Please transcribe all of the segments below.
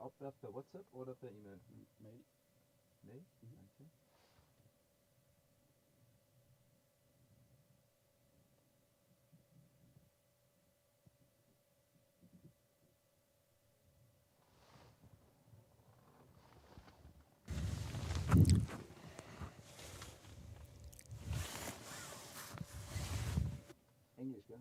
Abwehr per WhatsApp oder per E-Mail? Mail. Mail? Okay. Englisch, gell?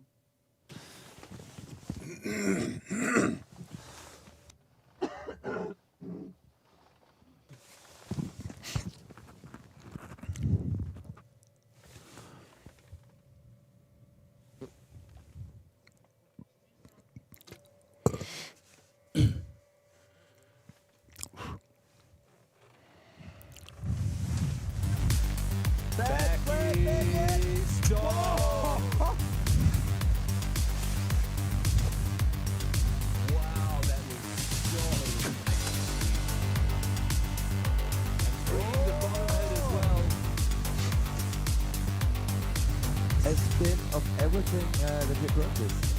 A spin of everything that we practiced.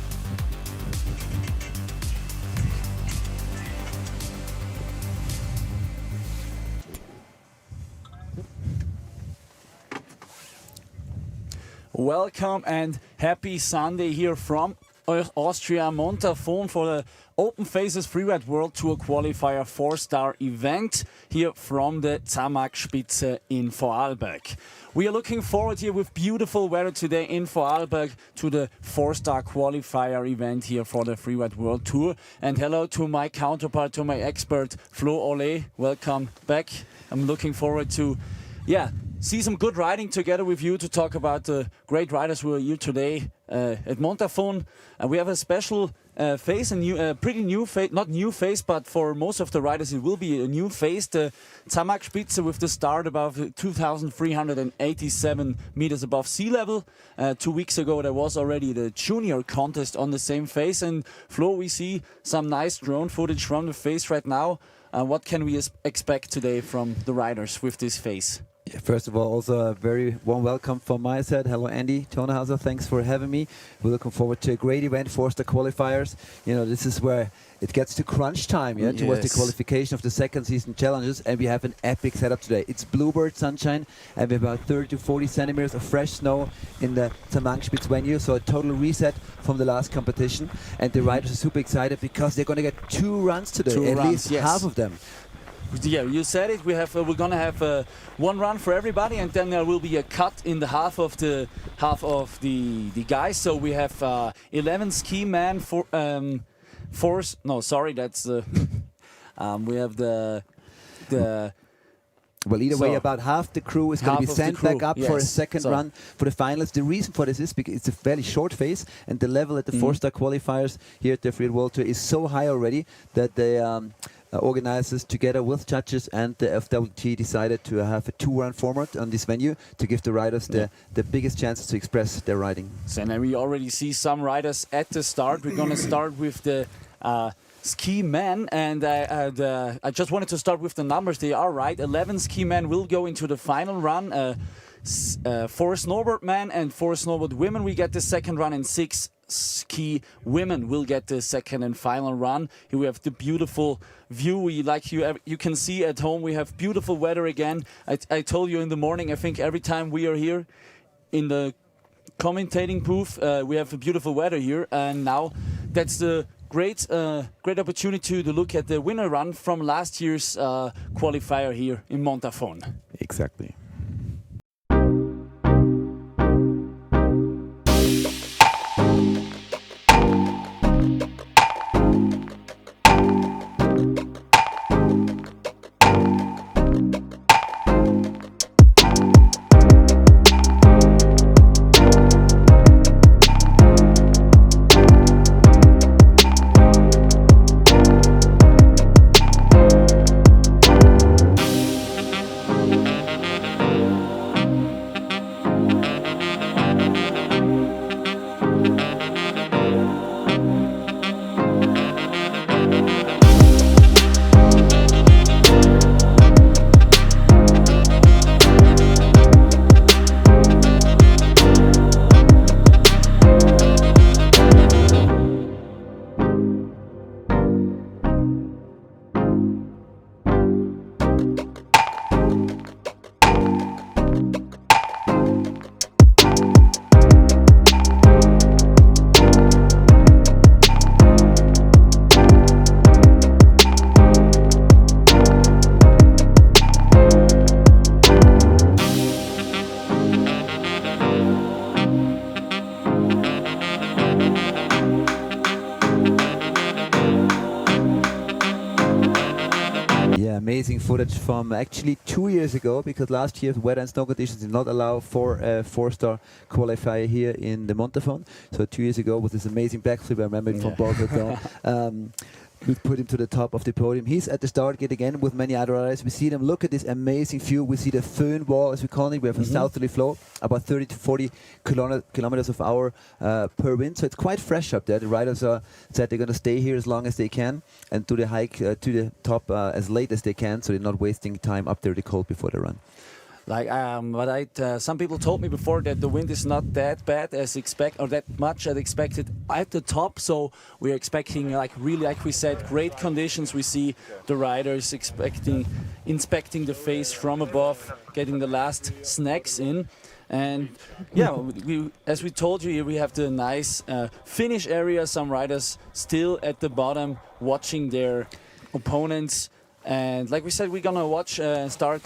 Welcome and happy Sunday here from Austria, Montafon for the Open Faces Freeride World Tour Qualifier 4-star event here from the Zermatt-Spitze in Vorarlberg. We are looking forward here with beautiful weather today in Vorarlberg to the 4-star qualifier event here for the Freeride World Tour. And hello to my counterpart, to my expert, Flo Ole. Welcome back. I'm looking forward to, see some good riding together with you to talk about the great riders who are here today at Montafon. We have a special face, a pretty new face, not new face, but for most of the riders it will be a new face. The Zermatt-Spitze with the start above 2,387 meters above sea level. 2 weeks ago there was already the junior contest on the same face. And Flo, we see some nice drone footage from the face right now. What can we expect today from the riders with this face? Yeah, first of all, also a very warm welcome from my side. Hello, Andy Tonehauser. Thanks for having me. We're looking forward to a great event for the qualifiers. You know, this is where it gets to crunch time, towards the qualification of the second season challenges, and we have an epic setup today. It's bluebird sunshine, and we have about 30 to 40 centimeters of fresh snow in the Zermatt-Spitze venue, so a total reset from the last competition. And the riders are super excited because they're going to get 2 runs today, at least half of them. Yeah, you said it. We're gonna have one run for everybody, and then there will be a cut in the half of the guys. So we have 11 ski men for that's we have the. Well, either way, about half the crew is going to be sent back up for a second run for the finals. The reason for this is because it's a fairly short phase, and the level at the 4-star qualifiers here at the Freeride World Tour is so high already that the organizers, together with judges and the FWT, decided to have a 2-run format on this venue to give the riders the biggest chances to express their riding. So now we already see some riders at the start. We're going to start with the ski men, and I just wanted to start with the numbers. They are right. 11 ski men will go into the final run. 4 snowboard men and 4 snowboard women will get the second run, and 6 ski women will get the second and final run. Here we have the beautiful view. You can see at home, we have beautiful weather again. I told you in the morning, I think every time we are here in the commentating booth, we have a beautiful weather here, and now that's the great opportunity to look at the winner run from last year's qualifier here in Montafon. Exactly. amazing footage from actually 2 years ago, because last year weather and snow conditions did not allow for a 4-star qualifier here in the Montafon. So 2 years ago with this amazing backflip, I remember it from Bordeaux. We put him to the top of the podium. He's at the start gate again with many other riders. We see them. Look at this amazing view. We see the föhn wall, as we call it. We have a southerly flow, about 30 to 40 kilometers of hour per wind. So it's quite fresh up there. The riders are said they're going to stay here as long as they can and do the hike to the top as late as they can, so they're not wasting time up there in the cold before they run. Like, some people told me before that the wind is not that bad as or that much as expected at the top. So we're expecting, like we said, great conditions. We see the riders inspecting the face from above, getting the last snacks in. And yeah, as we told you, we have the nice finish area. Some riders still at the bottom watching their opponents. And like we said, we're gonna start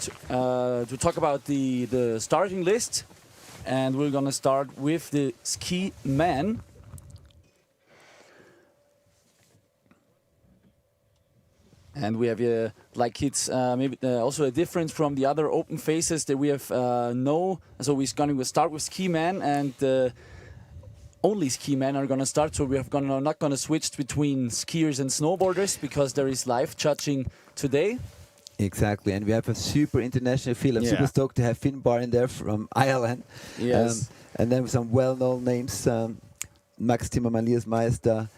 to talk about the starting list, and we're gonna start with the ski man. And we have like it's maybe also a difference from the other open phases that we have So we're gonna start with ski man, and only ski men are going to start, so we're not going to switch between skiers and snowboarders because there is live judging today. Exactly, and we have a super international field. I'm super stoked to have Finbar in there from Ireland. Yes. And then some well-known names, Max Timmermann, Elias Meister,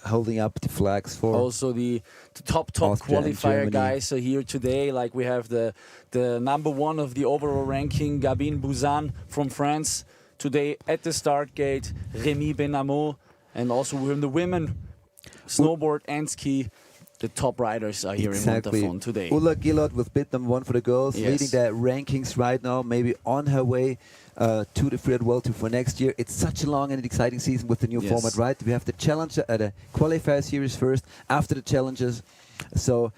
holding up the flags for... Also the top Austria qualifier guys are here today. Like we have the #1 of the overall ranking, Gabin Bouzan from France. Today at the start gate, Rémi Benamo, and also in the women, snowboard and ski, the top riders are here in Montafon today. Ulla Gillot with bid #1 for the girls, leading the rankings right now, maybe on her way to the Freeride World Tour for next year. It's such a long and exciting season with the new format, right? We have the Challenger at a Qualifier series first, after the Challengers. So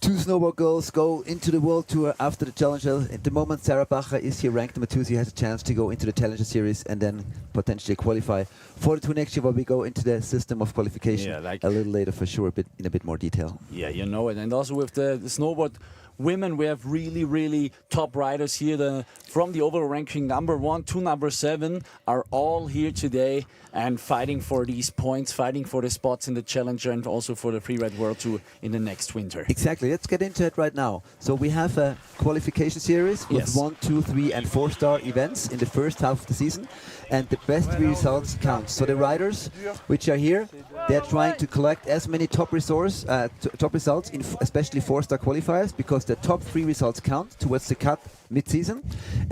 2 snowboard girls go into the World Tour after the Challenger. At the moment, Sarah Bacher is here ranked #2. She has a chance to go into the Challenger Series and then potentially qualify for the tour next year, where we go into the system of qualification a little later for sure, in a bit more detail. Yeah, you know it. And also with the snowboard women, we have really top riders here. From the overall ranking, #1 to #7 are all here today and fighting for these points, fighting for the spots in the Challenger and also for the Freeride World Tour in the next winter. Exactly. Let's get into it right now. So we have a qualification series with 1, 2, 3 and 4-star events in the first half of the season, and the best 3 results count. So the riders which are here, they're trying to collect as many top results in especially 4-star qualifiers, because the top 3 results count towards the cut mid-season,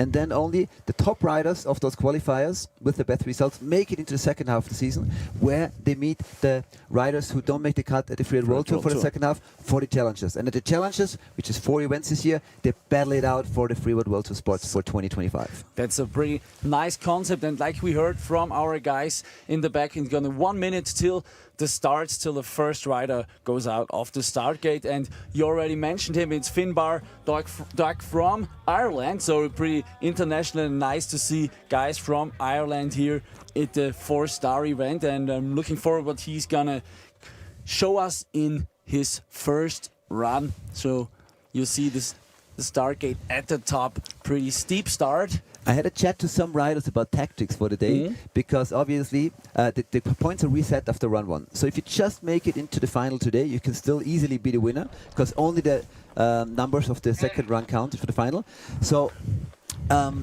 and then only the top riders of those qualifiers with the best results make it into the second half of the season, where they meet the riders who don't make the cut at the Freeride World Tour for the second half for the Challengers. And at the Challengers, which is 4 events this year, they battle it out for the Freeride World Tour spots for 2025. That's a pretty nice concept, and like we heard from our guys in the back, it's gonna 1 minute till the starts, till the first rider goes out of the start gate. And you already mentioned him, it's Finbar Doug from Ireland, so pretty international and nice to see guys from Ireland here at the 4-star event, and I'm looking forward what he's gonna show us in his first run. So you see the start gate at the top, pretty steep start. I had a chat to some riders about tactics for the day, because obviously the points are reset after run 1. So if you just make it into the final today, you can still easily be the winner, because only the numbers of the second run count for the final. So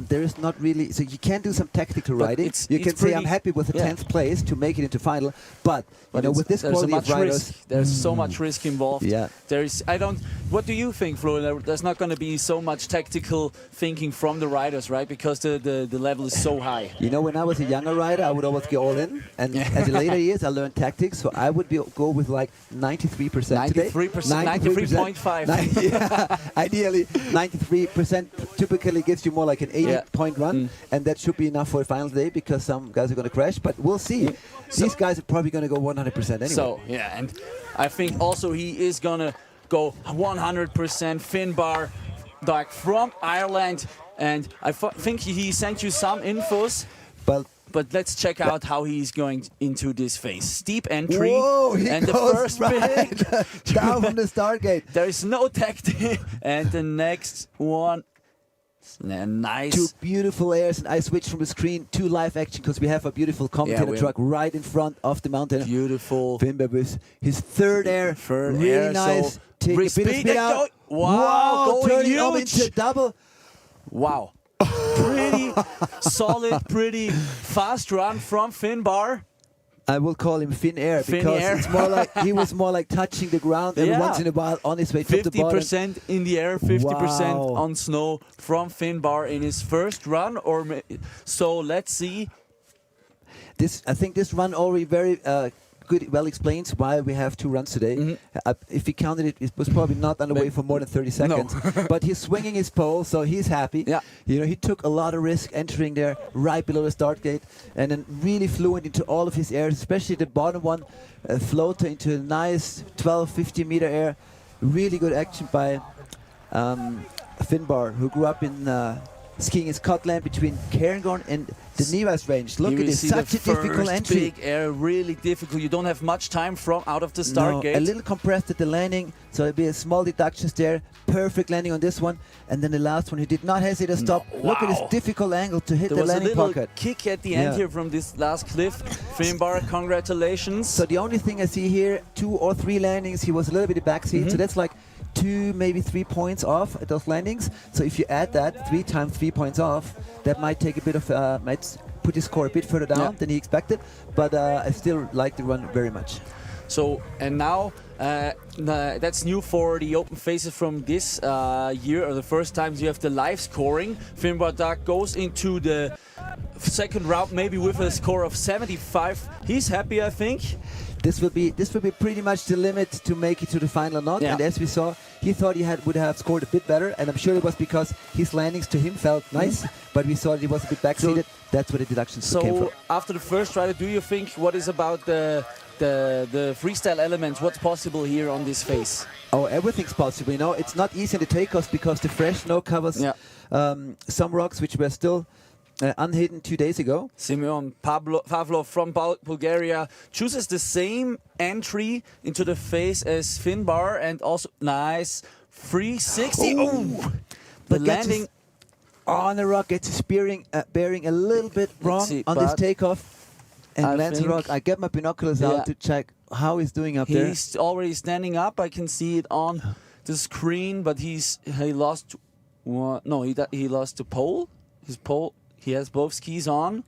there is not really, so you can do some tactical riding. You can say I'm happy with the 10th place to make it into final, but you know, with this quality of riders, there's so much risk involved. Yeah. What do you think, Flo? There's not going to be so much tactical thinking from the riders, right? Because the level is so high. You know, when I was a younger rider, I would always go all in, and as in later years, I learned tactics. So I would go with like 93% today. 93.5. Yeah, ideally, 93% typically gives you more like an 80-point run, and that should be enough for a final day, because some guys are going to crash, but we'll see. These guys are probably going to go 100% anyway. So, yeah, and I think also he is going to go 100%. Finbar Doug from Ireland, and I think he sent you some infos. But but let's check out how he's going into this phase. Steep entry, Whoa, he and the goes first right big down from the start gate. There is no tactic, and the next one. Nice. Two beautiful airs, and I switched from the screen to live action because we have a beautiful commentator truck right in front of the mountain. Beautiful. Finbar with his third air, really air, nice. so Take a bit of speed out. Wow, going turning up huge. into double. Wow. Pretty solid, pretty fast run from Finbar. I will call him Fin Air Fin because Air. it's more like he was more like touching the ground every once in a while on his way to the bottom. 50% in the air, 50% Wow. on snow from Finbar in his first run. So let's see. I think this run already very well explains why we have two runs today. If he counted it, it was probably not on the way for more than 30 seconds. But he's swinging his pole, so he's happy. Yeah. You know, he took a lot of risk entering there right below the start gate, and then really fluent into all of his airs, especially the bottom one, floater into a nice 12-15 meter air. Really good action by Finbar, who grew up in skiing in Scotland between Cairngorm and the Nevas range. Look at this, such a difficult entry. Big air, really difficult. You don't have much time from out of the start gate. A little compressed at the landing, so there'll be a small deductions there. Perfect landing on this one, and then the last one, he did not hesitate to stop. No, Look at this difficult angle to hit there the was landing a little pocket. kick at the end here from this last cliff. Finbar, congratulations. So the only thing I see here, 2 or 3 landings, he was a little bit in the backseat, so that's like 2, maybe 3 points off at those landings. So if you add that 3 times 3 points off, that might take a bit of might put his score a bit further down than he expected. But I still like the run very much. So and now that's new for the open phases from this year, or the first times you have the live scoring. Finbar Duck goes into the second round maybe with a score of 75. He's happy, I think. This will be pretty much the limit to make it to the final or not. Yeah. And as we saw, he thought he would have scored a bit better, and I'm sure it was because his landings to him felt nice, but we saw that he was a bit backseated. That's where the deductions came from. So after the first rider, do you think what is about the freestyle elements? What's possible here on this phase? Oh, everything's possible. You know, it's not easy in the takeoffs because the fresh snow covers some rocks which were still unhidden 2 days ago. Simeon Pavlov from Bulgaria chooses the same entry into the phase as Finbar, and also nice 360. Oh! The landing on the rock gets his bearing a little bit wrong on this takeoff, and lands the rock. I get my binoculars out to check how he's doing up there. He's already standing up. I can see it on the screen, but he lost one. No, he lost the pole. His pole. He has both skis on,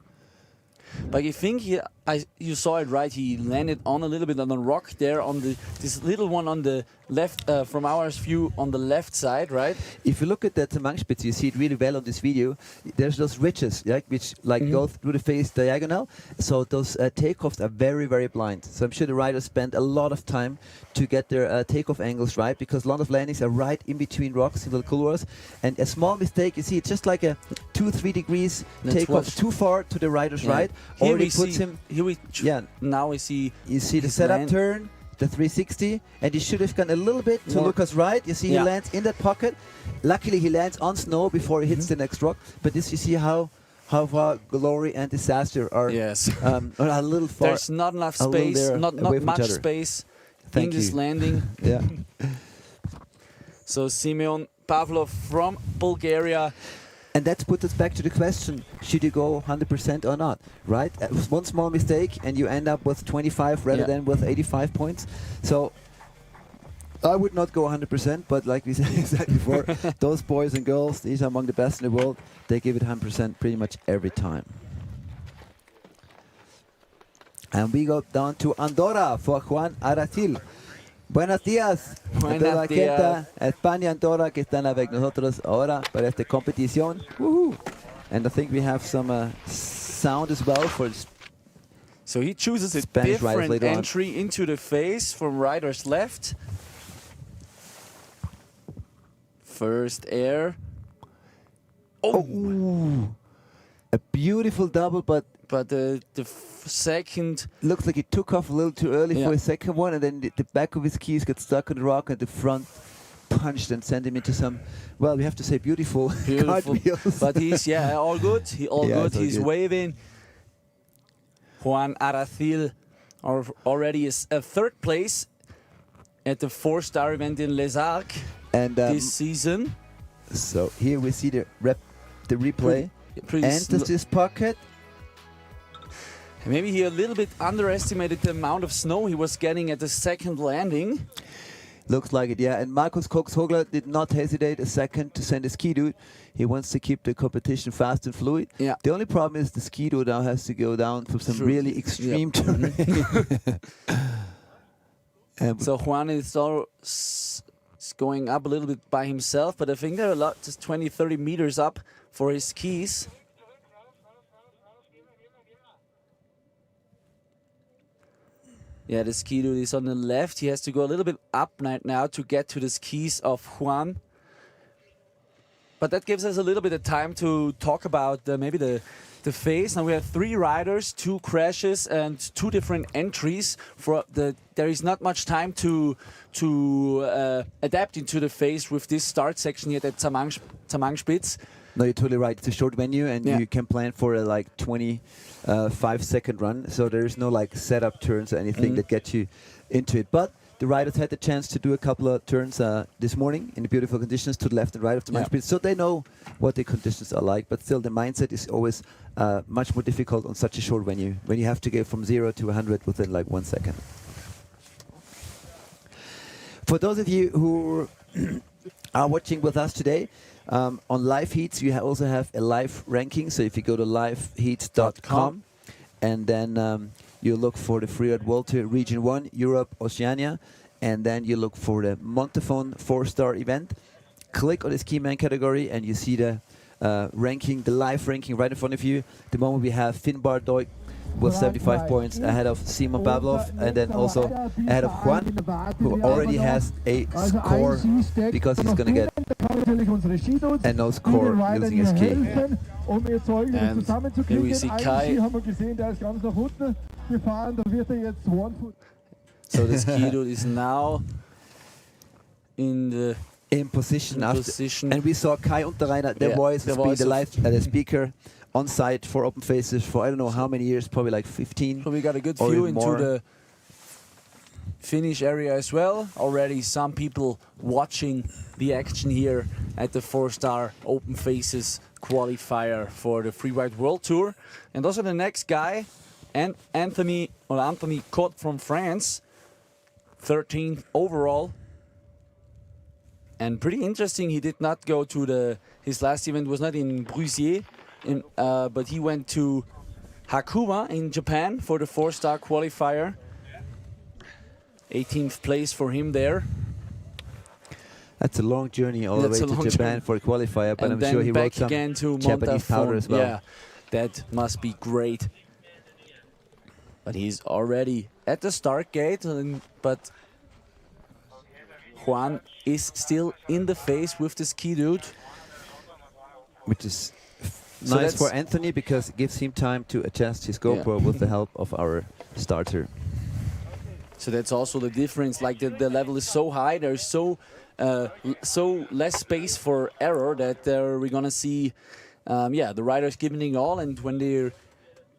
but I think you saw it right. He landed on a little bit on the rock there on this little one on the left from our view on the left side, right? If you look at that Mangspitze, you see it really well on this video. There's those ridges, which go through the face diagonal. So those takeoffs are very, very blind. So I'm sure the riders spend a lot of time to get their takeoff angles right, because a lot of landings are right in between rocks in the couloirs. And a small mistake, you see, it's just like a 2-3 degrees takeoff too far to the rider's right, or it puts him. Now we see. You see the setup turn. The 360, and he should have gone a little bit to Lucas' right. You see he lands in that pocket. Luckily he lands on snow before he hits the next rock. But this, you see how far glory and disaster are, are a little far. There's not enough space, not much space in this landing. So Simeon Pavlov from Bulgaria. And that puts us back to the question, should you go 100% or not, right? One small mistake and you end up with 25 rather than with 85 points. So I would not go 100%, but like we said before, those boys and girls, these are among the best in the world. They give it 100% pretty much every time. And we go down to Andorra for Juan Aratil. Buenos días a toda la gente, España, Andorra, que están avec nosotros ahora para esta competición. And I think we have some sound as well for. So he chooses a Spanish different entry into the phase from rider's left. First air. Oh, a beautiful double, but the second looks like he took off a little too early for his second one, and then the back of his skis got stuck on the rock, and the front punched and sent him into some, well, we have to say beautiful cartwheels. But he's all good. He's waving. Juan Aracil already is a third place at the 4-star event in Les Arcs And this season. so here we see the replay. Pretty Enters this pocket. Maybe he a little bit underestimated the amount of snow he was getting at the second landing. Looks like it, yeah. And Markus Cox-Hogler did not hesitate a second to send a ski dude. He wants to keep the competition fast and fluid. Yeah. The only problem is the ski dude now has to go down through some really extreme terrain. So Juan is going up a little bit by himself, but I think they're a lot, just 20, 30 meters up for his skis. Yeah, the ski dude is on the left. He has to go a little bit up right now to get to the skis of Juan. But that gives us a little bit of time to talk about maybe the phase. Now we have 3 riders, 2 crashes, and 2 different entries. There is not much time to adapt into the phase with this start section here at Zamangspitz. No, you're totally right. It's a short venue, and you can plan for a like 25-second run. So there's no like setup turns or anything that get you into it. But the riders had the chance to do a couple of turns this morning in the beautiful conditions to the left and right of the Zamangspitz. So they know what the conditions are like. But still, the mindset is always much more difficult on such a short venue when you have to go from 0 to 100 within like 1 second. For those of you who are watching with us today, on live heats, you also have a live ranking. So if you go to liveheats.com and then you look for the Freeride World Tour Region 1, Europe, Oceania, and then you look for the Montafon 4-star event. Click on the ski man category and you see the ranking, the live ranking right in front of you. At the moment we have Finn Bardoy with 75 points ahead of Simon Pavlov, and then also ahead of Juan, who already has a score because he's going to get a no score losing his ski. And here we see Kai. So the ski dude is now in position. And we saw Kai Unterreiner, their voice has been the speaker on site for Open Faces for I don't know how many years, probably like 15. So we got a good view into the finish area as well. Already some people watching the action here at the 4-star Open Faces qualifier for the Freeride World Tour. And also the next guy, Anthony Cote from France, 13th overall. And pretty interesting, he did not go to his last event was not in Brusier, but he went to Hakuma in Japan for the 4-star qualifier. 18th place for him there. That's a long journey all the way to Japan for a qualifier, but I'm sure he wrote some Japanese powder as well. Yeah, that must be great. But he's already at the start gate, but Juan is still in the phase with the ski dude. Which is nice for Anthony because it gives him time to adjust his GoPro with the help of our starter. So that's also the difference. Like the level is so high, there's so less space for error that we're gonna see, the riders giving it all, and when they're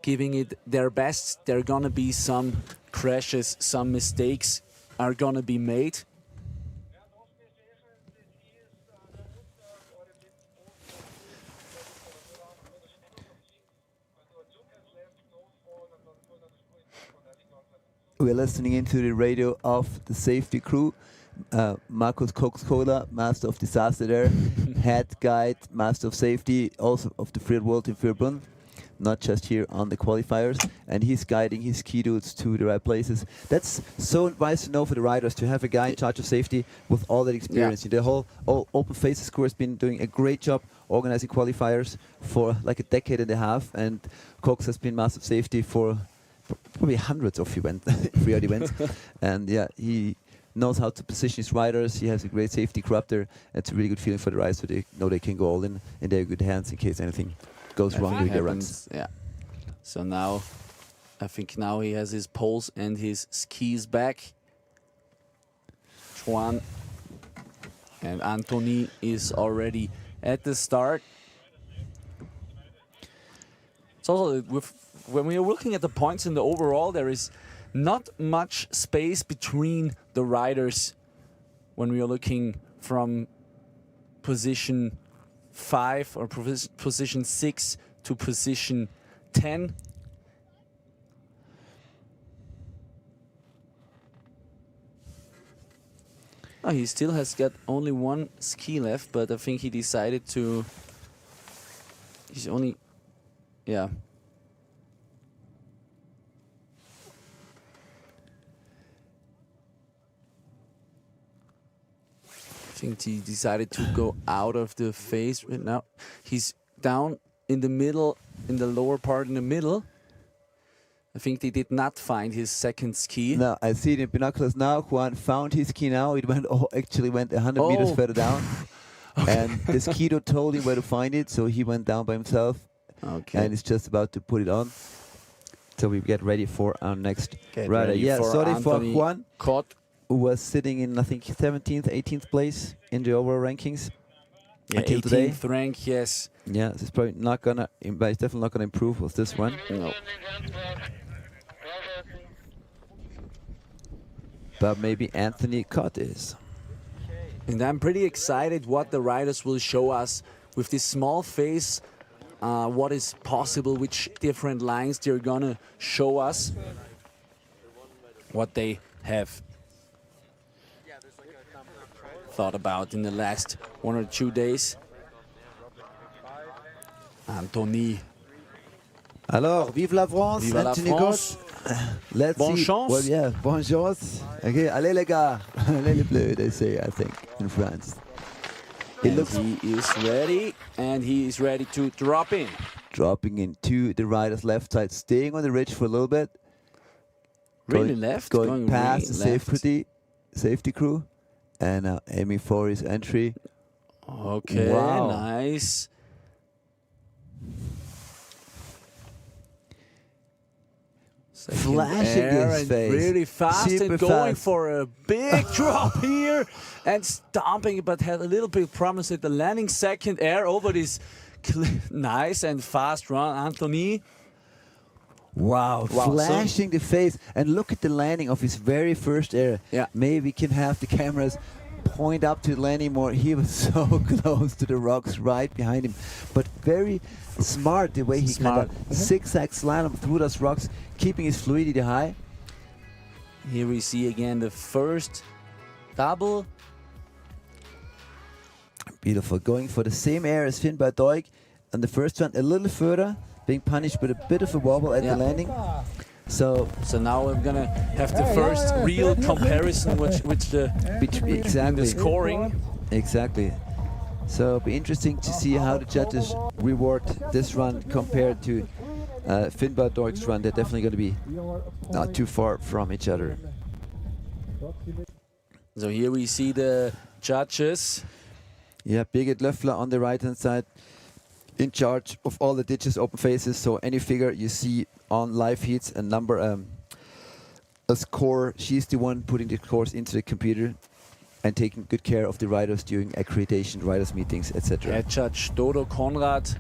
giving it their best, there are gonna be some crashes, some mistakes are gonna be made. We're listening into the radio of the safety crew. Markus Cox-Hogler, master of disaster there, head guide, master of safety, also of the Freeride World in Verbund, not just here on the qualifiers, and he's guiding his ski dudes to the right places. That's so nice to know for the riders to have a guy in charge of safety with all that experience. The whole Open Faces crew has been doing a great job organizing qualifiers for like a decade and a half, and Cox has been master of safety for probably hundreds of Freeride events, and he knows how to position his riders. He has a great safety crew up there. It's a really good feeling for the riders, so they know they can go all in and they're good hands in case anything goes wrong with their runs. Yeah. So now, I think now he has his poles and his skis back. Juan and Anthony is already at the start. It's also with when we are looking at the points in the overall, there is not much space between the riders when we are looking from position 5 or position 6 to position 10. Oh, he still has got only one ski left, but I think he decided to... He's only... Yeah. I think he decided to go out of the phase right now. He's down in the middle, in the lower part in the middle. I think they did not find his second ski. No, I see it in binoculars now. Juan found his ski now. It went actually went 100 meters further down. Okay. And the skier told him where to find it, so he went down by himself. Okay. And he's just about to put it on. So we get ready for our next rider. Yeah, sorry for Juan, Caught. who was sitting in, I think, 17th, 18th place in the overall rankings. Yeah, until 18th today. rank, yes. Yeah, it's probably not gonna, but it's definitely not gonna improve with this one. No. But maybe Anthony Cott is. And I'm pretty excited what the riders will show us with this small phase. What is possible, which different lines they're gonna show us, what they have thought about in the last 1 or 2 days. Anthony. Alors, vive la France, Vive la Anthony France. Cott. Let's Bonne see. chance. Well, yeah, bonne chance. Okay, allez les gars. Allez les bleus, they say, I think, in France. It And looks he is ready, and he is ready to drop in. dropping into the rider's left side, staying on the ridge for a little bit. Really going, left? Going past really the safety crew. And now aiming for his entry. Okay, Wow. nice. Second Flashing air his and face. really fast Super and going fast. for a big drop here and stomping, but had a little bit of promise at the landing. Second air over this nice and fast run, Anthony. Wow, Wow, flashing the face. And look at the landing of his very first air. Yeah. Maybe we can have the cameras point up to the landing more. He was so close to the rocks right behind him. But very smart the way he kind of zigzag slalom through those rocks, keeping his fluidity high. Here we see again the first double. Beautiful. Going for the same air as Finn Doig. And the first one a little further, being punished with a bit of a wobble at the landing. So now we're gonna have the first real comparison with the exactly the scoring. Exactly. So it'll be interesting to see how the judges reward this run compared to Finn Doig's run. They're definitely going to be not too far from each other. So here we see the judges. Yeah, Birgit Löffler on the right hand side, in charge of all the ditches, open faces. So any figure you see on live heats and number a score, she's the one putting the scores into the computer and taking good care of the riders during accreditation, riders meetings, etc. Head judge Dodo Konrad,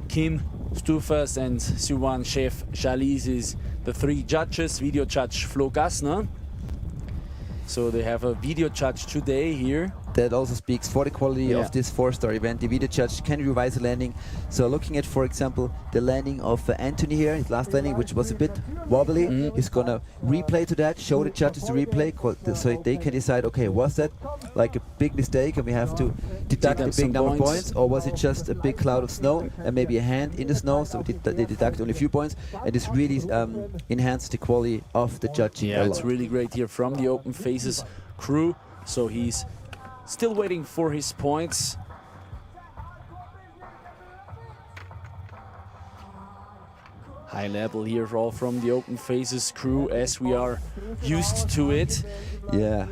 Kim Stufers and Suwan Chef Chalice is the 3 judges. Video judge Flo Gassner. So they have a video judge today here. That also speaks for the quality of this 4-star event. The video judge can revise the landing. So looking at, for example, the landing of Anthony here, his last landing, which was a bit wobbly, he's gonna replay to that, show the judges the replay, so they can decide, okay, was that like a big mistake and we have to deduct a big number of points, or was it just a big cloud of snow and maybe a hand in the snow, so they deduct only a few points, and this really enhances the quality of the judging. Yeah, it's really great here from the Open Faces crew. So he's still waiting for his points. High level here all from the Open Faces crew, as we are used to it. Yeah.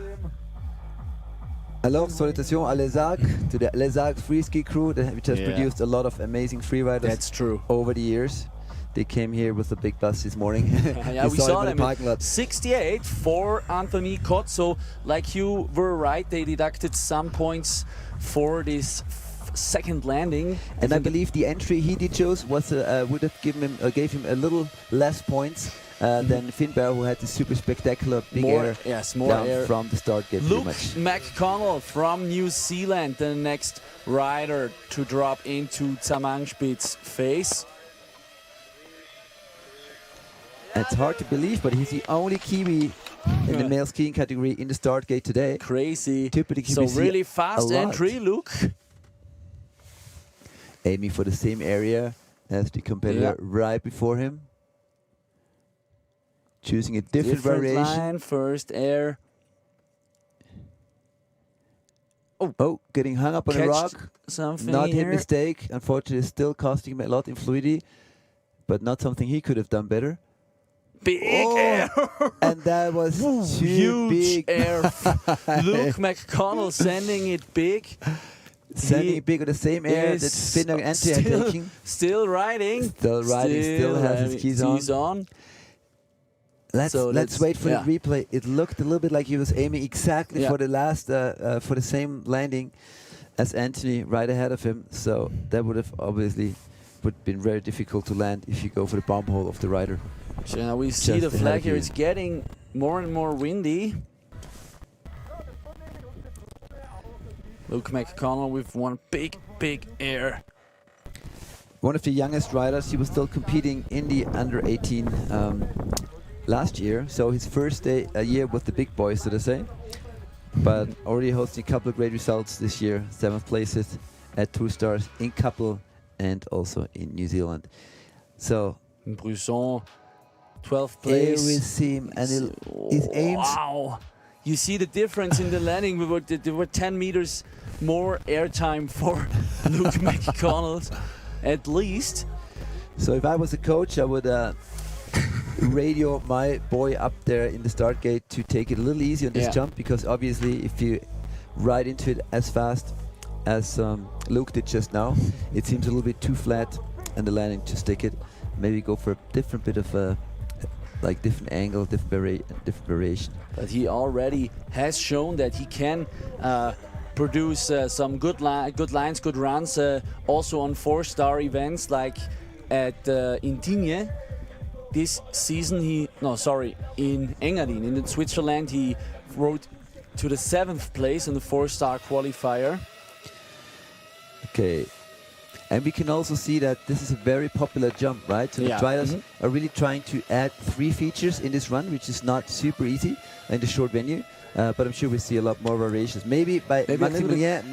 Alors, salutations à Les Arcs, to the Les Arcs free ski crew that which has produced a lot of amazing freeriders. That's true. Over the years. They came here with a big bus this morning. Yeah, we saw them. In the parking lot. 68 for Anthony Cott. So, like you were right, they deducted some points for this second landing. And I believe the entry he did chose was would have gave him a little less points than Finbar, who had the super spectacular big air down air from the start gate. Luke pretty much. McConnell from New Zealand, the next rider to drop into Zamangspeed's face. It's hard to believe, but he's the only Kiwi in the male skiing category in the start gate today. Crazy. Typically, so really fast entry, Luke. Aiming for the same area as the competitor right before him. Choosing a different variation. Line, first air. Oh, getting hung up on a rock. Something not here. a mistake. Unfortunately, still costing him a lot in fluidity, but not something he could have done better. Big air. And that was too huge big. Air. Luke McConnell sending it big. Sending it big with the same air that Finn and Antti are taking. Still riding. Still riding. Still has his skis on. Let's wait for the replay. It looked a little bit like he was aiming exactly for the last, for the same landing as Anthony right ahead of him. So that would have obviously been very difficult to land if you go for the bump hole of the rider. So now we see the flag here. It's getting more and more windy. Luke McConnell with one big air. One of the youngest riders. He was still competing in the under 18 last year, so his first year with the big boys, so to say, but already hosting a couple of great results this year. 7th places at 2 stars in couple and also in New Zealand. So Brisson, 12th place. Here we see him, and his aims. Wow! You see the difference in the landing. There were 10 meters more airtime for Luke McConnell, at least. So if I was a coach, I would radio my boy up there in the start gate to take it a little easy on this jump, because obviously if you ride into it as fast as Luke did just now, it seems a little bit too flat, and the landing to stick it. Maybe go for a different bit of like different angle, different variation. But he already has shown that he can produce some good lines, good runs, also on 4-star events like at in Digne. This season in Engadin in Switzerland, he rode to the 7th place in the 4-star qualifier. Okay, and we can also see that this is a very popular jump, right? So the riders are really trying to add 3 features in this run, which is not super easy in the short venue. But I'm sure we see a lot more variations. Maybe by Maximilien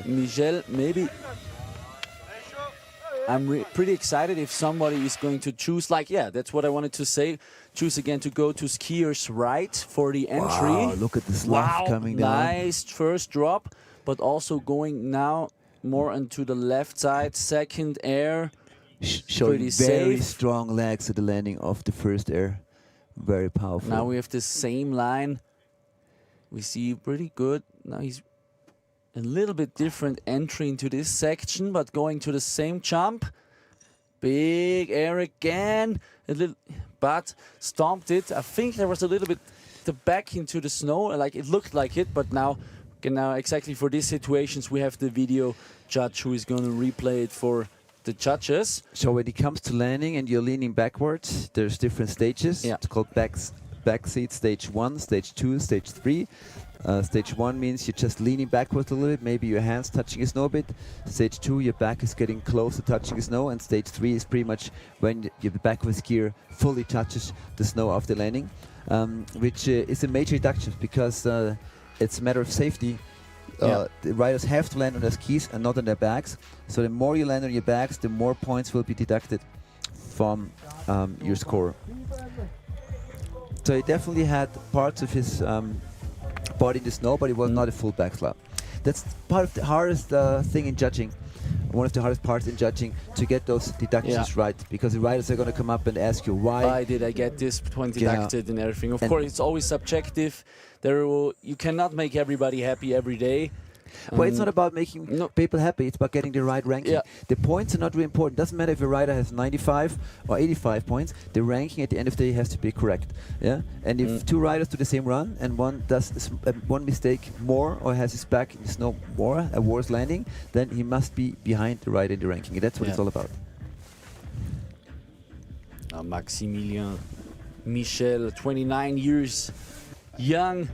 Migel, maybe. I'm pretty excited if somebody is going to choose, that's what I wanted to say, choose again to go to skier's right for the entry. Wow, look at the slough coming down. Nice first drop, but also going now more onto the left side, second air. Showing very strong legs at the landing of the first air. Very powerful. Now we have the same line. We see pretty good. Now he's a little bit different entry into this section, but going to the same jump. Big air again, but stomped it. I think there was a little bit the back into the snow, like it looked like it, but now exactly for these situations we have the video judge who is going to replay it for the judges. So when it comes to landing and you're leaning backwards, there's different stages. It's called backseat stage 1, stage 2, stage 3. Stage 1 means you're just leaning backwards a little bit, maybe your hands touching the snow a bit. Stage 2, your back is getting close to touching the snow, and stage 3 is pretty much when your backwards gear fully touches the snow after landing, which is a major reduction because it's a matter of safety. The riders have to land on their skis and not on their backs. So the more you land on your backs, the more points will be deducted from your score. So he definitely had parts of his body in the snow, but it was not a full backslap. That's part of the hardest thing in judging. One of the hardest parts in judging, to get those deductions right, because the riders are going to come up and ask you why did I get this point deducted and everything. Of course, it's always subjective. You cannot make everybody happy every day. Well, it's not about making people happy. It's about getting the right ranking. Yeah. The points are not really important. Doesn't matter if a rider has 95 or 85 points. The ranking at the end of the day has to be correct. Yeah. And if two riders do the same run and one does one mistake more or has his back in the snow more, a worse landing, then he must be behind the rider in the ranking. And that's what it's all about. Maximilien Michel, 29 years young.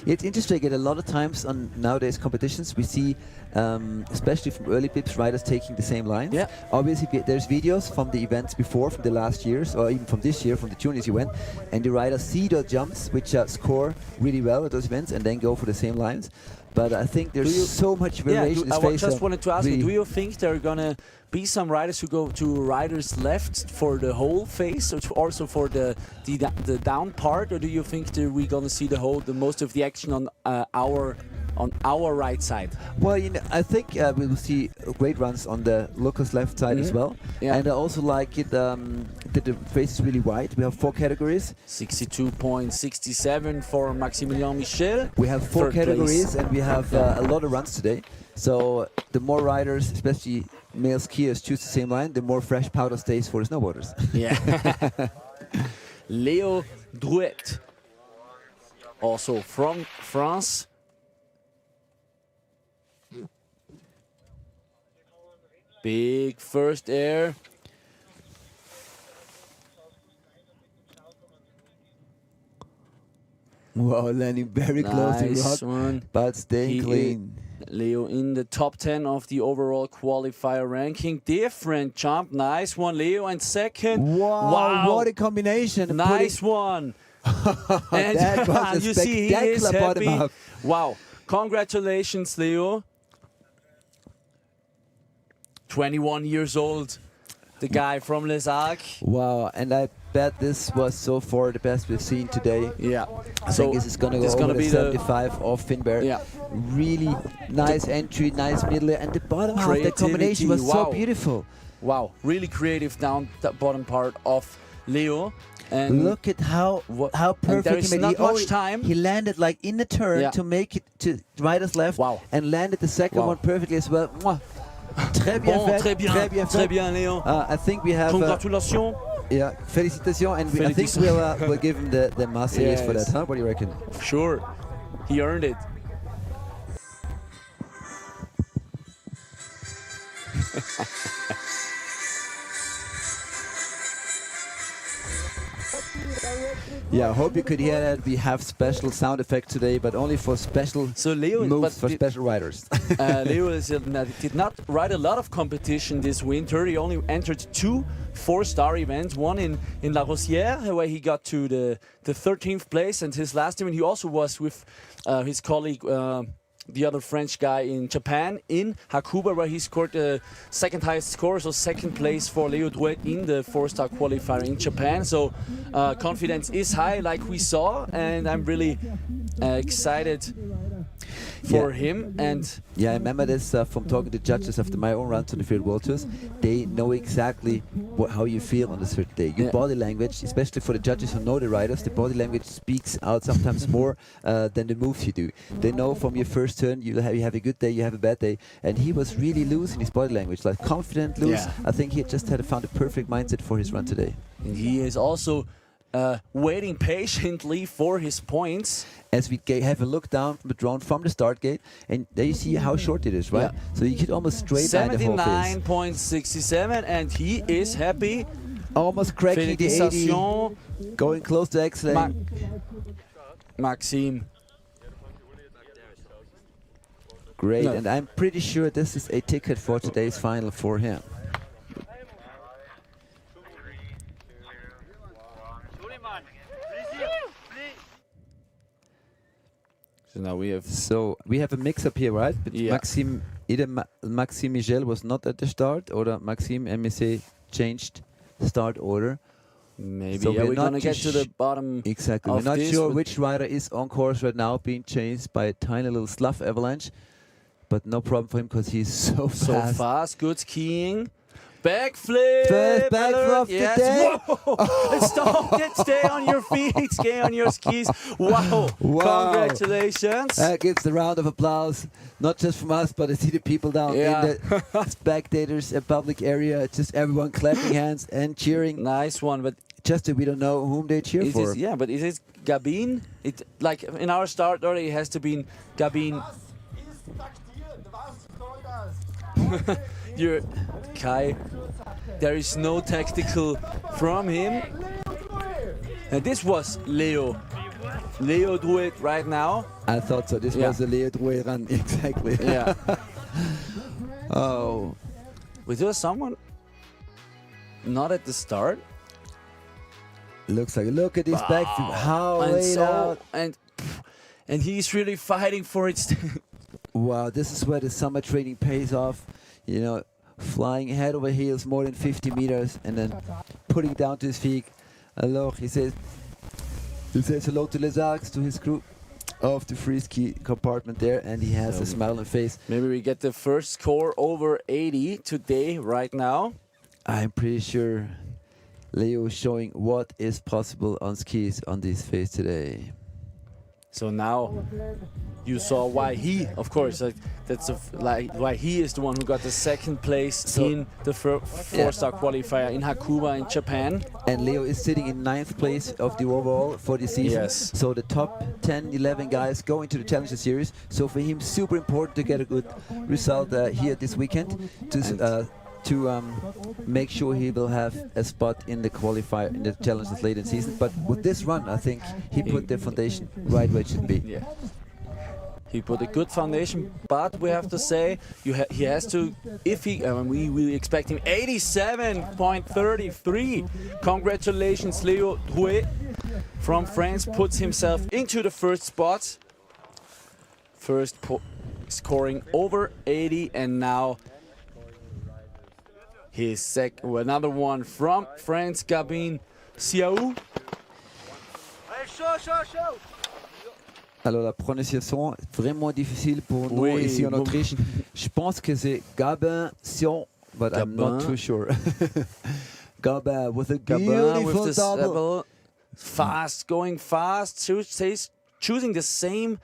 It's interesting that a lot of times on nowadays competitions we see, especially from early pips, riders taking the same lines. Yeah. Obviously, there's videos from the events before, from the last years, or even from this year, from the juniors you went, and the riders see those jumps, which score really well at those events, and then go for the same lines. But I think there's so much variation. I just wanted to ask you, do you think there are going to be some riders who go to riders left for the whole phase, or also for the down part, or do you think that we're going to see the most of the action on our right side? Well, I think we will see great runs on the Lucas left side as well. Yeah. And I also like it that the race is really wide. We have 4 categories. 62.67 for Maximilien Michel. We have 4 Third categories place. and we have a lot of runs today. So the more riders, especially male skiers, choose the same line, the more fresh powder stays for the snowboarders. Yeah. Leo Drouet, also from France. Big first air. Wow, landing very close to Nice rock, one. but staying clean. Leo in the top 10 of the overall qualifier ranking. Different jump. Nice one, Leo. And second. Wow, what a combination. Nice one. And that was a you see, he is spectacular bottom happy. up. Wow. Congratulations, Leo. 21 years old. The guy from Les Arcs. Wow, and I bet this was so far the best we've seen today. Yeah. I think this is going to go over the 75 off Finberg. Yeah. Really nice entry, nice middle, and the bottom half, the combination was so beautiful. Wow, really creative down the bottom part of Leo. And look at how perfect there is he made. not much time. He landed like in the turn to make it to rider's left. Wow. And landed the second one perfectly as well. Mwah. Très bien Bon, fait. très bien, Léo. I think we have. Congratulations. Yeah, félicitations, and I think we'll give him the Marseillaise for that, huh? What do you reckon? Sure, he earned it. Yeah, I hope you could hear that. We have special sound effects today, but only for special moves for special riders. Leo did not ride a lot of competition this winter. He only entered 2 4-star events, one in La Rosière, where he got to the 13th place, and his last event he also was with his colleague, the other French guy in Japan, in Hakuba, where he scored the second highest score, so second place for Leo Drouet in the 4-star qualifier in Japan. So confidence is high, like we saw, and I'm really excited for him. And yeah, I remember this from talking to judges after my own run to the Field World Tours. They know exactly how you feel on a certain day. Your body language, especially for the judges who know the riders, the body language speaks out sometimes more than the moves you do. They know from your first turn you have a good day, you have a bad day, and he was really loose in his body language, like confident, loose. Yeah. I think he just had found a perfect mindset for his run today. And he is also waiting patiently for his points. As we have a look down from the drone from the start gate, and there you see how short it is, right? So you could almost straight line the whole phase. 79.67, and he is happy. Almost cracking the 80, going close to excellent. Maxime. Great, and I'm pretty sure this is a ticket for today's final for him. So now we have a mix-up here, right? But Yeah. Maxime Michel was not at the start, or Maxime MSC changed start order. Maybe So we're not gonna get to the bottom. Exactly. of We're not this, sure but which rider is on course right now, being chased by a tiny little slough avalanche, but no problem for him because he's so fast. So fast, good skiing. Backflip! First backflip of the yes. day. Whoa! Stop! Stay on your feet. Stay on your skis. Wow! Wow. Congratulations! That gives a round of applause, not just from us, but I see the people down Yeah. in the spectators public area. Just everyone clapping hands and cheering. Nice one, but Just that we don't know whom they cheer is for. it, yeah, but is it Gabin? It like in our start order, it has to be Gabin. You're Kai. There is no tactical from him. And this was Leo. Leo do it right now. I thought so. This Yeah. was the Leo Drouet run, exactly. Yeah. Oh, Was there someone not at the start? looks like. Look at this back. How and laid out. and he's really fighting for it. Wow, this is where the summer training pays off. You know, flying head over heels more than 50 meters and then putting down to his feet. Hello, he says hello to Les Arcs, to his crew of the free ski compartment there, and he has a smile on his face. Maybe we get the first score over 80 today, right now. I'm pretty sure Leo is showing what is possible on skis on this phase today. So now you saw why he, of course, why he is the one who got the second place in the four-star qualifier in Hakuba in Japan. And Leo is sitting in 9th place of the overall for the season. Yes. So the top 10, 11 guys go into the Challenger Series. So for him, super important to get a good result here this weekend to make sure he will have a spot in the qualifier in the Challengers late in season. But with this run, I think he put the foundation right where it should be. Yeah. He put a good foundation, but we have to say he has to. If he, we expect him 87.33. Congratulations, Leo Drouet from France puts himself into the first spot. First scoring over 80, and now his another one from France, Gabin Siaou. Alors la prononciation est vraiment difficile pour nous Oui, ici en bon. Autriche. Je pense que c'est Gabin Sion, but I'm not too sure. Gabin with a Gabin beautiful with double. double. Fast, going fast, choosing the same,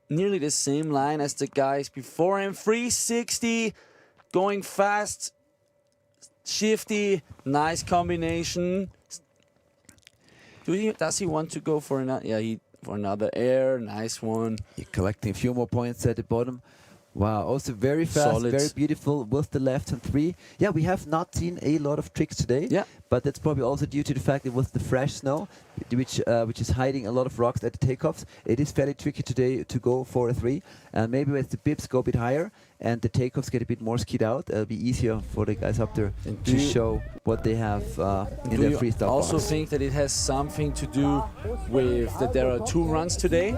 nearly the same line as the guys before him. 360, going fast, shifty, nice combination. Does he want to go for another? Yeah, for another air, nice one. You're collecting a few more points at the bottom. Wow, also very fast, Solid. very beautiful with the left hand 3. Yeah, we have not seen a lot of tricks today. Yeah. But that's probably also due to the fact that with the fresh snow, which is hiding a lot of rocks at the takeoffs, it is fairly tricky today to go for a 3. And maybe with the bibs go a bit higher and the takeoffs get a bit more skied out, it'll be easier for the guys up there And to show what they have in Do their you freestyle also box. think that it has something to do with that there are 2 runs today?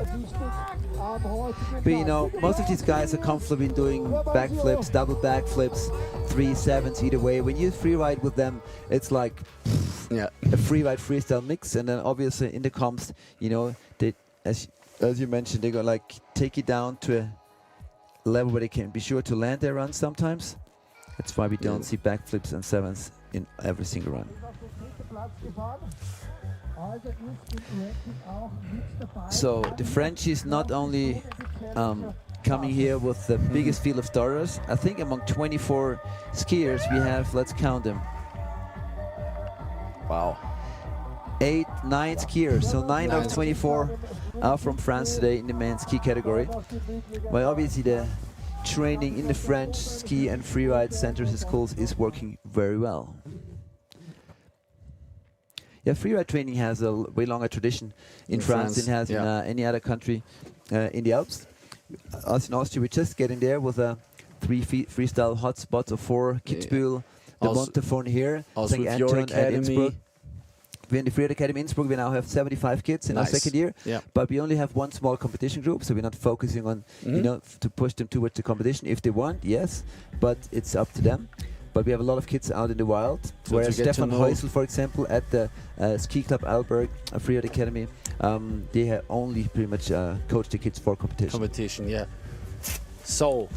But you know, most of these guys are comfortable in doing backflips, double backflips, 3/7s either way. When you freeride with them, it's like Yeah. a freeride freestyle mix, and then obviously in the comps, you know, they as you mentioned, they're gonna like take it down to a level where they can be sure to land their runs sometimes. That's why we don't see backflips and 7s in every single run. So the French is not only coming here with the biggest field of starters. I think among 24 skiers we have, let's count them. Wow. 8, 9 skiers. So 9 of 24 are from France today in the men's ski category. Well, obviously the training in the French ski and freeride centers and schools is working very well. Yeah, freeride training has a way longer tradition in France than it has in any other country in the Alps. Us in Austria, we're just getting there with 3 freestyle hotspots of 4, Kitzbühel, the Montafon here, Also St. with your Anton at Innsbruck. academy. We're in the Freeride Academy in Innsbruck. We now have 75 kids in our second year, Yeah. but we only have one small competition group, so we're not focusing on you know to push them towards the competition. If they want, yes, but it's up to them. But we have a lot of kids out in the wild. So whereas to get to Stefan know- Heusel, for example, at the Ski Club Alberg Freeride Academy, they have only pretty much coached the kids for competition. Yeah. So,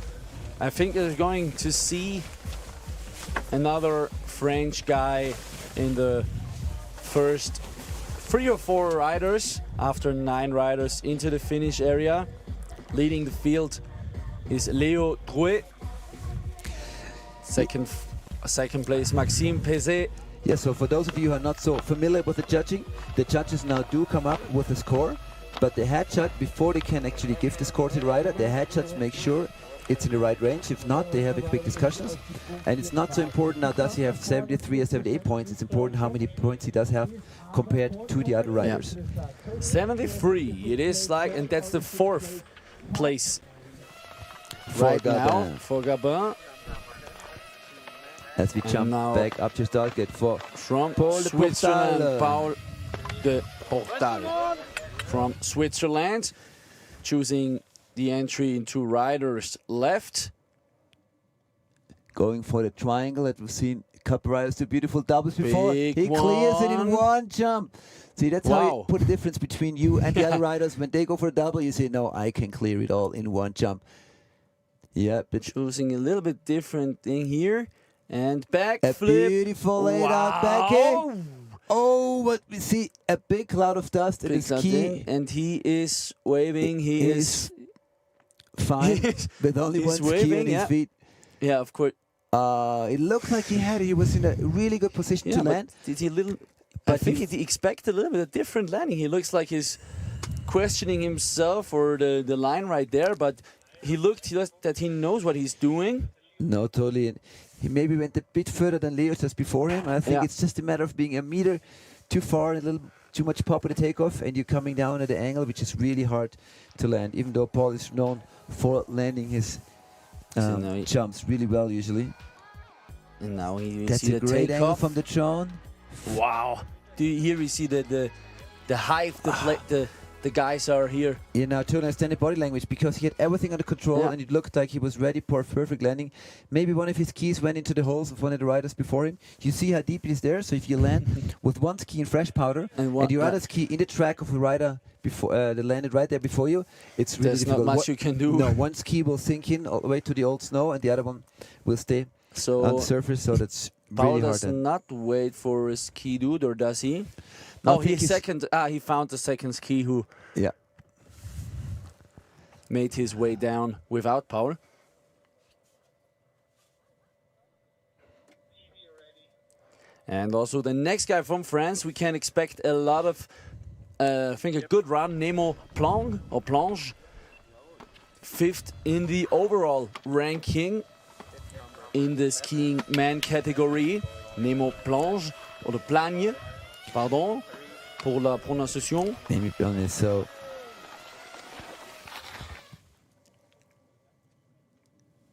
I think we're going to see another French guy in the first 3 or 4 riders after 9 riders into the finish area. Leading the field is Léo Drouet. Second place, Maxime Pézet. Yeah, so for those of you who are not so familiar with the judging, the judges now do come up with a score, but the head judge, before they can actually give the score to the rider, the head judge makes sure it's in the right range. If not, they have a quick discussions. And it's not so important now does he have 73 or 78 points, it's important how many points he does have compared to the other riders. Yeah. 73, it is like, and that's the 4th place right now for Gabin. As we jump back up to start gate for from Paul de Switzerland, Portal. Paul de Portal from Switzerland, choosing the entry into riders left. Going for the triangle that we've seen a couple riders do beautiful doubles before. Big He clears it in one jump. See, that's how you put the difference between you and the other riders. When they go for a double, you say, no, I can clear it all in one jump. Yeah, but choosing a little bit different thing here. And back a flip. Beautiful laid out back in. Oh, but we see a big cloud of dust in his key. And he is waving. He is fine with only one ski on his feet. Yeah, of course. It looked like he was in a really good position to land. Did he I think he expected a little bit of different landing. He looks like he's questioning himself or the line right there, but he looked that he knows what he's doing. No, totally. He maybe went a bit further than Leo just before him. I think it's just a matter of being a meter too far, a little too much pop at the takeoff, and you're coming down at the angle, which is really hard to land, even though Paul is known for landing his jumps really well usually. And now you That's see a the great angle takeoff from the drone. Wow. Here we see the height, the guys are here. Yeah, now to understand the body language, because he had everything under control and it looked like he was ready for a perfect landing. Maybe one of his skis went into the holes of one of the riders before him. You see how deep it is there, so if you land with one ski in fresh powder and your other ski in the track of the rider before that landed right there before you, it's really difficult. There's not much you can do. No, one ski will sink in all the way to the old snow and the other one will stay on the surface, so that's Paul really hard. does not wait for a ski dude, or does he? No, he found the second ski who made his way down without power. And also the next guy from France, we can expect a lot of, I think a good run, Nemo Plange, or Plange. 5th in the overall ranking in the skiing man category. Nemo Plange, or the Plagne, pardon, pour la prononciation. Nemo Plange, so...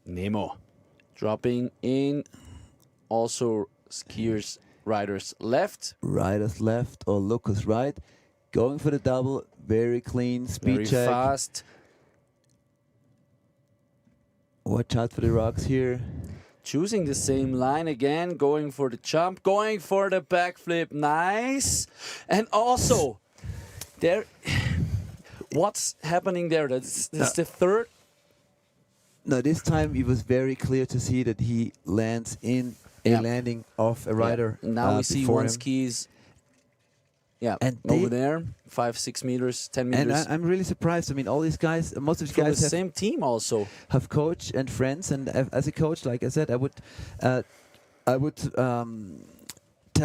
Nemo dropping in, also skiers, riders left. Riders left or Lucas right. Going for the double, very clean, speed check. Very fast. Watch out for the rocks here. Choosing the same line again, going for the jump, going for the backflip, nice. And also, there, what's happening there? That's the third. No, this time it was very clear to see that he lands in a landing of a rider. Now we see one skis. Yeah, and over there, 5, 6 meters, 10 meters. And I'm really surprised. I mean, all these guys, most of these guys the same team also have coach and friends. And as a coach, like I said, I would tell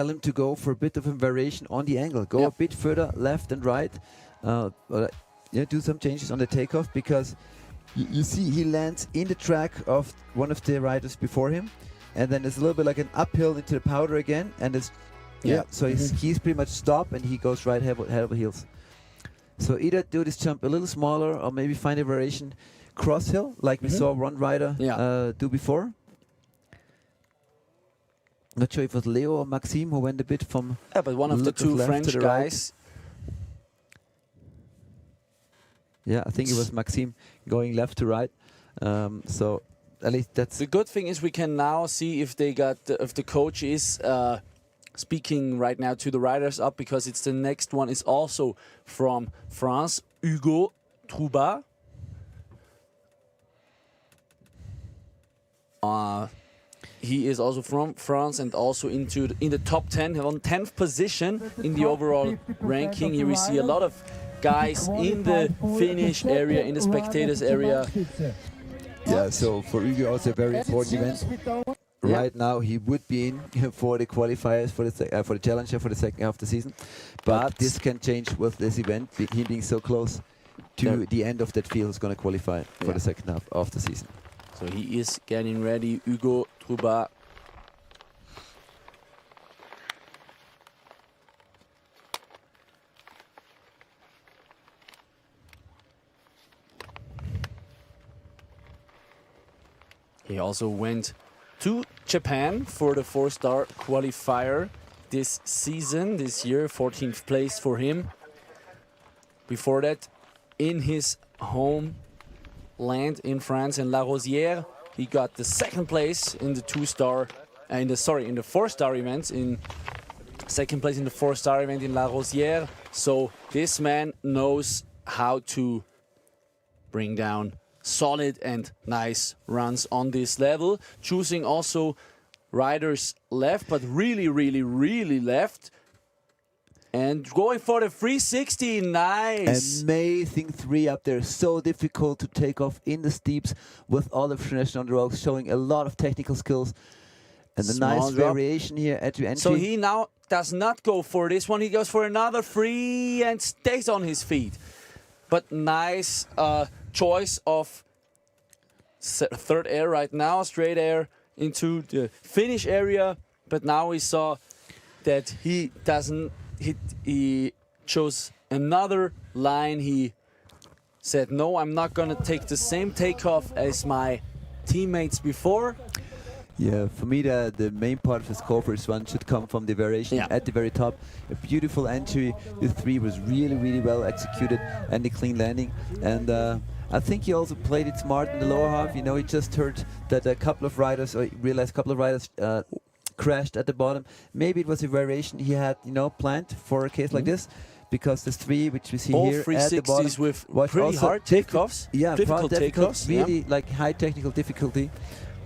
him to go for a bit of a variation on the angle. Go a bit further left and right. Do some changes on the takeoff, because you see he lands in the track of one of the riders before him, and then there's a little bit like an uphill into the powder again, and it's so his skis pretty much stop and he goes right head over heels. So either do this jump a little smaller or maybe find a variation cross hill like we saw one rider do before. Not sure if it was Leo or Maxime who went a bit from but one of the two French guys. Yeah, I think it was Maxime going left to right. So at least that's the good thing is we can now see if they got if the coach is speaking right now to the riders up, because it's the next one is also from France, Hugo he is also from France and also in the top 10, on 10th position in the overall ranking. Here we see a lot of guys in the finish area, in the spectators area. Yeah, so for Ugo also a very important event. Right now he would be in for the qualifiers for the challenger for the second half of the season, but this can change with this event, he being so close to the end of that field who's going to qualify for the second half of the season. So he is getting ready, Hugo Troubat. He also went to Japan for the 4-star qualifier this season, this year, 14th place for him. Before that, in his home land in France, in La Rosière, he got the 2nd place in the 2-star, in the 4-star events, in 2nd place in the 4-star event in La Rosière. So this man knows how to bring down solid and nice runs on this level, choosing also riders left, but really left, and going for the 360. Nice, amazing 3 up there. So difficult to take off in the steeps with all the finishing on the ropes, showing a lot of technical skills and a nice variation here at the entry. So he now does not go for this one, he goes for another 3 and stays on his feet. But nice choice of 3rd air right now, straight air into the finish area. But now we saw that he doesn't, he chose another line. He said, no, I'm not gonna take the same takeoff as my teammates before. Yeah, for me the main part of the score for this one should come from the variation at the very top. A beautiful entry. The 3 was really well executed and the clean landing. And I think he also played it smart in the lower half. You know, he just heard that a couple of riders, or realized a couple of riders crashed at the bottom. Maybe it was a variation he had, you know, planned for a case like this. Because the 3, which we see here at the bottom, with pretty hard takeoffs. Yeah, difficult takeoffs. Really like high technical difficulty.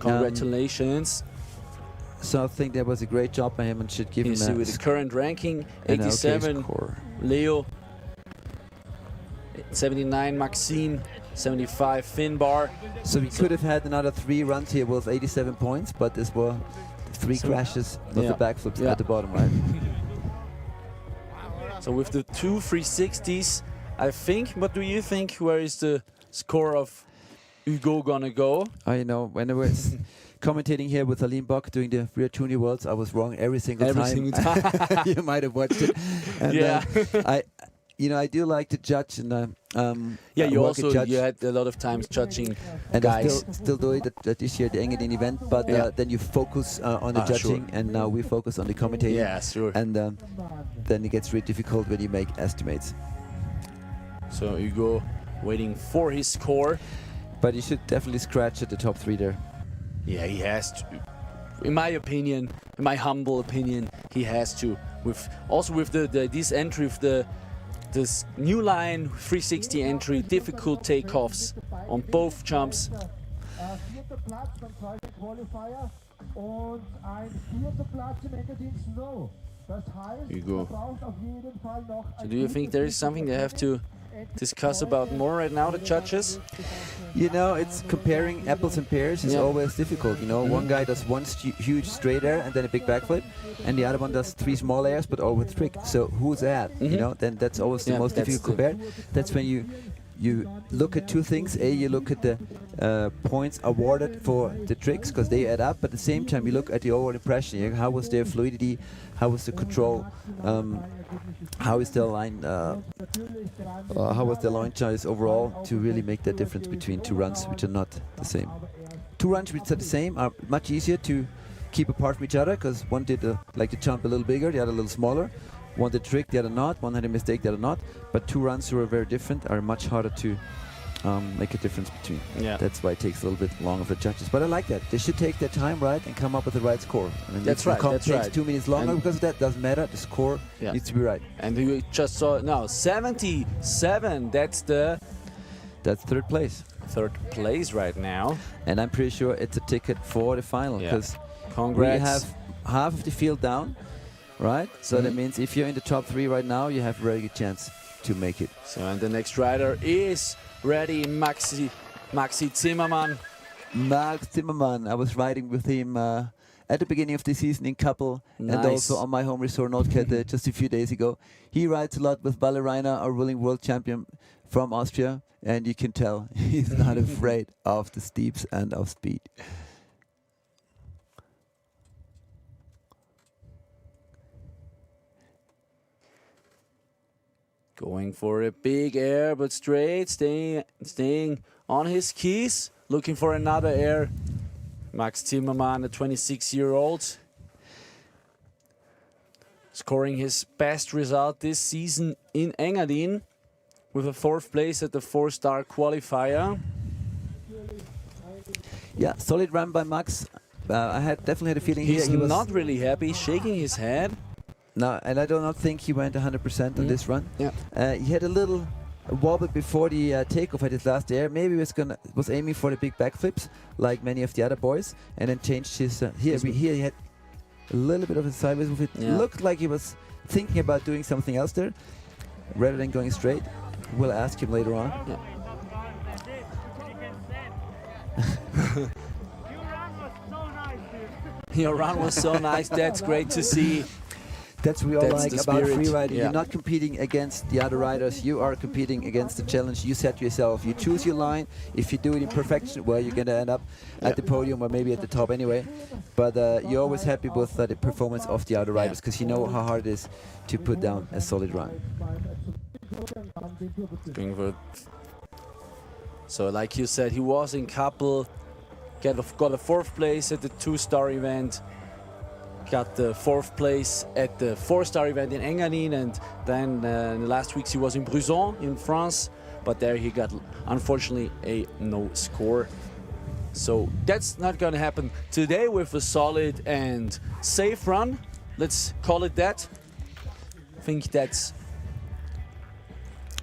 Congratulations. So I think that was a great job by him and should give him a with the current ranking, 87 Leo, 79 Maxime, 75 Finbar. So we could have had another 3 runs here with 87 points, but this were 3 crashes with the backflips at the bottom, right? So with the 2 360s, I think, what do you think, where is the score of Hugo gonna go? I know, when I was commentating here with Aline Bock doing the Freeride Junior Worlds, I was wrong every single time. You might have watched it. And I do like to judge, and you also you had a lot of times judging guys. I still do it at this year, the Engadin event, but then you focus on the judging, and now we focus on the commentating. Yeah, sure. And then it gets really difficult when you make estimates. So Hugo waiting for his score. But you should definitely scratch at the top 3 there. Yeah, he has to. In my opinion, in my humble opinion, he has to. With this entry of this new line, 360 entry, difficult takeoffs on both jumps. Hugo. So do you think there is something they have to discuss about more right now, the judges? You know, it's comparing apples and pears is always difficult. You know, one guy does one huge straight air and then a big backflip, and the other one does 3 small airs but all with trick. So who's that? You know, then that's always the most difficult to compare. That's when you look at 2 things. You look at the points awarded for the tricks because they add up, but at the same time you look at the overall impression. How was their fluidity? How was the control? How is their line? How was their line choice overall to really make that difference between 2 runs which are not the same? 2 runs which are the same are much easier to keep apart from each other because one did like the jump a little bigger, the other a little smaller. One did trick, the other not. One had a mistake, the other not. But 2 runs who are very different are much harder to make a difference between. Yeah. That's why it takes a little bit longer for judges. But I like that. They should take their time, right, and come up with the right score. I mean, that's right. That's takes 2 minutes longer and because of that. Doesn't matter. The score needs to be right. And we just saw now 77. That's 3rd place. 3rd place right now. And I'm pretty sure it's a ticket for the final because Congrats. We have half of the field down, right? So that means if you're in the top 3 right now, you have a very good chance to make it. So, and the next rider is ready, Maxi Zimmermann. Max Zimmermann, I was riding with him at the beginning of the season in Kappel and also on my home resort Nordkette just a few days ago. He rides a lot with Valle Reiner, our ruling world champion from Austria, and you can tell he's not afraid of the steeps and of speed. Going for a big air, but straight, staying on his skis, looking for another air. Max Zimmermann, a 26-year-old, scoring his best result this season in Engadin with a 4th place at the 4-star qualifier. Yeah, solid run by Max. I definitely had a feeling He's he was not really happy, shaking his head. No, and I do not think he went 100% on this run. Yeah. He had a little wobble before the takeoff at his last air. Maybe he was aiming for the big backflips, like many of the other boys, and then changed his. Here he had a little bit of a sideways move. It looked like he was thinking about doing something else there, rather than going straight. We'll ask him later on. Yeah. Your run was so nice. That's great to see. That's what we all like about freeriding. Yeah. You're not competing against the other riders. You are competing against the challenge you set yourself. You choose your line. If you do it in perfection, well, you're going to end up at the podium or maybe at the top anyway. But you're always happy with the performance of the other riders because you know how hard it is to put down a solid run. So, like you said, he was in Kappel, got a 4th place at the 2-star event. Got the 4th place at the 4-star event in Engadin, and then in the last weeks he was in Bruzon in France, but there he got unfortunately a no score. So that's not gonna happen today with a solid and safe run. Let's call it that. I think that's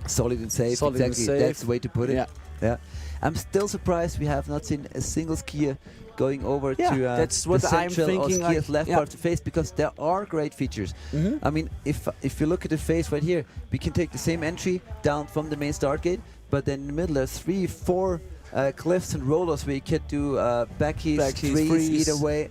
solid and safe. Solid exactly, and safe. That's the way to put it. Yeah. Yeah. I'm still surprised we have not seen a single skier going over to that's what the I'm central thinking, or skier's left yeah. part of the face, because there are great features. I mean, if you look at the face right here, we can take the same entry down from the main start gate, but then in the middle there's 3, 4 cliffs and rollers where you can do backies, freeze, either way.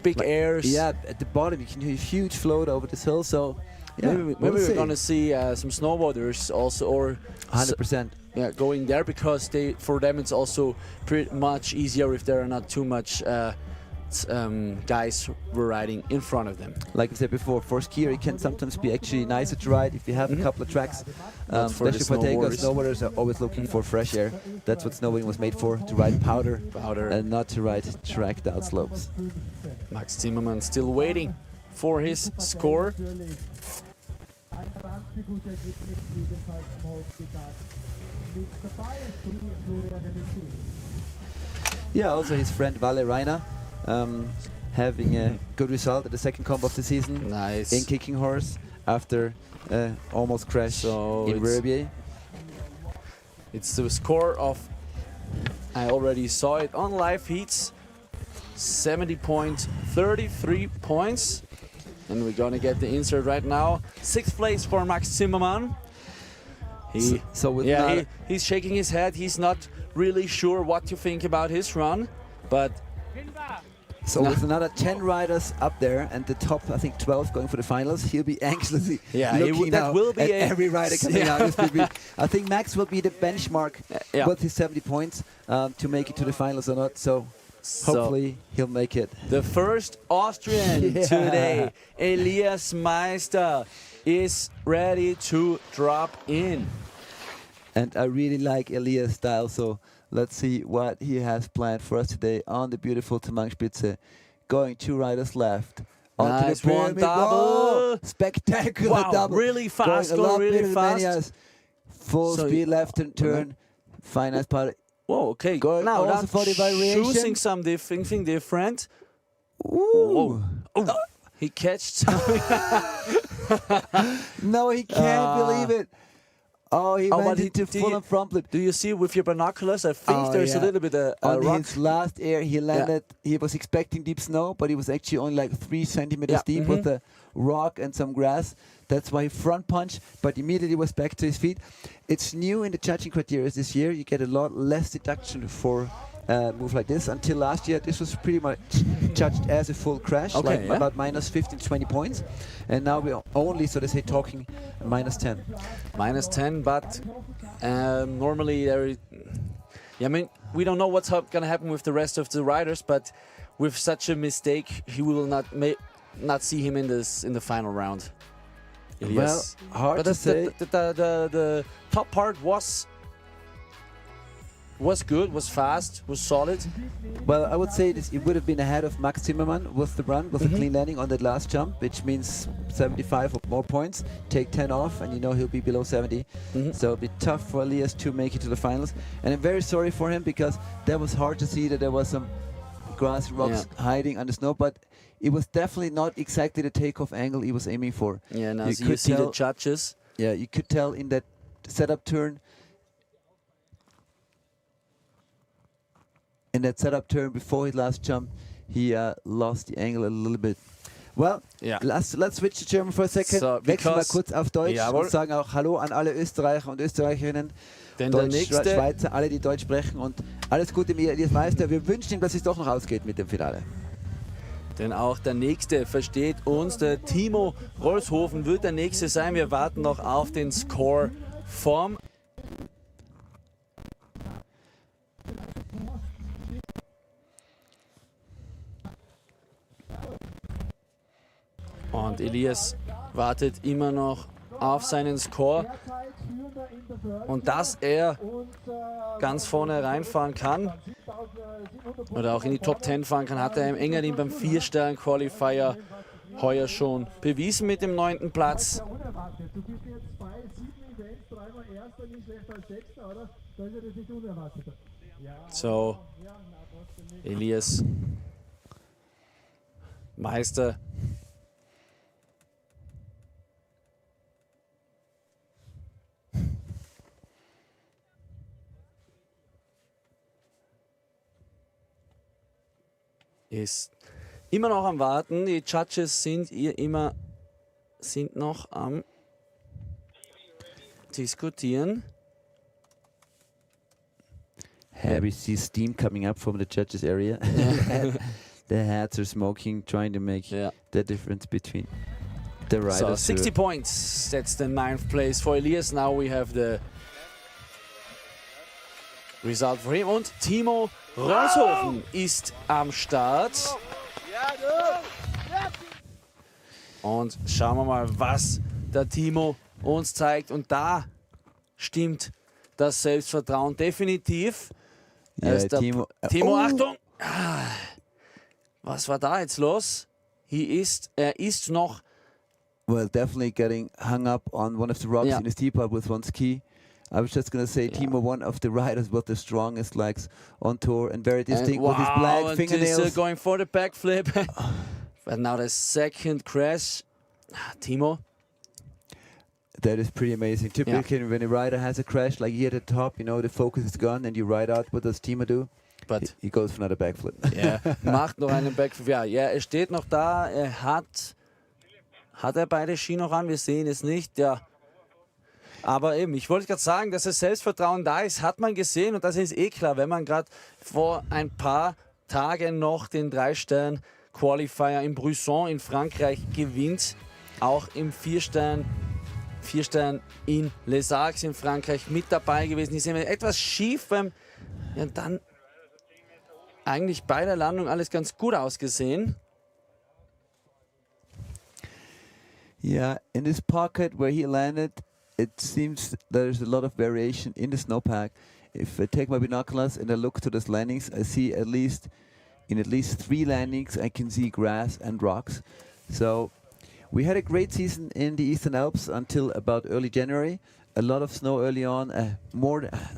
Big airs. Yeah, at the bottom you can do a huge float over this hill, so yeah, maybe we're gonna see some snowboarders also, or 100%. Yeah, going there, because for them it's also pretty much easier if there are not too much guys who are riding in front of them. Like I said before, for skier it can sometimes be actually nicer to ride if you have a couple of tracks. Especially for takers, snowboarders are always looking for fresh air. That's what snowboarding was made for, to ride powder and not to ride tracked out slopes. Max Zimmermann still waiting for his score. Yeah, also his friend Valle Reiner having a good result at the 2nd comp of the season. Nice. In kicking horse after almost crash in Verbier. It's the score of, I already saw it on live heats, 70.33 points. And we're gonna get the insert right now. 6th place for Max Zimmermann. He's shaking his head. He's not really sure what to think about his run, but with another 10 riders up there and the top, I think 12 going for the finals, he'll be anxiously looking at every rider coming out. I think Max will be the benchmark with his 70 points to make it to the finals or not. So hopefully he'll make it. The first Austrian today, Elias Meister, is ready to drop in. And I really like Elias' style, so let's see what he has planned for us today on the beautiful Tamangspitze. Going 2 riders left. Nice, onto the one pyramid. double. Whoa, spectacular double. Really fast, going really fast. Full speed left and turn. Fine, nice part. Whoa, okay. Going now also for the variation. Choosing something different. Ooh. Oh. He catched something. No, he can't believe it. Oh, he went into full-on front flip. Do you see with your binoculars? I think there's a little bit of on rock. his last air, he landed. He was expecting deep snow, but he was actually only like 3 centimeters deep with a rock and some grass. That's why he front punched, but immediately was back to his feet. It's new in the judging criteria this year. You get a lot less deduction for move like this. Until last year, this was pretty much judged as a full crash, about minus 15 to 20 points. And now we're only, so to say, talking minus 10. Minus 10, but normally I mean, we don't know what's going to happen with the rest of the riders, but with such a mistake, he will not see him in the final round. Well, hard to say. The top part was good, was fast, was solid. Well, I would say it would have been ahead of Max Zimmermann with the run, with a clean landing on that last jump, which means 75 or more points. Take 10 off, and you know he'll be below 70. So it'll be tough for Elias to make it to the finals. And I'm very sorry for him, because that was hard to see that there was some grass rocks hiding under snow, but it was definitely not exactly the takeoff angle he was aiming for. Yeah, now you see the judges. Yeah, you could tell in that setup turn. In that setup turn before his last jump, he lost the angle a little bit. Well, let's switch to German for a second. So, wechseln wir kurz auf Deutsch und sagen auch Hallo an alle Österreicher und Österreicherinnen, Schweizer, alle, die Deutsch sprechen, und alles Gute mir, Elias Meister. Wir wünschen ihm, dass es doch noch ausgeht mit dem Finale. Denn auch der Nächste versteht uns. Der Timo Rolshofen wird der Nächste sein. Wir warten noch auf den Score vom und Elias wartet immer noch auf seinen Score und dass er ganz vorne reinfahren kann oder auch in die Top 10 fahren kann, hat er im Engadin beim 4-Stern-Qualifier heuer schon bewiesen mit dem 9. Platz. So, Elias Meister ist immer noch am Warten. Die Judges sind noch am Diskutieren. We see steam coming up from the judges area. The hats are smoking, trying to make the difference between the riders. So 60 points. That's the 9th place for Elias. Now we have the result for him. Und Timo Rolshofen ist am Start. Und schauen wir mal, was der Timo uns zeigt. Und da stimmt das Selbstvertrauen definitiv. Timo, Achtung! Was war da jetzt los? Er ist noch... Well, definitely getting hung up on one of the rocks in his teapot with one ski. I was just going to say, Timo, one of the riders with the strongest legs on tour and very distinct with his black fingernails. Going for the backflip. But now the second crash. Timo. That is pretty amazing. Typically, when a rider has a crash, like here at the top, you know, the focus is gone and you ride out. What does Timo do? But he goes for another backflip. Macht noch einen Backflip. Ja, er steht noch da. Hat er beide Ski noch an? Wir sehen es nicht. Ja. Aber eben, ich wollte gerade sagen, dass das Selbstvertrauen da ist, hat man gesehen. Und das ist eh klar, wenn man gerade vor ein paar Tagen noch den 3-Stern-Qualifier in Brisson in Frankreich gewinnt. Auch im 4-Stern in Les Arcs in Frankreich mit dabei gewesen. Die sind etwas schief beim... Ja, dann eigentlich bei der Landung alles ganz gut ausgesehen. Yeah, in this pocket where he landed, it seems there's a lot of variation in the snowpack. If I take my binoculars and I look to those landings, I see in at least 3 landings I can see grass and rocks. So we had a great season in the Eastern Alps until about early January. A lot of snow early on,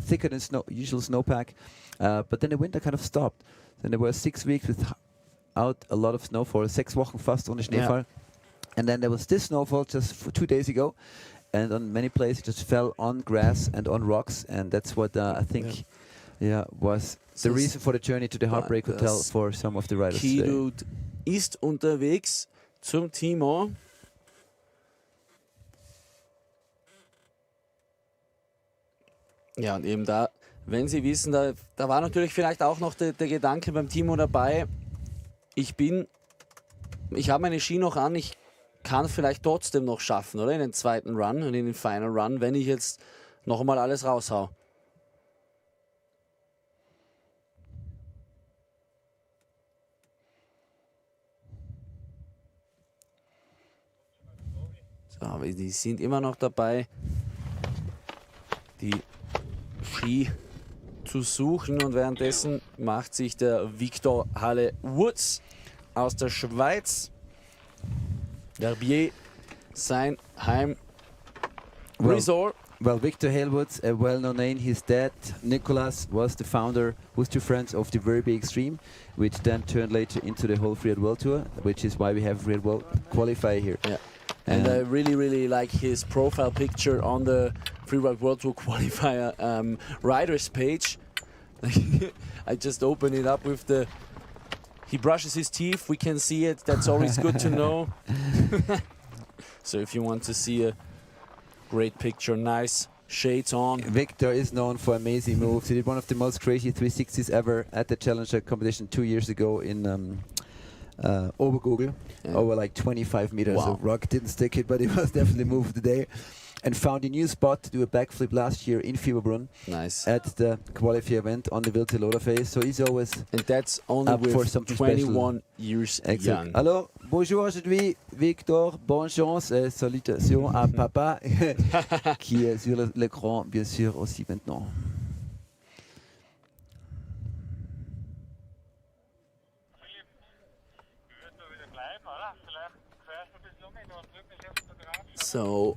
thicker than usual snowpack. But then the winter kind of stopped. Then there were 6 weeks without a lot of snowfall, 6 Wochen fast ohne Schneefall. And then there was this snowfall just 2 days ago. and on many places just fell on grass and on rocks, and that's what I think was the reason for the journey to the Heartbreak Hotel for some of the riders today. Keydude ist unterwegs zum Timo. Ja, und eben da, wenn Sie wissen, da war natürlich vielleicht auch noch der Gedanke beim Timo dabei, ich habe meine Ski noch an, ich kann vielleicht trotzdem noch schaffen, oder? In den zweiten Run und in den Final Run, wenn ich jetzt noch einmal alles raushau. So, aber die sind immer noch dabei, die Ski zu suchen, und währenddessen macht sich der Victor Halle Woods aus der Schweiz, Verbier, sein Heim-Resort. Well, Victor Halewoods, a well-known name. His dad, Nicolas, was the founder with two friends of the Verbier Extreme, which then turned later into the whole Freeride World Tour, which is why we have Freeride World Qualifier here. Yeah. And I really like his profile picture on the Freeride World Tour Qualifier riders page. I just open it up with he brushes his teeth, we can see it, that's always good to know. So if you want to see a great picture, nice shades on. Victor is known for amazing moves. He did one of the most crazy 360s ever at the Challenger competition 2 years ago in Obergurgl, over like 25 meters of rock. Didn't stick it, but it was definitely move of the day. And found a new spot to do a backflip last year in Fieberbrunn. Nice. At the Qualifier event on the Wilte Loader phase. So he's always and that's only up for something 21 years young. Alors, bonjour aujourd'hui, Victor. Bonne chance et salutations à papa qui est sur l'écran, bien sûr, aussi maintenant. So,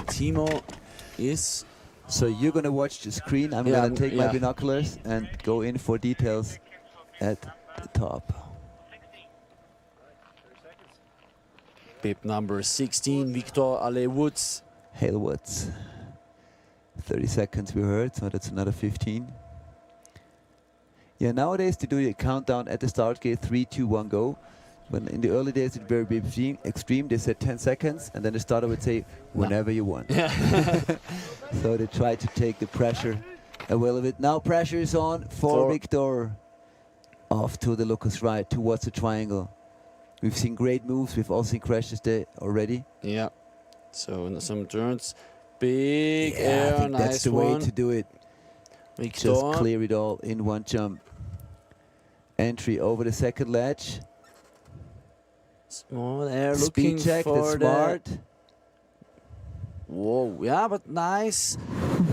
Timo is... So you're going to watch the screen, I'm going to take my binoculars and go in for details at the top. Bib number 16, Victor Halle-Woods. Halewoods. 30 seconds we heard, so that's another 15. Yeah, nowadays they do a countdown at the start gate, 3, 2, 1, go. When in the early days it was very extreme, they said 10 seconds, and then the starter would say, whenever you want. So they tried to take the pressure away of it. Now pressure is on for Victor. Off to the Lucas right, towards the triangle. We've seen great moves, we've also seen crashes there already. Yeah, so some turns. Big air, I think nice that's the way to do it. Victor. Just clear it all in one jump. Entry over the second ledge. Small air, Speed looking check, for that's smart. Whoa, yeah, but nice.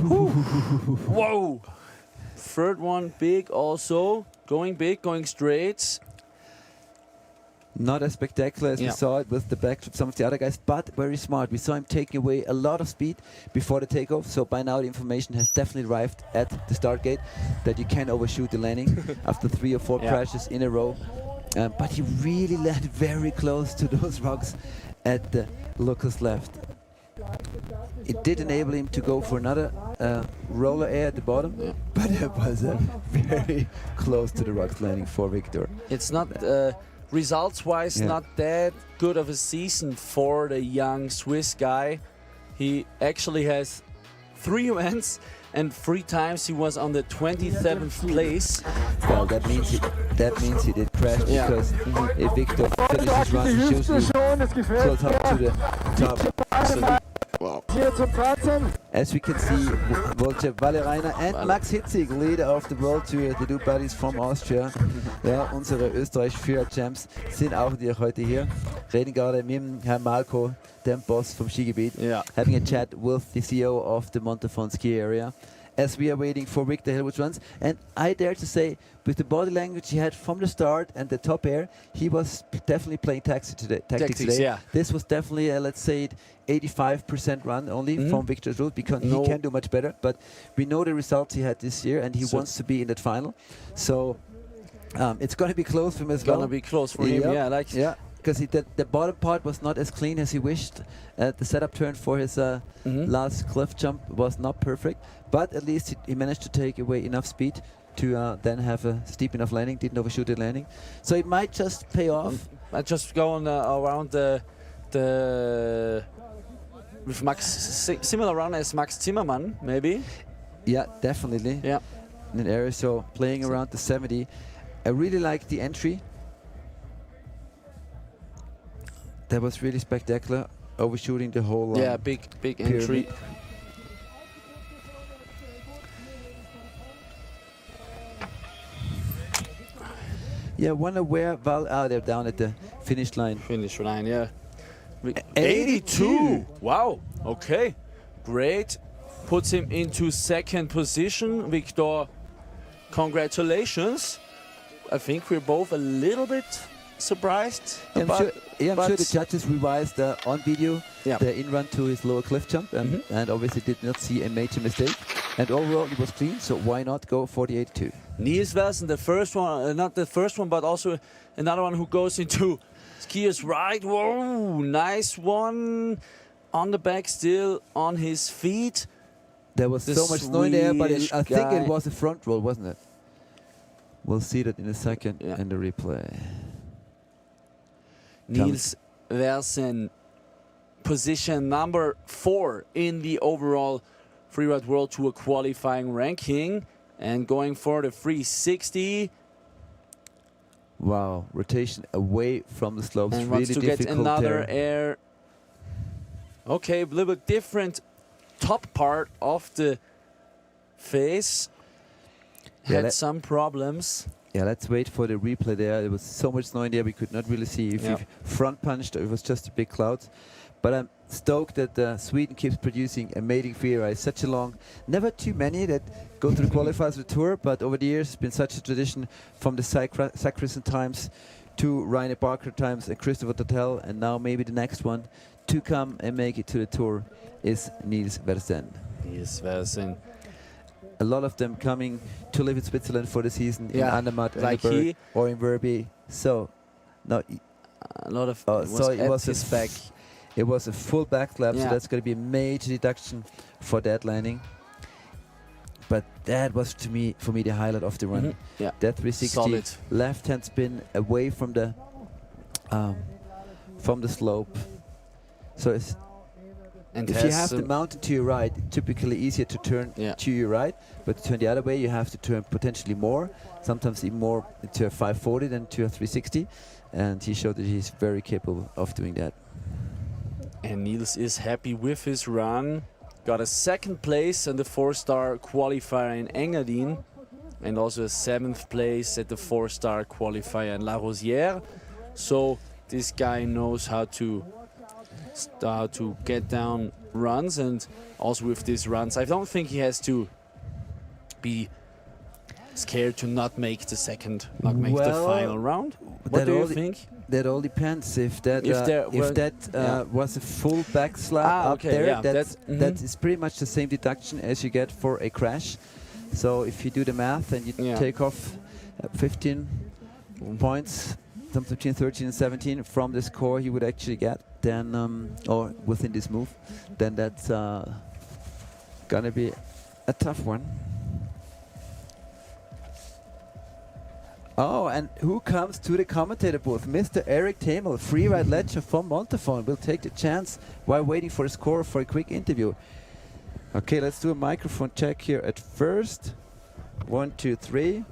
Whoa. Third one, big also. Going big, going straight. Not as spectacular as we saw it with the backflip, some of the other guys, but very smart. We saw him taking away a lot of speed before the takeoff, so by now the information has definitely arrived at the start gate that you can overshoot the landing after 3 or 4 crashes in a row. But he really landed very close to those rocks at the Lucas left. It did enable him to go for another roller air at the bottom, but it was very close to the rocks landing for Victor. It's not, results-wise, not that good of a season for the young Swiss guy. He actually has 3 events, and 3 times he was on the 27th place. Well, that means he did crash, because if Victor finishes run, he's usually close up to the top. As we can see, Wolce Valerainer and Max Hitzig, leader of the World Tour, the two buddies from Austria. Ja, unsere österreichischen Freeride-Champs sind auch natürlich heute hier. Reden gerade mit dem Herrn Marco, dem Boss vom Skigebiet, having a chat with the CEO of the Montafon ski area, as we are waiting for Victor Halle-Woods runs. And I dare to say, with the body language he had from the start and the top air, he was definitely playing tactics today. Yeah. This was definitely, let's say, 85% run only from Victor's route, because he can do much better. But we know the results he had this year, and he wants to be in that final. So it's going to be close for him as well. It's going to be close for him, because the bottom part was not as clean as he wished. The setup turn for his last cliff jump was not perfect, but at least he managed to take away enough speed to then have a steep enough landing, didn't overshoot the landing. So it might just pay off. I just go on around the with Max, similar run as Max Zimmermann, maybe. Yeah, definitely. Yeah. In an area, so playing around the 70. I really like the entry. That was really spectacular, overshooting the whole. Yeah, big entry. Yeah, wonder where Val. Oh, they're down at the finish line. Finish line, yeah. 82. Wow. Okay. Great. Puts him into second position. Victor, congratulations. I think we're both a little bit surprised. I'm sure the judges revised on video the in-run to his lower cliff jump and obviously did not see a major mistake. And overall it was clean, so why not go for the 82? Niels Versen, the first one, not the first one, but also another one who goes into skier's right. Whoa, nice one. On the back, still on his feet. There was so much snow in there, but I think it was a front roll, wasn't it? We'll see that in a second in the replay. Niels Versen, position number 4 in the overall Freeride World Tour qualifying ranking, and going for the 360. Wow, rotation away from the slopes, and really wants to difficult get another terrain. air. Okay, a little bit different top part of the face. Had some problems. Yeah, let's wait for the replay there. There was so much snow in there, we could not really see if he front punched or it was just a big cloud. But I'm stoked that Sweden keeps producing amazing freerides. Such a long, never too many that go to the qualifiers of the tour, but over the years it's been such a tradition from the Sacristen times to Rainer Barker times and Christopher Tottel, and now maybe the next one to come and make it to the tour is Niels Versen. Niels Versen. A lot of them coming to live in Switzerland for the season in Andermatt, like he, or in Verbi. So, no, a lot of so it was his back. It was a full backflap, so that's going to be a major deduction for that landing. But that was for me the highlight of the run. Yeah, that 360 solid left-hand spin away from the slope. So it's if you have the mountain to your right, typically easier to turn to your right, but to turn the other way, you have to turn potentially more, sometimes even more to a 540 than to a 360. And he showed that he's very capable of doing that. And Niels is happy with his run. Got a 2nd place in the 4-star qualifier in Engadin, and also a 7th place at the 4-star qualifier in La Rosière. So this guy knows how to get down runs, and also with these runs, I don't think he has to be scared to not make the the final round. What do you think? That all depends. If that was a full back slap up there, yeah, that is pretty much the same deduction as you get for a crash. So if you do the math and you take off 15 points, something between 13 and 17 from the score he would actually get, then or within this move, then that's gonna be a tough one. Oh, and who comes to the commentator booth? Mr. Eric Tamel, freeride legend from Montafon, will take the chance while waiting for a score for a quick interview. Okay, let's do a microphone check here at first. 1, 2, 3.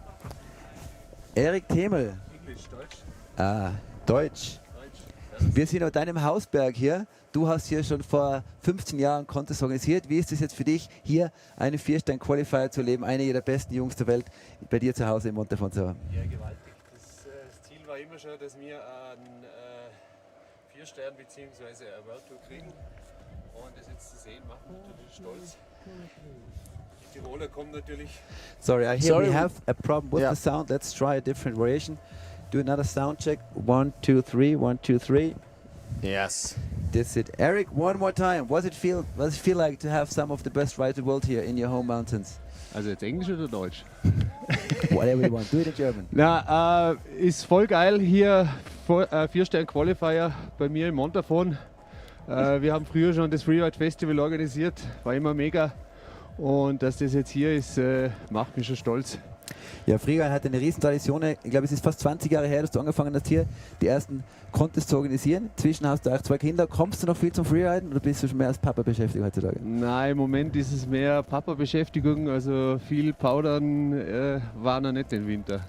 Eric Tamel. Englisch, Deutsch. Ah, Deutsch. Wir sind auf deinem Hausberg hier. Du hast hier schon vor 15 Jahren Contest organisiert. Wie ist es jetzt für dich, hier einen 4-Stern-Qualifier zu erleben, einige der besten Jungs der Welt bei dir zu Hause in Montafon zu haben? Ja, gewaltig. Das Ziel war immer schon, dass wir einen 4-Stern bzw. eine World Tour kriegen. Und das jetzt zu sehen, macht mich natürlich stolz. Die Tiroler kommen natürlich. Sorry, I hear we have a problem with the sound. Let's try a different variation. Do another sound check. 1, 2, 3. 1, 2, 3. Yes. That's it. Eric, one more time. What does it feel like to have some of the best rides in the world here in your home mountains? Also jetzt Englisch oder Deutsch? Whatever you want, do it in German. Na, ist voll geil hier, 4-Stern-Qualifier bei mir in Montafon. Wir haben früher schon das Freeride Festival organisiert, war immer mega. Und dass das jetzt hier ist, macht mich schon stolz. Ja, Freeride hat eine riesen Tradition. Ich glaube, es ist fast 20 Jahre her, dass du angefangen hast, hier die ersten Contests zu organisieren. Inzwischen hast du auch 2 Kinder. Kommst du noch viel zum Freeriden oder bist du schon mehr als Papa beschäftigt heutzutage? Nein, im Moment ist es mehr Papa-Beschäftigung, also viel Powdern war noch nicht im Winter.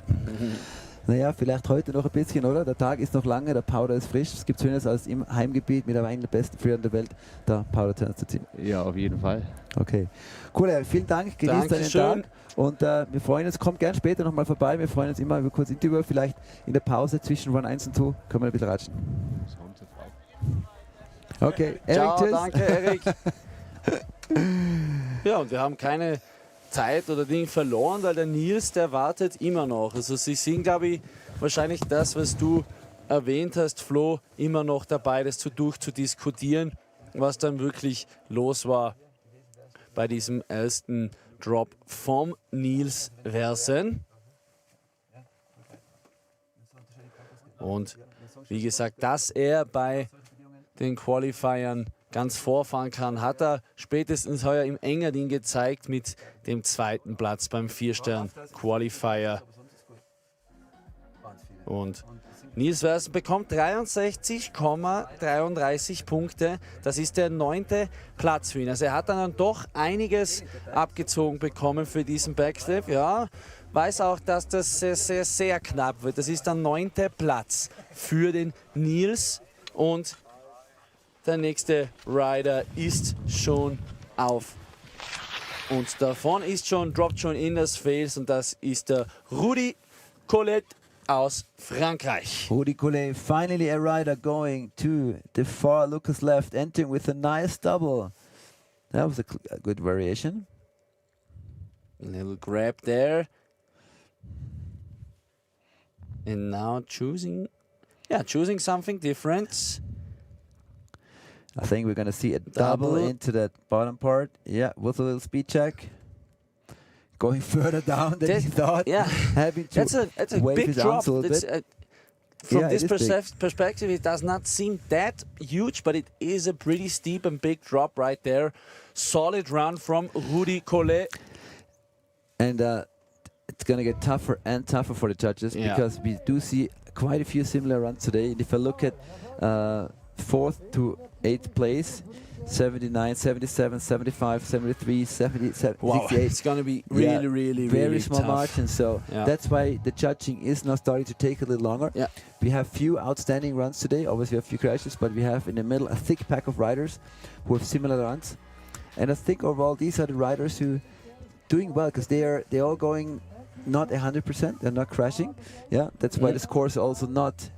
Naja, vielleicht heute noch ein bisschen, oder? Der Tag ist noch lange, der Powder ist frisch. Es gibt Schönes als im Heimgebiet mit einem der besten Freeride der Welt, da Powder zu ziehen. Ja, auf jeden Fall. Okay. Cool, vielen Dank. Genießt deinen Tag. Und wir freuen uns, kommt gern später nochmal vorbei. Wir freuen uns immer über kurz Interview. Vielleicht in der Pause zwischen Run 1 und 2 können wir ein bisschen ratschen. Okay, Erik, Ciao, tschüss. danke Erik. Ja, und wir haben keine Zeit oder Ding verloren, weil der Nils, der wartet immer noch. Also sie sind, glaube ich, wahrscheinlich das, was du erwähnt hast, Flo, immer noch dabei, das durchzudiskutieren, was dann wirklich los war bei diesem ersten Drop vom Nils Versen. Und wie gesagt, dass er bei den Qualifiern ganz vorfahren kann, hat er spätestens heuer im Engadin gezeigt mit dem 2. Platz beim 4-Stern-Qualifier. Und Nils Versen bekommt 63,33 Punkte. Das ist der 9. Platz für ihn. Also er hat dann doch einiges abgezogen bekommen für diesen Backstep. Ja, weiß auch, dass das sehr, sehr, sehr knapp wird. Das ist der 9. Platz für den Nils. Und der nächste Rider ist schon auf. Und davon droppt schon in das Fails. Und das ist der Rudi Collet aus Frankreich. Rudi Collet, finally a rider going to the far Lucas left, entering with a nice double. That was a good variation. A little grab there. And now choosing something different. I think we're going to see a double into that bottom part. Yeah, with a little speed check. Going further down than he thought. Yeah, having to that's a wave big his drop. arms a little bit. From this perspective, it does not seem that huge, but it is a pretty steep and big drop right there. Solid run from Rudi Collet. And it's going to get tougher and tougher for the judges because we do see quite a few similar runs today. And if I look at 4th to 8th place, 79, 77, 75, 73, 70, 68. It's going to be really very small tough. margins. So that's why the judging is now starting to take a little longer. Yeah. We have few outstanding runs today. Obviously, we have few crashes, but we have in the middle a thick pack of riders who have similar runs. And I think overall these are the riders who doing well because they're all going not 100%. They're not crashing. Yeah, that's why the scores are also not